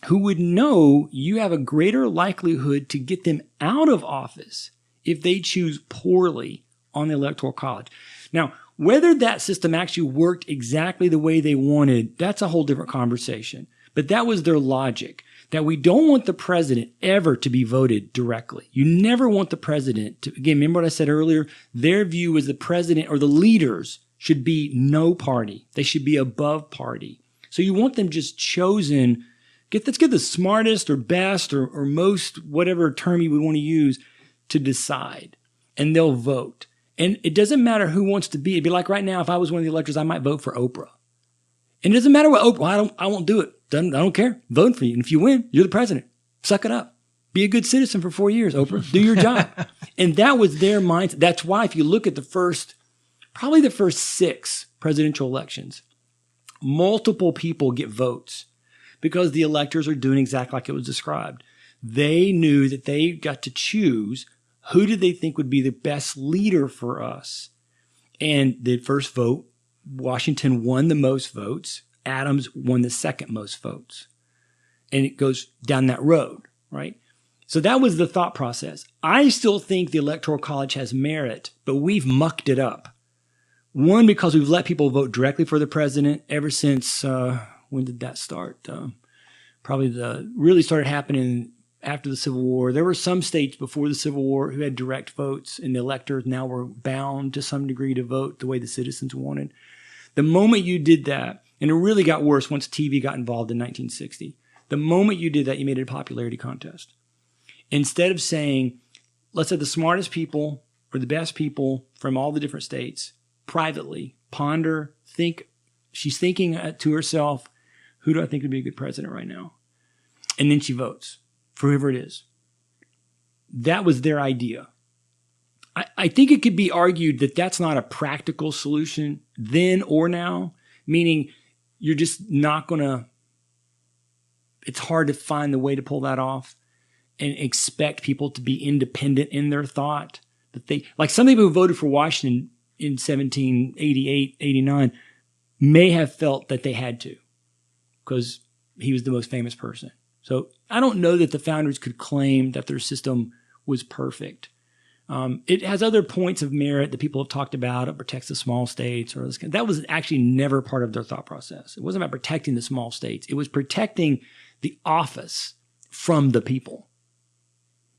who would know you have a greater likelihood to get them out of office if they choose poorly on the Electoral College. Now, whether that system actually worked exactly the way they wanted, that's a whole different conversation. But that was their logic, that we don't want the president ever to be voted directly. You never want the president to, again, remember what I said earlier? Their view is the president or the leaders should be no party. They should be above party. So you want them just chosen. Let's get the smartest or best or most, whatever term you would want to use, to decide. And they'll vote. And it doesn't matter who wants to be. It'd be like right now, if I was one of the electors, I might vote for Oprah. And it doesn't matter what Oprah, I won't do it. I don't care. Vote for you. And if you win, you're the president. Suck it up. Be a good citizen for 4 years, Oprah. Do your job. And that was their mindset. That's why if you look at probably the first 6 presidential elections, multiple people get votes because the electors are doing exactly like it was described. They knew that they got to choose who did they think would be the best leader for us. And the first vote, Washington won the most votes. Adams won the second most votes. And it goes down that road, right? So that was the thought process. I still think the Electoral College has merit, but we've mucked it up. One, because we've let people vote directly for the president ever since, when did that start? Probably really started happening after the Civil War. There were some states before the Civil War who had direct votes, and the electors now were bound to some degree to vote the way the citizens wanted. The moment you did that, and it really got worse once TV got involved in 1960, the moment you did that, you made it a popularity contest. Instead of saying, let's have the smartest people or the best people from all the different states privately ponder, think, she's thinking to herself, who do I think would be a good president right now? And then she votes for whoever it is. That was their idea. I think it could be argued that that's not a practical solution then or now, meaning you're just not going to, it's hard to find the way to pull that off and expect people to be independent in their thought. That like some people who voted for Washington in 1788, 89 may have felt that they had to because he was the most famous person. So I don't know that the founders could claim that their system was perfect. It has other points of merit that people have talked about. It protects the small states. That was actually never part of their thought process. It wasn't about protecting the small states. It was protecting the office from the people.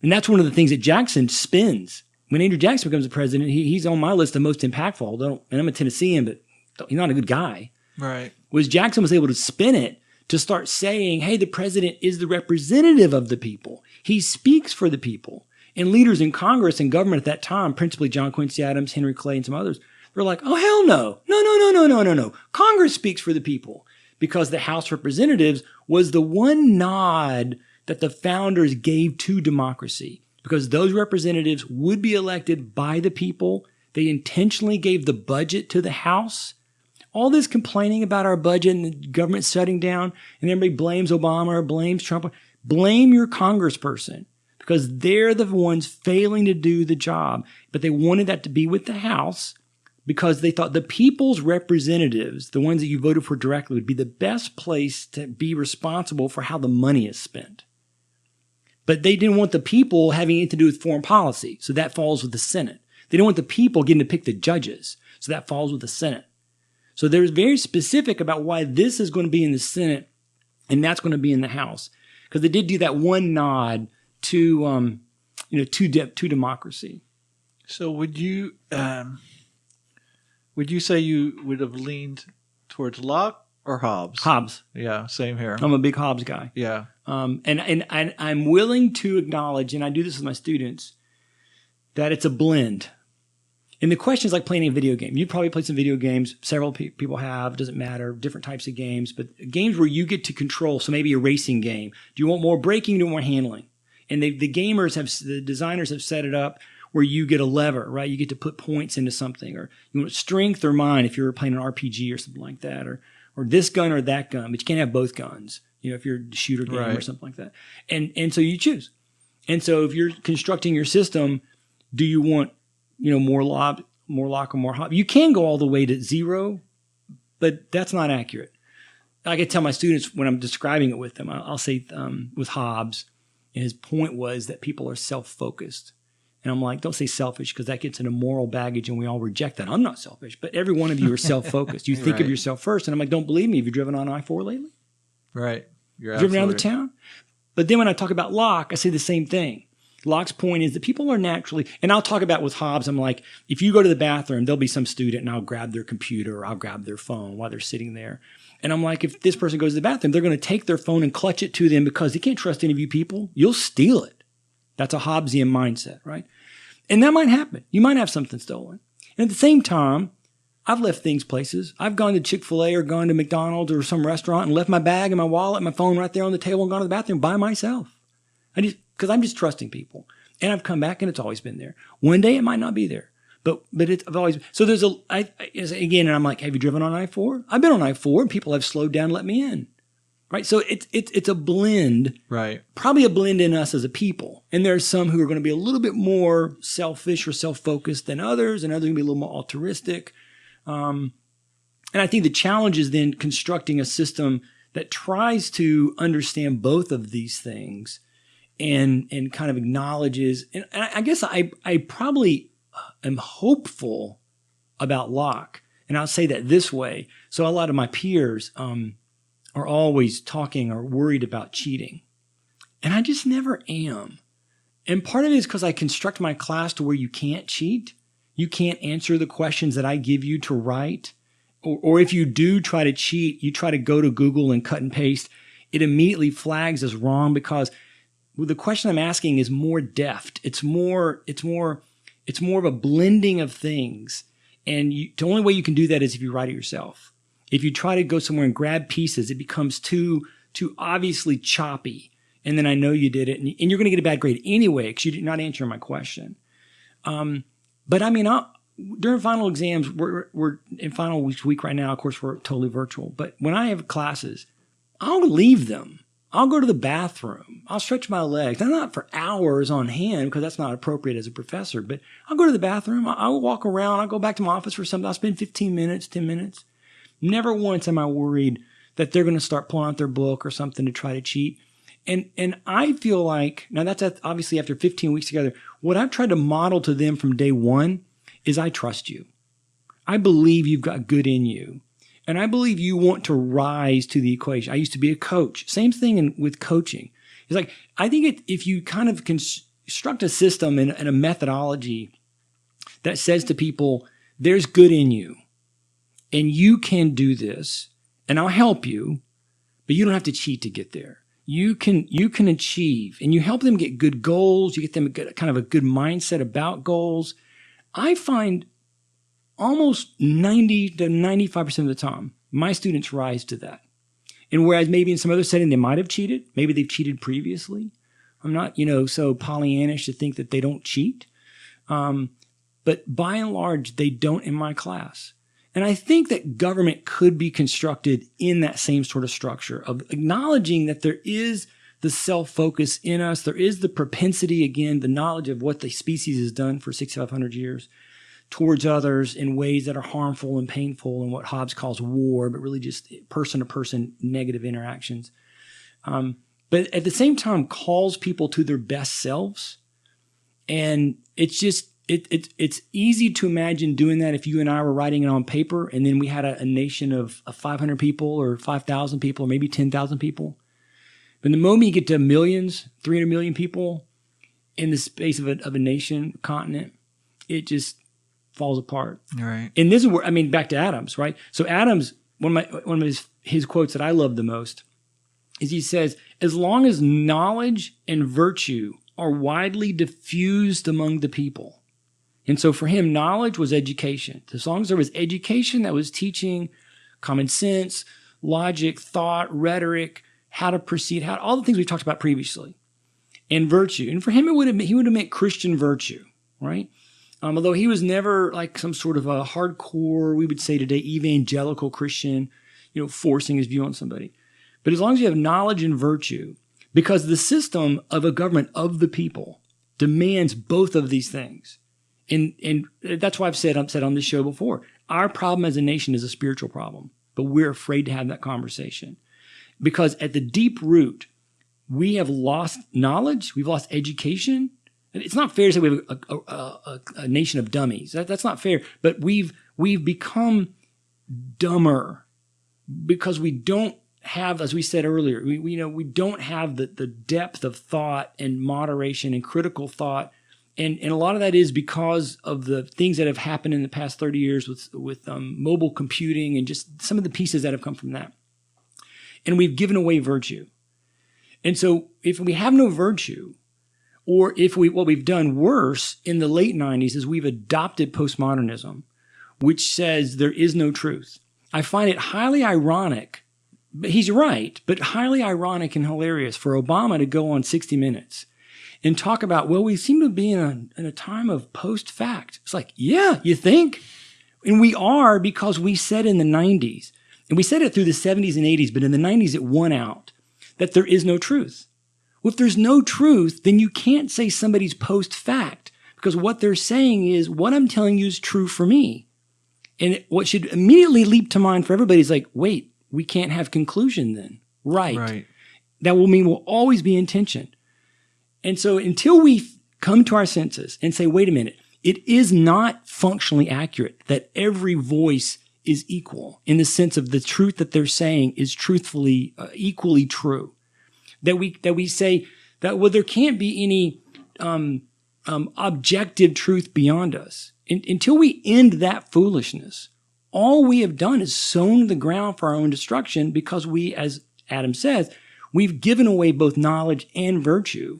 And that's one of the things that Jackson spins. when Andrew Jackson becomes the president, he's on my list of most impactful. And I'm a Tennessean, but he's not a good guy. Right. Was Jackson was able to spin it to start saying, hey, the president is the representative of the people. He speaks for the people. And leaders in Congress and government at that time, principally John Quincy Adams, Henry Clay, and some others, they're like, oh, hell no. No. Congress speaks for the people. Because the House of Representatives was the one nod that the founders gave to democracy. Because those representatives would be elected by the people. They intentionally gave the budget to the House. All this complaining about our budget and the government shutting down, and everybody blames Obama or blames Trump. Blame your congressperson, because they're the ones failing to do the job. But they wanted that to be with the House because they thought the people's representatives, the ones that you voted for directly, would be the best place to be responsible for how the money is spent. But they didn't want the people having anything to do with foreign policy, so that falls with the Senate. They didn't want the people getting to pick the judges, so that falls with the Senate. So they're very specific about why this is going to be in the Senate and that's going to be in the House, because they did do that one nod to democracy. So would you say you would have leaned towards Locke or Hobbes? Hobbes. Yeah, same here. I'm a big Hobbes guy. Yeah. And I'm willing to acknowledge, and I do this with my students, that it's a blend. And the question is like playing a video game. You probably played some video games. Several people have. Doesn't matter. Different types of games. But games where you get to control. So maybe a racing game. Do you want more braking? Do you want more handling? And the designers have set it up where you get a lever, right? You get to put points into something. Or you want strength or mind if you're playing an RPG or something like that. Or this gun or that gun. But you can't have both guns. If you're a shooter game or something like that. And so you choose. And so if you're constructing your system, do you want more Locke or more Hobbes? You can go all the way to 0, but that's not accurate. I can tell my students when I'm describing it with them, I'll say with Hobbes, and his point was that people are self-focused. And I'm like, don't say selfish, because that gets into moral baggage and we all reject that. I'm not selfish, but every one of you are self-focused. You think of yourself first. And I'm like, don't believe me. Have you driven on I-4 lately? Right. You're driven around the town? But then when I talk about Locke, I say the same thing. Locke's point is that people are naturally, and I'll talk about with Hobbes, I'm like, if you go to the bathroom, there'll be some student and I'll grab their computer or I'll grab their phone while they're sitting there. And I'm like, if this person goes to the bathroom, they're going to take their phone and clutch it to them because they can't trust any of you people. You'll steal it. That's a Hobbesian mindset, right? And that might happen. You might have something stolen. And at the same time, I've left things places. I've gone to Chick-fil-A or gone to McDonald's or some restaurant and left my bag and my wallet and my phone right there on the table and gone to the bathroom by myself. Because I'm just trusting people. And I've come back and it's always been there. One day it might not be there. But I've always, so there's again, and I'm like, have you driven on I-4? I've been on I-4 and people have slowed down and let me in. Right? So it's a blend. Right. Probably a blend in us as a people. And there's some who are going to be a little bit more selfish or self-focused than others, and others are going to be a little more altruistic. And I think the challenge is then constructing a system that tries to understand both of these things and kind of acknowledges, and I guess I probably am hopeful about Locke. And I'll say that this way. So a lot of my peers are always talking or worried about cheating. And I just never am. And part of it is because I construct my class to where you can't cheat. You can't answer the questions that I give you to write. Or if you do try to cheat, you try to go to Google and cut and paste. It immediately flags as wrong because the question I'm asking is more deft. It's more of a blending of things. And the only way you can do that is if you write it yourself. If you try to go somewhere and grab pieces, it becomes too obviously choppy. And then I know you did it. And you're going to get a bad grade anyway because you're not answering my question. But I mean, during final exams, we're in final week right now. Of course, we're totally virtual. But when I have classes, I'll leave them. I'll go to the bathroom. I'll stretch my legs. I'm not for hours on hand because that's not appropriate as a professor. But I'll go to the bathroom. I'll walk around. I'll go back to my office for something. I'll spend 15 minutes, 10 minutes. Never once am I worried that they're going to start pulling out their book or something to try to cheat. And I feel like, now that's obviously after 15 weeks together, what I've tried to model to them from day one is I trust you. I believe you've got good in you. And I believe you want to rise to the equation. I used to be a coach. Same thing with coaching. It's like, I think if you kind of construct a system and a methodology that says to people, there's good in you and you can do this and I'll help you, but you don't have to cheat to get there. You can achieve, and you help them get good goals. You get them kind of a good mindset about goals. I find almost 90 to 95% of the time, my students rise to that. And whereas maybe in some other setting they might have cheated, maybe they've cheated previously. I'm not, so Pollyannish to think that they don't cheat. But by and large, they don't in my class. And I think that government could be constructed in that same sort of structure of acknowledging that there is the self-focus in us. There is the propensity, again, the knowledge of what the species has done for 6,500 years towards others in ways that are harmful and painful and what Hobbes calls war, but really just person-to-person negative interactions. But at the same time calls people to their best selves. And it's just, it's easy to imagine doing that if you and I were writing it on paper and then we had a nation of 500 people or 5,000 people or maybe 10,000 people. But the moment you get to millions, 300 million people in the space of a nation, continent, it just falls apart. Right. And this is where, back to Adams, right? So Adams, one of his quotes that I love the most is he says, as long as knowledge and virtue are widely diffused among the people. And so for him, knowledge was education. As long as there was education that was teaching common sense, logic, thought, rhetoric, how to proceed, all the things we talked about previously, and virtue. And for him, he would have meant Christian virtue, right? Although he was never like some sort of a hardcore, we would say today, evangelical Christian, forcing his view on somebody. But as long as you have knowledge and virtue, because the system of a government of the people demands both of these things. And that's why I've said on this show before, our problem as a nation is a spiritual problem, but we're afraid to have that conversation. Because at the deep root, we have lost knowledge, we've lost education. It's not fair to say we have a nation of dummies. That's not fair. But we've become dumber because we don't have, as we said earlier, we don't have the depth of thought and moderation and critical thought. And a lot of that is because of the things that have happened in the past 30 years with mobile computing and just some of the pieces that have come from that. And we've given away virtue. And so if we have no virtue, or what we've done worse in the late 90s is we've adopted postmodernism, which says there is no truth. I find it highly ironic, but he's right, but highly ironic and hilarious for Obama to go on 60 Minutes and talk about, we seem to be in a time of post-fact. It's like, yeah, you think? And we are, because we said in the 90s, and we said it through the 70s and 80s, but in the 90s it won out, that there is no truth. Well, if there's no truth, then you can't say somebody's post-fact, because what they're saying is, what I'm telling you is true for me. And what should immediately leap to mind for everybody is like, wait, we can't have conclusion then. Right. That will mean we'll always be in tension. And so until we come to our senses and say, wait a minute, it is not functionally accurate that every voice is equal in the sense of the truth that they're saying is truthfully equally true. That we say that, there can't be any objective truth beyond us. Until we end that foolishness, all we have done is sown the ground for our own destruction, because we, as Adam says, we've given away both knowledge and virtue.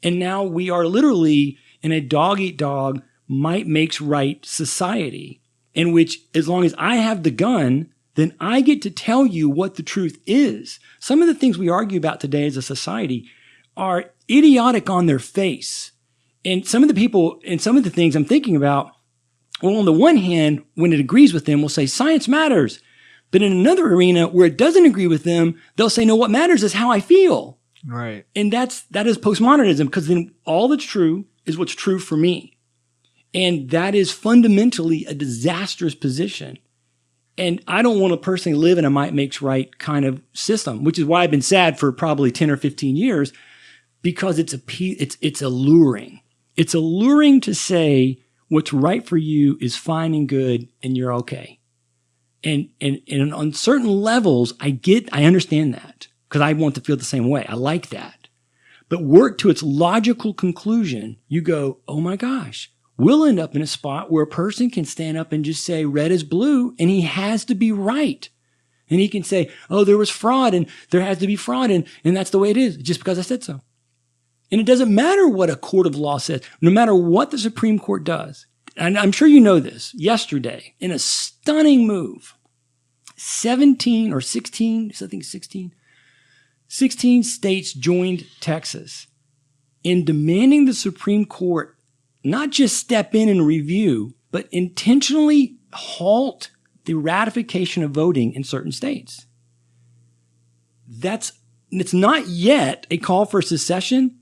And now we are literally in a dog-eat-dog, might makes right society, in which as long as I have the gun, then I get to tell you what the truth is. Some of the things we argue about today as a society are idiotic on their face. And some of the people and some of the things I'm thinking about, well, on the one hand, when it agrees with them, we'll say science matters. But in another arena where it doesn't agree with them, they'll say, no, what matters is how I feel. Right. And that is postmodernism, because then all that's true is what's true for me. And that is fundamentally a disastrous position. And I don't want to personally live in a might makes right kind of system, which is why I've been sad for probably 10 or 15 years, because it's alluring. It's alluring to say what's right for you is fine and good and you're okay. And on certain levels, I understand that, because I want to feel the same way. I like that. But work to its logical conclusion, you go, oh my gosh, we'll end up in a spot where a person can stand up and just say red is blue, and he has to be right. And he can say, oh, there was fraud and there has to be fraud, and that's the way it is just because I said so. And it doesn't matter what a court of law says, no matter what the Supreme Court does. And I'm sure you know this. Yesterday, in a stunning move, 17 or 16, I think 16 states joined Texas in demanding the Supreme Court not just step in and review, but intentionally halt the ratification of voting in certain states. It's not yet a call for secession,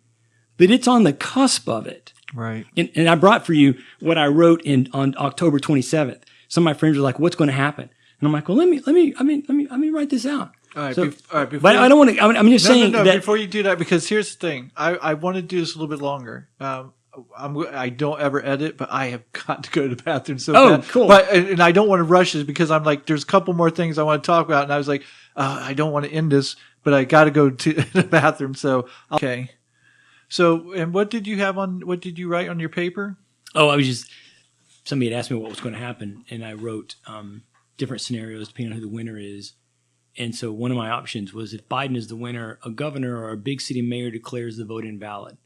but it's on the cusp of it. Right. And I brought for you what I wrote on October 27th. Some of my friends were like, "What's going to happen?" And I'm like, "Well, let me write this out." All right. So, Before but I don't want to. I'm just saying no, that before you do that, because here's the thing. I want to do this a little bit longer. I don't ever edit, but I have got to go to the bathroom so bad. Cool. But and I don't want to rush this because I'm like, there's a couple more things I want to talk about, and I was like, I don't want to end this, but I got to go to the bathroom. So okay. So, and what did you write on your paper? Oh, somebody had asked me what was going to happen, and I wrote different scenarios depending on who the winner is. And so one of my options was if Biden is the winner, a governor or a big city mayor declares the vote invalid.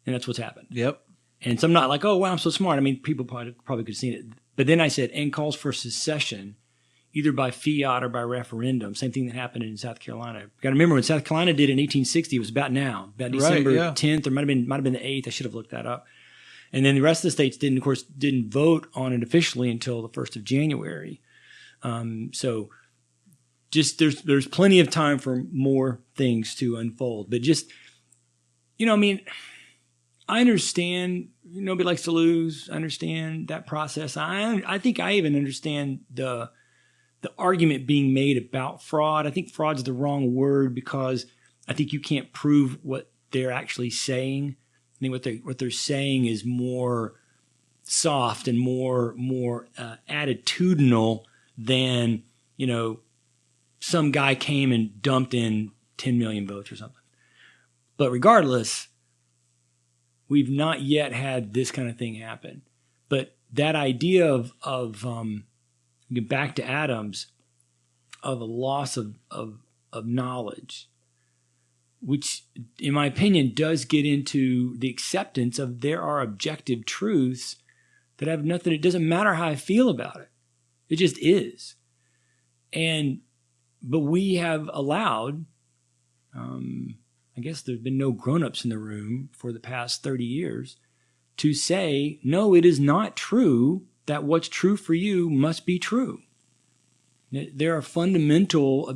And that's what's happened. Yep. And so I'm not like, oh, wow, I'm so smart. I mean, people probably could have seen it. But then I said, and calls for secession, either by fiat or by referendum. Same thing that happened in South Carolina. You got to remember when South Carolina did in 1860, it was about December 10th, or might have been the 8th. I should have looked that up. And then the rest of the states didn't vote on it officially until the 1st of January. So just there's plenty of time for more things to unfold. But just, I understand nobody likes to lose. I understand that process. I think I even understand the argument being made about fraud. I think fraud's the wrong word because I think you can't prove what they're actually saying. I think what they're saying is more soft and more attitudinal than, some guy came and dumped in 10 million votes or something. But regardless, we've not yet had this kind of thing happen. But that idea of back to Adams, of a loss of knowledge, which, in my opinion, does get into the acceptance of there are objective truths that have nothing. It doesn't matter how I feel about it. It just is. But we have allowed, I guess there's been no grown-ups in the room for the past 30 years, to say, no, it is not true that what's true for you must be true. There are fundamental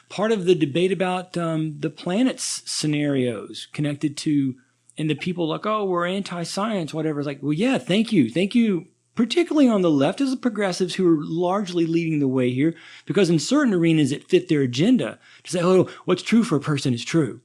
part of the debate about the planets scenarios connected to, and the people like, oh, we're anti-science, whatever. It's like, well, yeah, thank you. Particularly on the left as the progressives who are largely leading the way here, because in certain arenas it fit their agenda to say, oh, what's true for a person is true.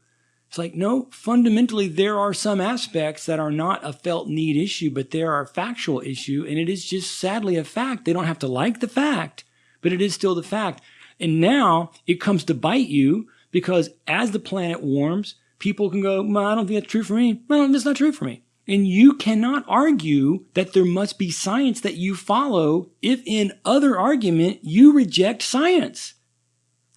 It's like, no, fundamentally there are some aspects that are not a felt need issue, but they are a factual issue, and it is just sadly a fact. They don't have to like the fact, but it is still the fact. And now it comes to bite you because as the planet warms, people can go, well, I don't think that's true for me. Well, that's not true for me. And you cannot argue that there must be science that you follow if in other argument you reject science.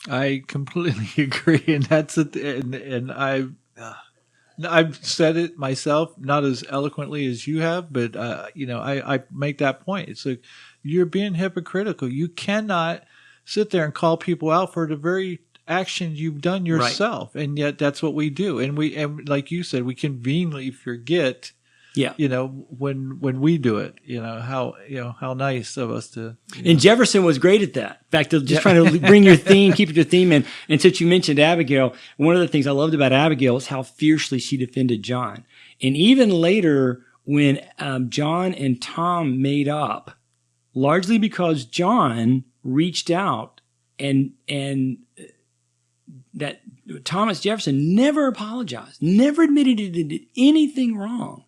I completely agree, and that's it. And I've said it myself, not as eloquently as you have, but I make that point. It's like you're being hypocritical. You cannot sit there and call people out for the very actions you've done yourself, right. And yet that's what we do. And like you said, we conveniently forget. Yeah, when we do it, how nice of us to. And Jefferson was great at that. In fact, just trying to bring your theme, keep your theme in. And since you mentioned Abigail, one of the things I loved about Abigail is how fiercely she defended John. And even later, when John and Tom made up, largely because John reached out and that Thomas Jefferson never apologized, never admitted he did anything wrong.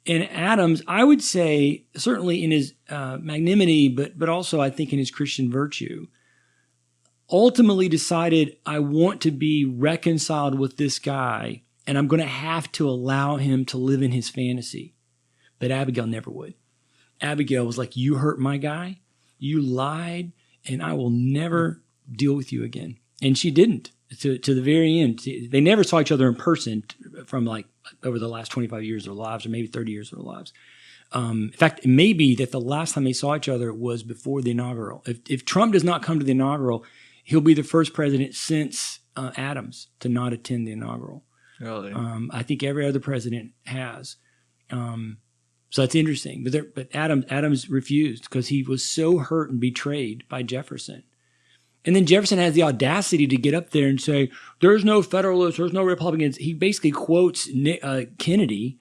And Adams, I would say, certainly in his magnanimity, but also I think in his Christian virtue, ultimately decided, I want to be reconciled with this guy, and I'm going to have to allow him to live in his fantasy. but Abigail never would. Abigail was like, you hurt my guy, you lied, and I will never deal with you again. And she didn't to the very end. They never saw each other in person from like over the last 25 years of their lives, or maybe 30 years of their lives. In fact, it may be that the last time they saw each other was before the inaugural. If Trump does not come to the inaugural, he'll be the first president since Adams to not attend the inaugural. Really? I think every other president has. So that's interesting. But Adams refused because he was so hurt and betrayed by Jefferson. And then Jefferson has the audacity to get up there and say, there's no Federalists, there's no Republicans. He basically quotes Kennedy,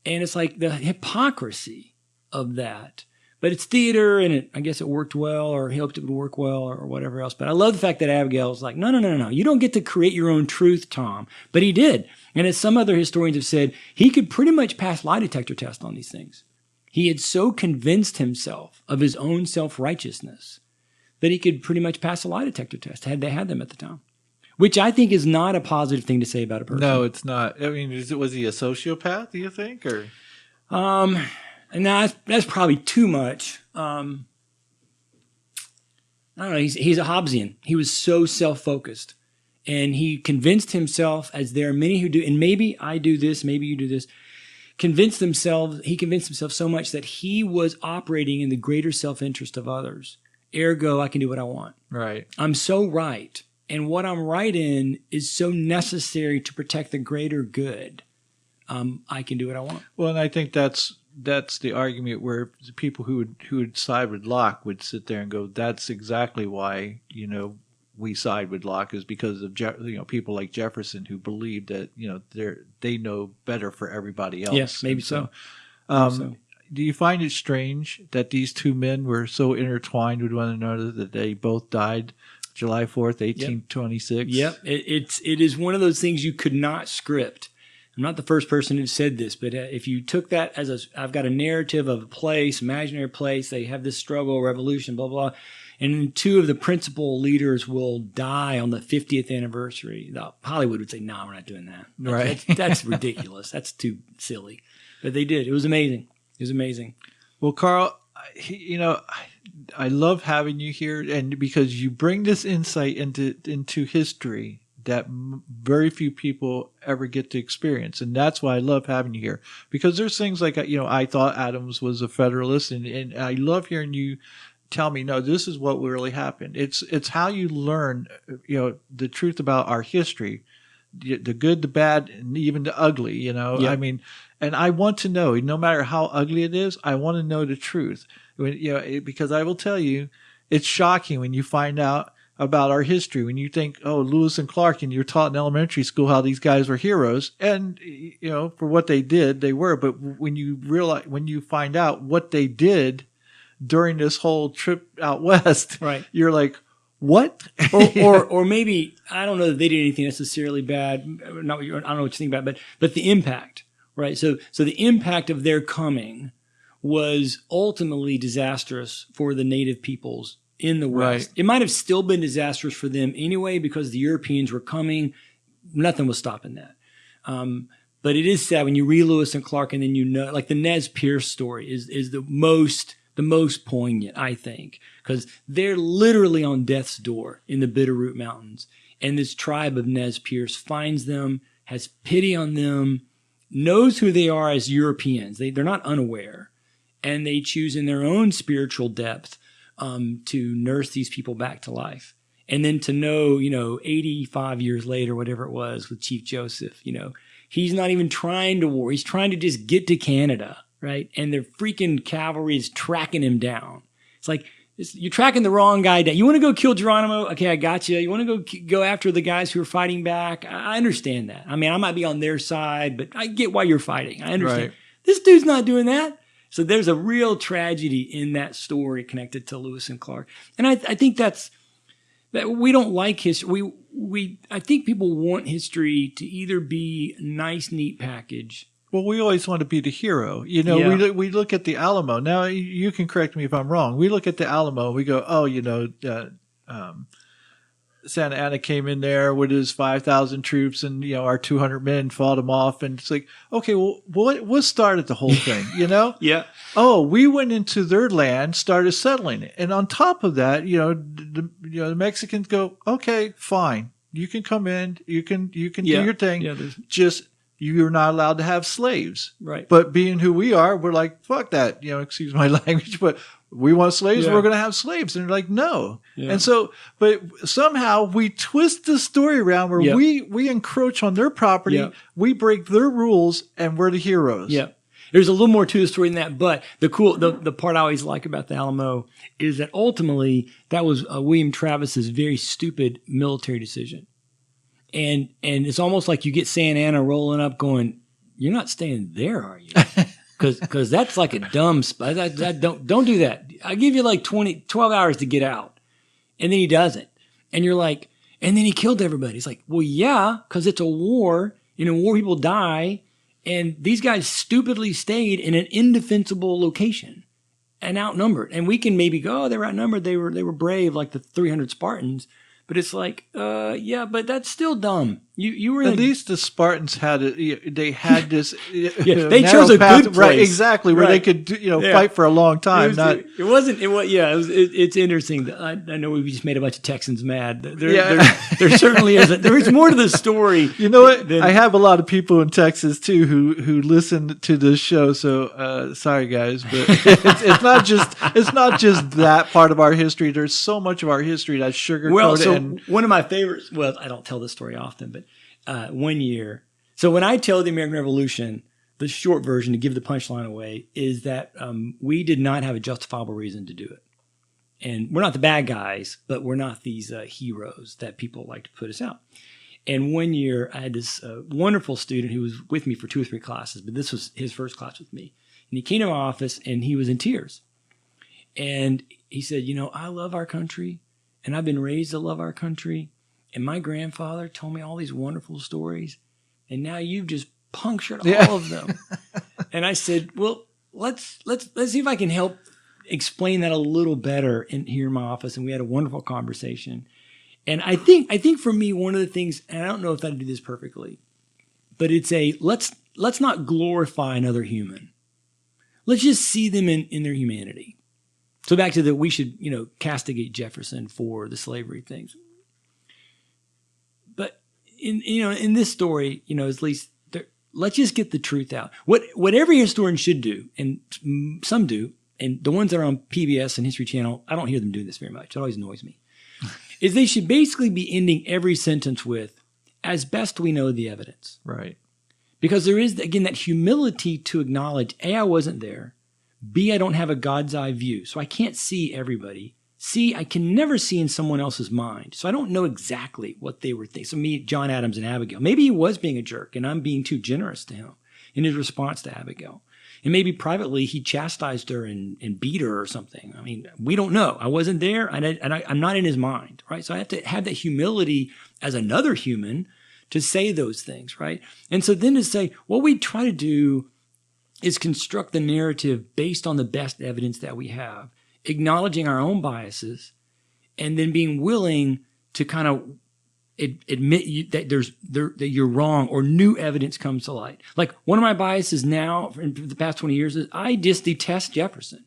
and it's like the hypocrisy of that. But it's theater, and I guess it worked well, or he hoped it would work well, or whatever else. But I love the fact that Abigail was like, no. You don't get to create your own truth, Tom. But he did. And as some other historians have said, he could pretty much pass lie detector tests on these things. He had so convinced himself of his own self-righteousness that he could pretty much pass a lie detector test, had they had them at the time. Which I think is not a positive thing to say about a person. No, it's not. I mean, was he a sociopath, do you think? Or no, that's probably too much. I don't know. He's a Hobbesian. He was so self-focused. And he convinced himself, as there are many who do, and maybe I do this, maybe you do this, he convinced himself so much that he was operating in the greater self-interest of others. Ergo, I can do what I want. right. I'm so right. And what I'm right in is so necessary to protect the greater good. I can do what I want. Well, and I think that's the argument where the people who would side with Locke would sit there and go, that's exactly why, we side with Locke, is because of people like Jefferson who believe that they know better for everybody else. Yes, maybe so. Do you find it strange that these two men were so intertwined with one another that they both died July 4th, 1826? Yep. It is one of those things you could not script. I'm not the first person who said this, but if you took that as I've got a narrative of a place, imaginary place, they have this struggle, revolution, blah, blah, and two of the principal leaders will die on the 50th anniversary. Hollywood would say, no, we're not doing that. Right. That's ridiculous. That's too silly. But they did. It was amazing. It was amazing. Well, Carl, I love having you here, and because you bring this insight into history that very few people ever get to experience, and that's why I love having you here. Because there's things like I thought Adams was a Federalist, and I love hearing you tell me, no, this is what really happened. It's how you learn the truth about our history, the good, the bad, and even the ugly. Yep. I mean. And I want to know, no matter how ugly it is, I want to know the truth. Because I will tell you, it's shocking when you find out about our history. When you think, oh, Lewis and Clark, and you're taught in elementary school how these guys were heroes, and for what they did, they were. But when you find out what they did during this whole trip out west, right, you're like, what? or maybe I don't know that they did anything necessarily bad. I don't know what you think about, but the impact. Right, so the impact of their coming was ultimately disastrous for the native peoples in the West. Right. It might have still been disastrous for them anyway because the Europeans were coming. Nothing was stopping that. But it is sad when you read Lewis and Clark, and then like the Nez Perce story is the most poignant, I think, because they're literally on death's door in the Bitterroot Mountains, and this tribe of Nez Perce finds them, has pity on them, knows who they are as Europeans. They're not unaware. And they choose in their own spiritual depth to nurse these people back to life. And then to know, 85 years later, whatever it was with Chief Joseph, he's not even trying to war. He's trying to just get to Canada, right? And their freaking cavalry is tracking him down. It's like, you're tracking the wrong guy down. You want to go kill Geronimo? Okay, I got you. You want to go after the guys who are fighting back? I understand that. I mean, I might be on their side, but I get why you're fighting. I understand. Right. This dude's not doing that. So there's a real tragedy in that story connected to Lewis and Clark. And I think that we don't like history. I think people want history to either be a nice, neat package. Well, we always want to be the hero. We look at the Alamo. Now, you can correct me if I'm wrong. We look at the Alamo. We go, Santa Anna came in there with his 5,000 troops, and our 200 men fought him off. And it's like, okay, well, what started the whole thing? Yeah. Oh, we went into their land, started settling it, and on top of that, the Mexicans go, okay, fine, you can come in, you can do your thing. Yeah, Just you're not allowed to have slaves, right? But being who we are, we're like, fuck that, excuse my language, but we want slaves. Yeah. We're going to have slaves. And they're like, no. Yeah. And so, but somehow we twist the story around where we encroach on their property. We break their rules, and we're the heroes. Yeah. There's a little more to the story than that, but the part I always like about the Alamo is that ultimately that was William Travis's very stupid military decision. And it's almost like you get Santa Anna rolling up going, you're not staying there, are you? Because that's like a dumb spot. Don't do that. I'll give you like 12 hours to get out. And then he doesn't. And you're like, and then he killed everybody. It's like, well, yeah, because it's a war. In a war, people die. And these guys stupidly stayed in an indefensible location and outnumbered. And we can maybe go, oh, they were outnumbered. They were brave, like the 300 Spartans. But it's like, yeah, but that's still dumb. You were at least the Spartans had it. They had this. They chose a good place, right? Exactly, where they could fight for a long time. It's interesting. I know we just made a bunch of Texans mad. There certainly isn't. There is more to the story. You know what? I have a lot of people in Texas too who listen to this show. So sorry guys, but it's not just that part of our history. There's so much of our history that's sugar coated. One of my favorites, well, I don't tell this story often, but one year. So when I tell the American Revolution, the short version to give the punchline away is that we did not have a justifiable reason to do it. And we're not the bad guys, but we're not these heroes that people like to put us out. And one year I had this wonderful student who was with me for 2 or 3 classes, but this was his first class with me. And he came to my office and he was in tears. And he said, I love our country. And I've been raised to love our country. And my grandfather told me all these wonderful stories. And now you've just punctured all of them. And I said, well, let's see if I can help explain that a little better here in my office. And we had a wonderful conversation. And I think for me, one of the things, and I don't know if I do this perfectly, but it's let's not glorify another human. Let's just see them in their humanity. So back to we should, castigate Jefferson for the slavery things. But in this story, at least let's just get the truth out. What every historian should do, and some do, and the ones that are on PBS and History Channel, I don't hear them doing this very much. It always annoys me. Is they should basically be ending every sentence with, as best we know the evidence. Right. Because there is, again, that humility to acknowledge, A, I wasn't there. B, I don't have a God's eye view, so I can't see everybody. C, I can never see in someone else's mind, so I don't know exactly what they were thinking. So me, John Adams and Abigail, maybe he was being a jerk, and I'm being too generous to him in his response to Abigail. And maybe privately he chastised her and beat her or something. I mean, we don't know. I wasn't there, and I'm not in his mind, right? So I have to have that humility as another human to say those things, right? And so then to say, what we try to do is construct the narrative based on the best evidence that we have, acknowledging our own biases, and then being willing to kind of admit that you're wrong or new evidence comes to light. Like one of my biases now in the past 20 years is I just detest Jefferson.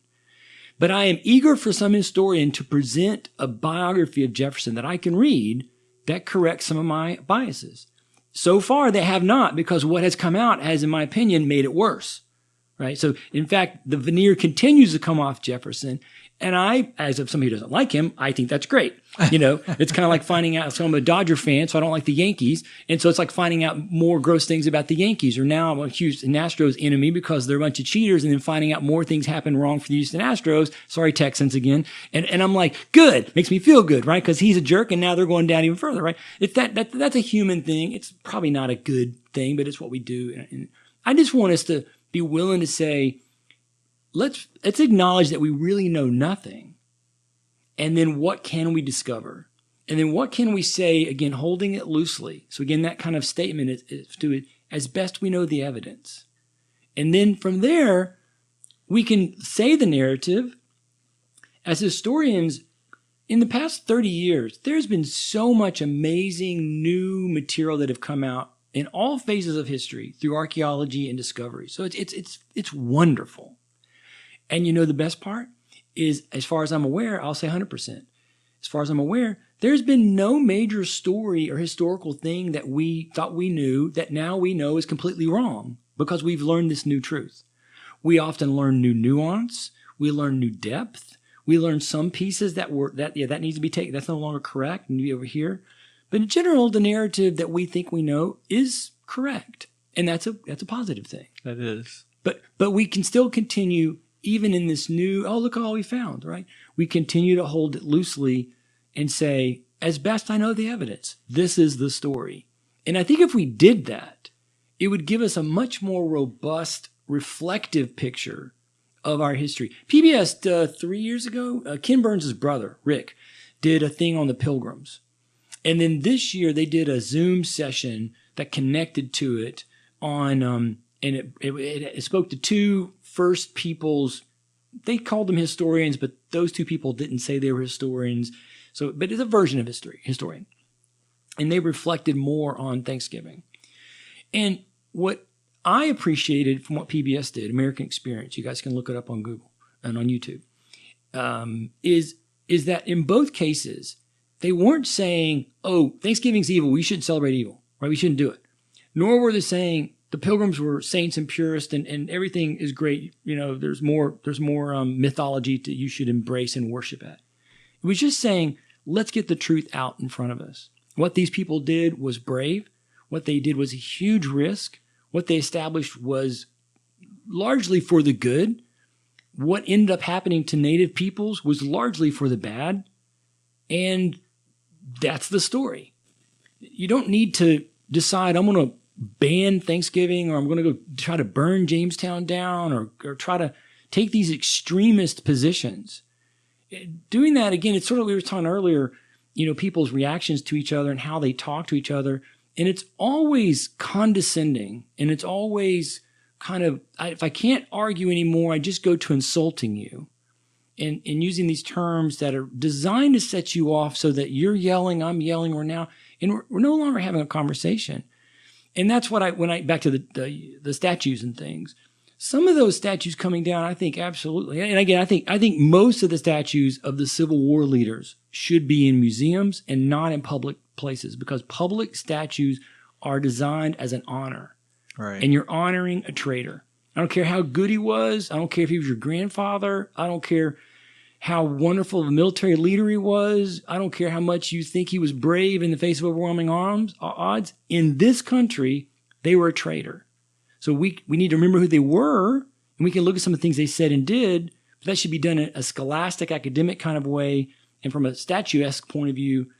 But I am eager for some historian to present a biography of Jefferson that I can read that corrects some of my biases. So far, they have not, because what has come out has, in my opinion, made it worse. Right? So, in fact, the veneer continues to come off Jefferson. And I, as of somebody who doesn't like him, I think that's great. It's kind of like finding out, so I'm a Dodger fan, so I don't like the Yankees. And so it's like finding out more gross things about the Yankees. Or now I'm a Houston Astros enemy because they're a bunch of cheaters, and then finding out more things happen wrong for the Houston Astros. Sorry, Texans again. And I'm like, good. Makes me feel good, right? Because he's a jerk, and now they're going down even further, right? It's that's a human thing. It's probably not a good thing, but it's what we do. And I just want us to be willing to say, let's acknowledge that we really know nothing. And then what can we discover? And then what can we say, again, holding it loosely? So again, that kind of statement is to it as best we know the evidence. And then from there, we can say the narrative. As historians, in the past 30 years, there's been so much amazing new material that have come out in all phases of history through archaeology and discovery. So it's wonderful. And the best part is, as far as I'm aware, I'll say 100%. As far as I'm aware, there's been no major story or historical thing that we thought we knew that now we know is completely wrong because we've learned this new truth. We often learn new nuance. We learn new depth. We learn some pieces that needs to be taken. That's no longer correct and be over here. But in general, the narrative that we think we know is correct. And that's a positive thing. That is. But we can still continue, even in this new, oh, look at all we found, right? We continue to hold it loosely and say, as best I know the evidence, this is the story. And I think if we did that, it would give us a much more robust, reflective picture of our history. PBS 3 years ago, Ken Burns' brother, Rick, did a thing on the Pilgrims. And then this year they did a Zoom session that connected to it on, and it spoke to two first peoples. They called them historians, but those two people didn't say they were historians. But it's a version of historian. And they reflected more on Thanksgiving. And what I appreciated from what PBS did, American Experience, you guys can look it up on Google and on YouTube, is that in both cases, they weren't saying, oh, Thanksgiving's evil, we shouldn't celebrate evil, right? We shouldn't do it. Nor were they saying the Pilgrims were saints and purists and everything is great. There's more mythology that you should embrace and worship at. It was just saying, let's get the truth out in front of us. What these people did was brave. What they did was a huge risk. What they established was largely for the good. What ended up happening to native peoples was largely for the bad. And that's the story. You don't need to decide, I'm going to ban Thanksgiving or I'm going to go try to burn Jamestown down or try to take these extremist positions. Doing that, again, it's sort of, we were talking earlier, people's reactions to each other and how they talk to each other. And it's always condescending. And it's always kind of, if I can't argue anymore, I just go to insulting you. And using these terms that are designed to set you off so that you're yelling, I'm yelling, we're no longer having a conversation. And that's what back to the statues and things. Some of those statues coming down, I think absolutely. And again, I think most of the statues of the Civil War leaders should be in museums and not in public places because public statues are designed as an honor. Right. And you're honoring a traitor. I don't care how good he was. I don't care if he was your grandfather. I don't care how wonderful of a military leader he was. I don't care how much you think he was brave in the face of overwhelming odds. In this country, they were a traitor. So we need to remember who they were, and we can look at some of the things they said and did, but that should be done in a scholastic, academic kind of way, and from a statuesque point of view,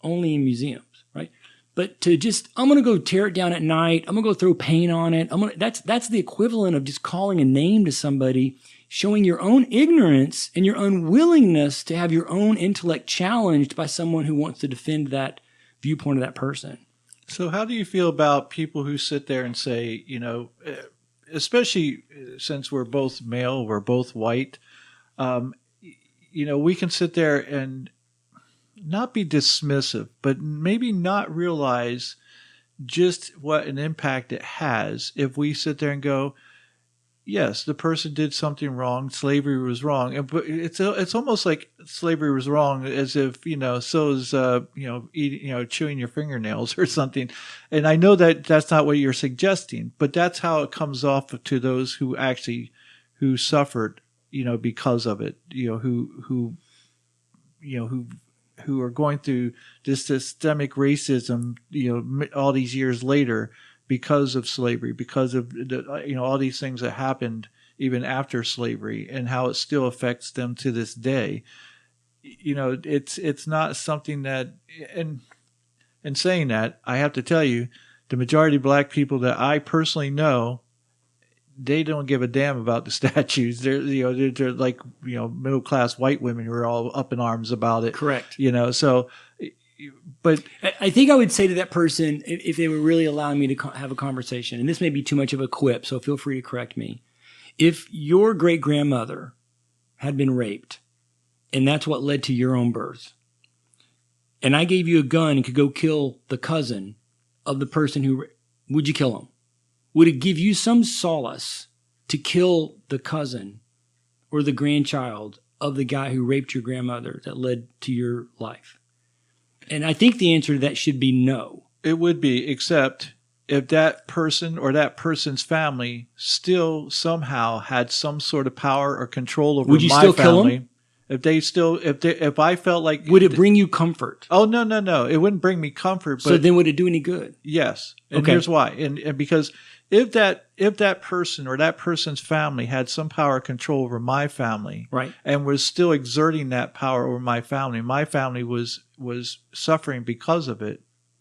only in museums, right? But to just, I'm going to go tear it down at night. I'm going to go throw paint on it. That's the equivalent of just calling a name to somebody, showing your own ignorance and your unwillingness to have your own intellect challenged by someone who wants to defend that viewpoint of that person. So how do you feel about people who sit there and say, especially since we're both male, we're both white, we can sit there and not be dismissive, but maybe not realize just what an impact it has if we sit there and go, yes, the person did something wrong. Slavery was wrong. But it's almost like slavery was wrong as if, so is, eating, chewing your fingernails or something. And I know that that's not what you're suggesting, but that's how it comes off to those who suffered, because of it, who are going through this systemic racism, all these years later, because of slavery, because of all these things that happened even after slavery, and how it still affects them to this day. It's not something that, and saying that, I have to tell you, the majority of black people that I personally know, they don't give a damn about the statues. They're like middle class white women who are all up in arms about it. Correct. So. But I think I would say to that person, if they were really allowing me to have a conversation, and this may be too much of a quip, so feel free to correct me. If your great-grandmother had been raped and that's what led to your own birth, and I gave you a gun and could go kill the cousin of the person who, would you kill him? Would it give you some solace to kill the cousin or the grandchild of the guy who raped your grandmother that led to your life? And I think the answer to that should be no. It would be, except if that person or that person's family still somehow had some sort of power or control over Would you my still family. kill them? If I felt like, would it bring you comfort? Oh, no, it wouldn't bring me comfort. But so then, would it do any good? Yes, and Okay. here's why. And because if that person or that person's family had some power or control over my family, Right. and was still exerting that power over my family was suffering because of it.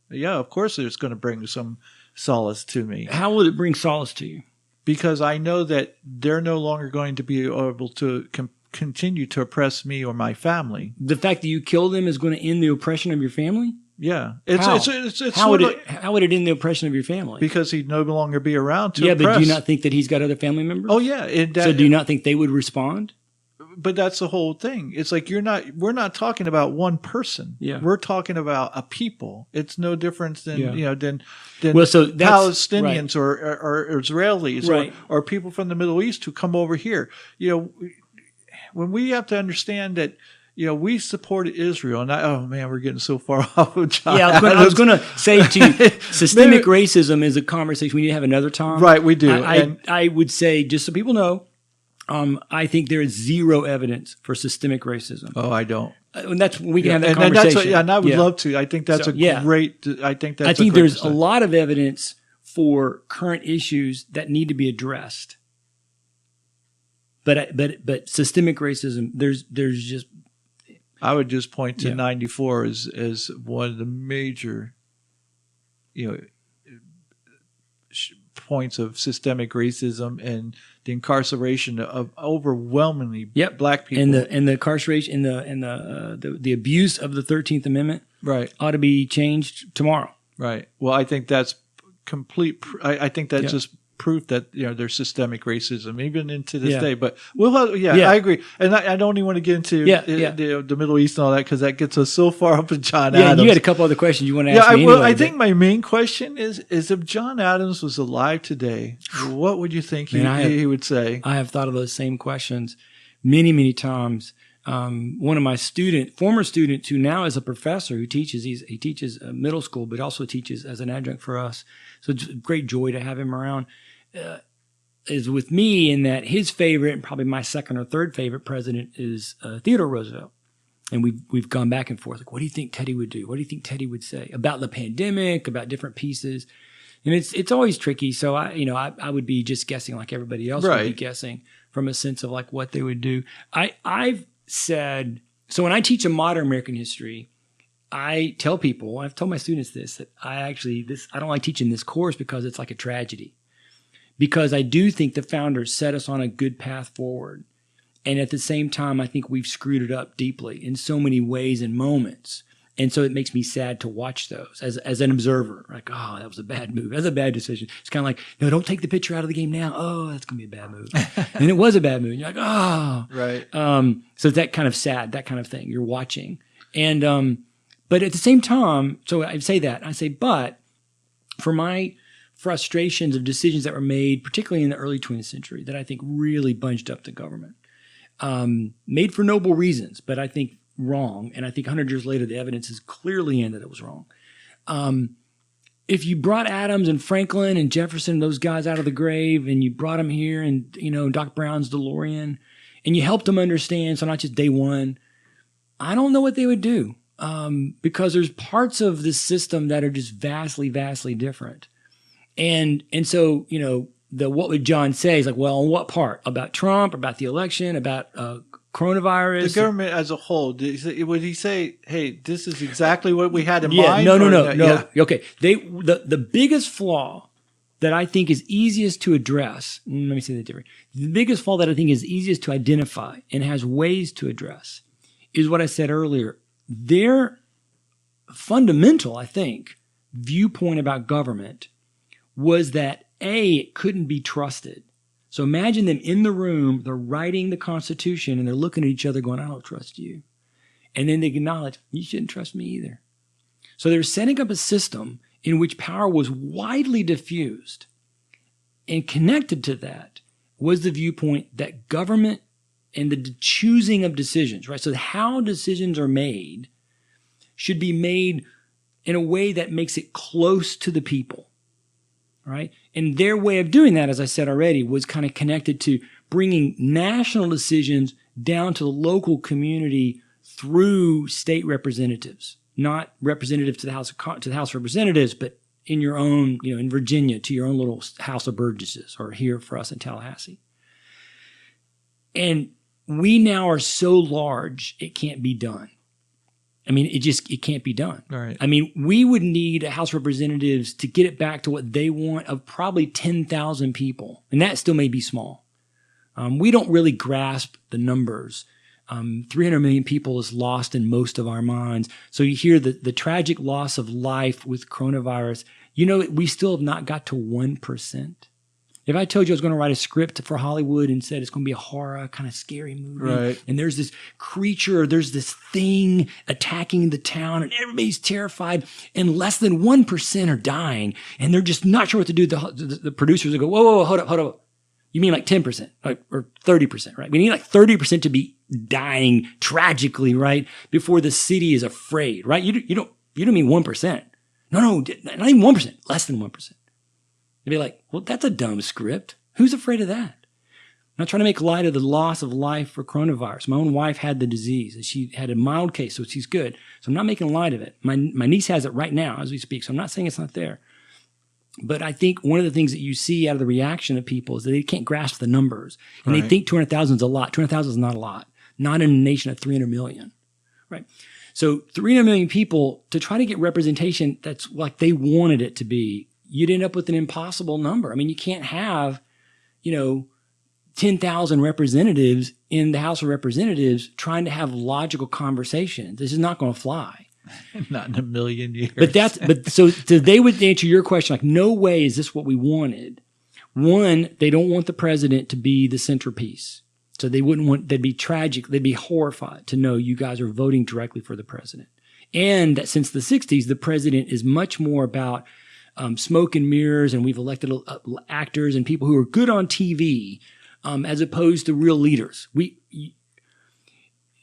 Yeah, of course, it's going to bring some solace to me. How would it bring solace to you? Because I know that they're no longer going to be able to continue to oppress me or my family. The fact that you kill them is going to end the oppression of your family? Yeah. How? It's How would sort of how would it end the oppression of your family? because he'd no longer be around to yeah, oppress. but do you not think that he's got other family members? Oh, yeah. So do you not think they would respond? But that's the whole thing. It's like we're not talking about one person. Yeah. We're talking about a people. It's no different than, Yeah. than Well, so that's Palestinians or Israelis Right. or people from the Middle East who come over here. When we have to understand that, we support Israel, and oh man, we're getting so far off of John. Yeah, I was going to say to you, systemic racism is a conversation we need to have another time. Right, we do. I would say, just so people know, I think there is zero evidence for systemic racism. Oh, I don't. And that's we can have that And conversation. and I would love to. I think that's great. I think I think there's a lot of evidence for current issues that need to be addressed. But systemic racism, there's just. I would just point to 94 as one of the major, points of systemic racism and the incarceration of overwhelmingly black people, and the incarceration and the abuse of the 13th Amendment, right, ought to be changed tomorrow. Right. Well, I think that's complete. I think that's just proof that there's systemic racism even into this day. But I agree, and I don't even want to get into the Middle East and all that because that gets us so far up in John Adams. You had a couple other questions you want to ask me. I think my main question is if John Adams was alive today, what would you think he would say? I have thought of those same questions many times. One of my former students, who now is a professor who teaches, he teaches middle school, but also teaches as an adjunct for us. So it's a great joy to have him around. Is with me in that his favorite and probably my second or third favorite president is Theodore Roosevelt. And we've gone back and forth. Like, what do you think Teddy would do? What do you think Teddy would say about the pandemic, about different pieces? And it's always tricky. So I would be just guessing like everybody else would be guessing from a sense of like what they would do. I've said, so when I teach a modern American history, I tell people, I've told my students this, that I don't like teaching this course because it's like a tragedy. Because I do think the founders set us on a good path forward. And at the same time, I think we've screwed it up deeply in so many ways and moments. And so it makes me sad to watch those as an observer. Like, oh, that was a bad move. That's a bad decision. It's kind of like, no, don't take the picture out of the game now. Oh, that's going to be a bad move. And it was a bad move. And you're like, oh. Right. So it's that kind of sad, that kind of thing you're watching. And but at the same time, so I say that. I say, but for my frustrations of decisions that were made, particularly in the early 20th century, that I think really bunched up the government. Made for noble reasons, but I think wrong. And I think 100 years later, the evidence is clearly in that it was wrong. If you brought Adams and Franklin and Jefferson, those guys out of the grave, and you brought them here and, Doc Brown's DeLorean, and you helped them understand, so not just day one, I don't know what they would do. Because there's parts of this system that are just vastly, vastly different. And so, what would John say? He's like, well, on what part? About Trump, about the election, about coronavirus? The government as a whole, would he say, hey, this is exactly what we had in mind? No. Yeah. Okay. The biggest flaw that I think is easiest to address, let me say that different. The biggest flaw that I think is easiest to identify and has ways to address is what I said earlier. Their fundamental, I think, viewpoint about government was that A, it couldn't be trusted. So imagine them in the room, they're writing the Constitution, and they're looking at each other going, I don't trust you. And then they acknowledge, you shouldn't trust me either. So they were setting up a system in which power was widely diffused. And connected to that was the viewpoint that government and the choosing of decisions, right? So how decisions are made should be made in a way that makes it close to the people, right? And their way of doing that, as I said already, was kind of connected to bringing national decisions down to the local community through state representatives, not representatives to the House of Representatives, but in your own, in Virginia, to your own little House of Burgesses, or here for us in Tallahassee. And we now are so large, it can't be done. I mean, it can't be done. Right. I mean, we would need a House of Representatives to get it back to what they want of probably 10,000 people. And that still may be small. We don't really grasp the numbers. 300 million people is lost in most of our minds. So you hear the tragic loss of life with coronavirus. We still have not got to 1%. If I told you I was going to write a script for Hollywood and said it's going to be a horror, kind of scary movie, right, and there's this creature, there's this thing attacking the town, and everybody's terrified, and less than 1% are dying, and they're just not sure what to do, the producers will go, whoa, hold up. You mean like 10%, or 30%, right? We need like 30% to be dying tragically, right? Before the city is afraid, right? You don't mean 1%. No, not even 1%, less than 1%. They'd be like, well, that's a dumb script. Who's afraid of that? I'm not trying to make light of the loss of life for coronavirus. My own wife had the disease, and she had a mild case, so she's good. So I'm not making light of it. My niece has it right now as we speak, so I'm not saying it's not there. But I think one of the things that you see out of the reaction of people is that they can't grasp the numbers. And They think 200,000 is a lot. 200,000 is not a lot. Not in a nation of 300 million, right? So 300 million people, to try to get representation that's like they wanted it to be, you'd end up with an impossible number. I mean, you can't have, 10,000 representatives in the House of Representatives trying to have logical conversations. This is not going to fly. Not in a million years. So they would answer your question like, no way is this what we wanted. One, they don't want the president to be the centerpiece. So they'd be tragic. They'd be horrified to know you guys are voting directly for the president. And that since the 60s, the president is much more about smoke and mirrors, and we've elected actors and people who are good on TV, as opposed to real leaders.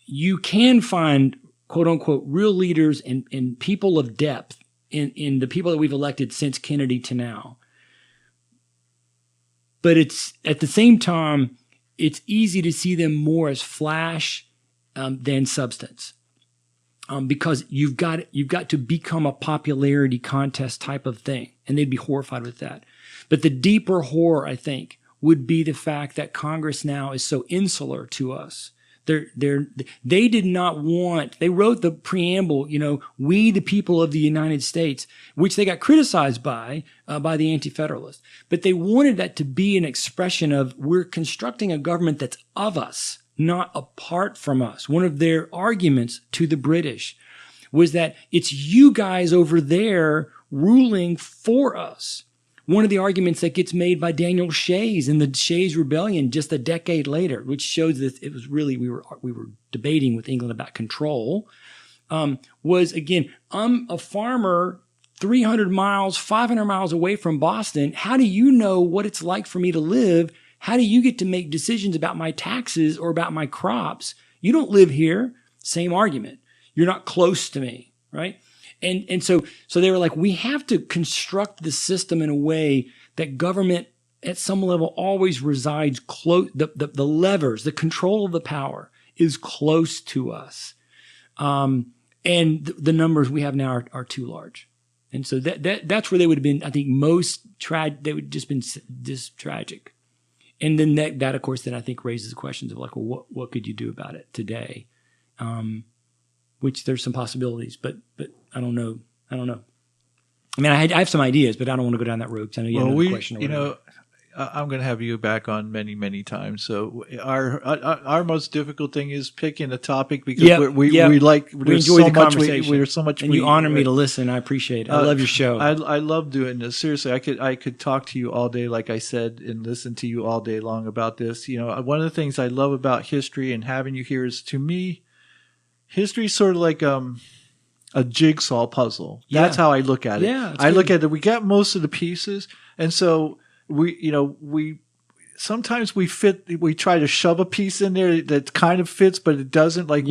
You can find quote unquote real leaders and people of depth in the people that we've elected since Kennedy to now. But it's at the same time, it's easy to see them more as flash than substance. Because you've got to become a popularity contest type of thing, and they'd be horrified with that. But the deeper horror, I think, would be the fact that Congress now is so insular to us. They did not want. They wrote the preamble, we the people of the United States, which they got criticized by the Anti-Federalists. But they wanted that to be an expression of we're constructing a government that's of us, not apart from us. One of their arguments to the British was that it's you guys over there ruling for us. One of the arguments that gets made by Daniel Shays in the Shays Rebellion just a decade later, which shows that it was really, we were debating with England about control, was again, I'm a farmer 300 miles, 500 miles away from Boston. How do you know what it's like for me to live? How do you get to make decisions about my taxes or about my crops? You don't live here. Same argument. You're not close to me, right? And so they were like, we have to construct the system in a way that government at some level always resides close. The levers, the control of the power is close to us. And the numbers we have now are too large. And so that's where they would have been, I think, they would just been this tragic. And then that of course, then I think raises the questions of like, well, what could you do about it today? Which there's some possibilities, but I don't know. I mean, I have some ideas, but I don't want to go down that road because I know you have another question. Or I'm going to have you back on many, many times. So our most difficult thing is picking a topic because we enjoy so the much conversation. we're so much. And you honor me to listen. I appreciate it. I love your show. I love doing this. Seriously, I could talk to you all day, like I said, and listen to you all day long about this. You know, one of the things I love about history and having you here is, to me, history is sort of like a jigsaw puzzle. That's how I look at it. Yeah, I look at it. We got most of the pieces, and so we sometimes we try to shove a piece in there that kind of fits, but it doesn't. Like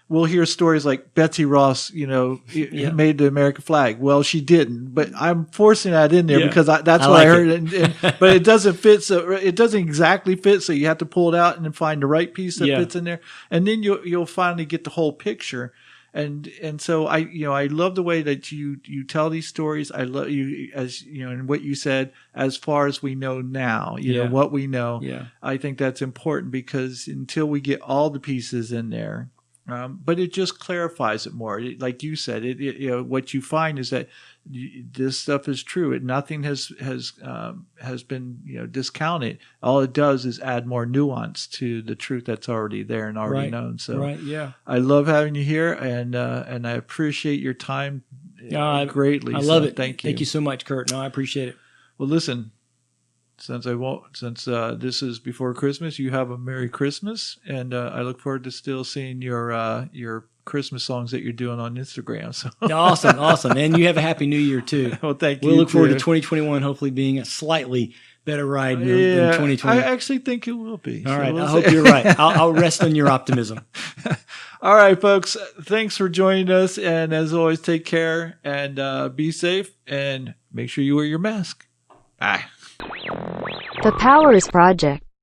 we'll hear stories like Betsy Ross, made the American flag. Well, she didn't, but I'm forcing that in there because that's what I heard. But it doesn't fit. So it doesn't exactly fit. So you have to pull it out and then find the right piece that fits in there. And then you'll finally get the whole picture. And so I love the way that you tell these stories. I love you, as you know, and what you said, as far as we know now, know what we know. Yeah. I think that's important because until we get all the pieces in there, but it just clarifies it more. Like you said, what you find is that this stuff is true. Nothing has been discounted. All it does is add more nuance to the truth that's already there and already known. So I love having you here, and I appreciate your time greatly. I love it. Thank you. Thank you so much, Kurt. No, I appreciate it. Well, listen. Since this is before Christmas, you have a Merry Christmas, and I look forward to still seeing your Christmas songs that you're doing on Instagram. So awesome, and you have a Happy New Year too. Well, thank you. We'll look forward to 2021, hopefully being a slightly better ride than 2020. I actually think it will be. All right, I hope you're right. I'll rest on your optimism. All right, folks. Thanks for joining us, and as always, take care and be safe, and make sure you wear your mask. Bye. The Powers Project.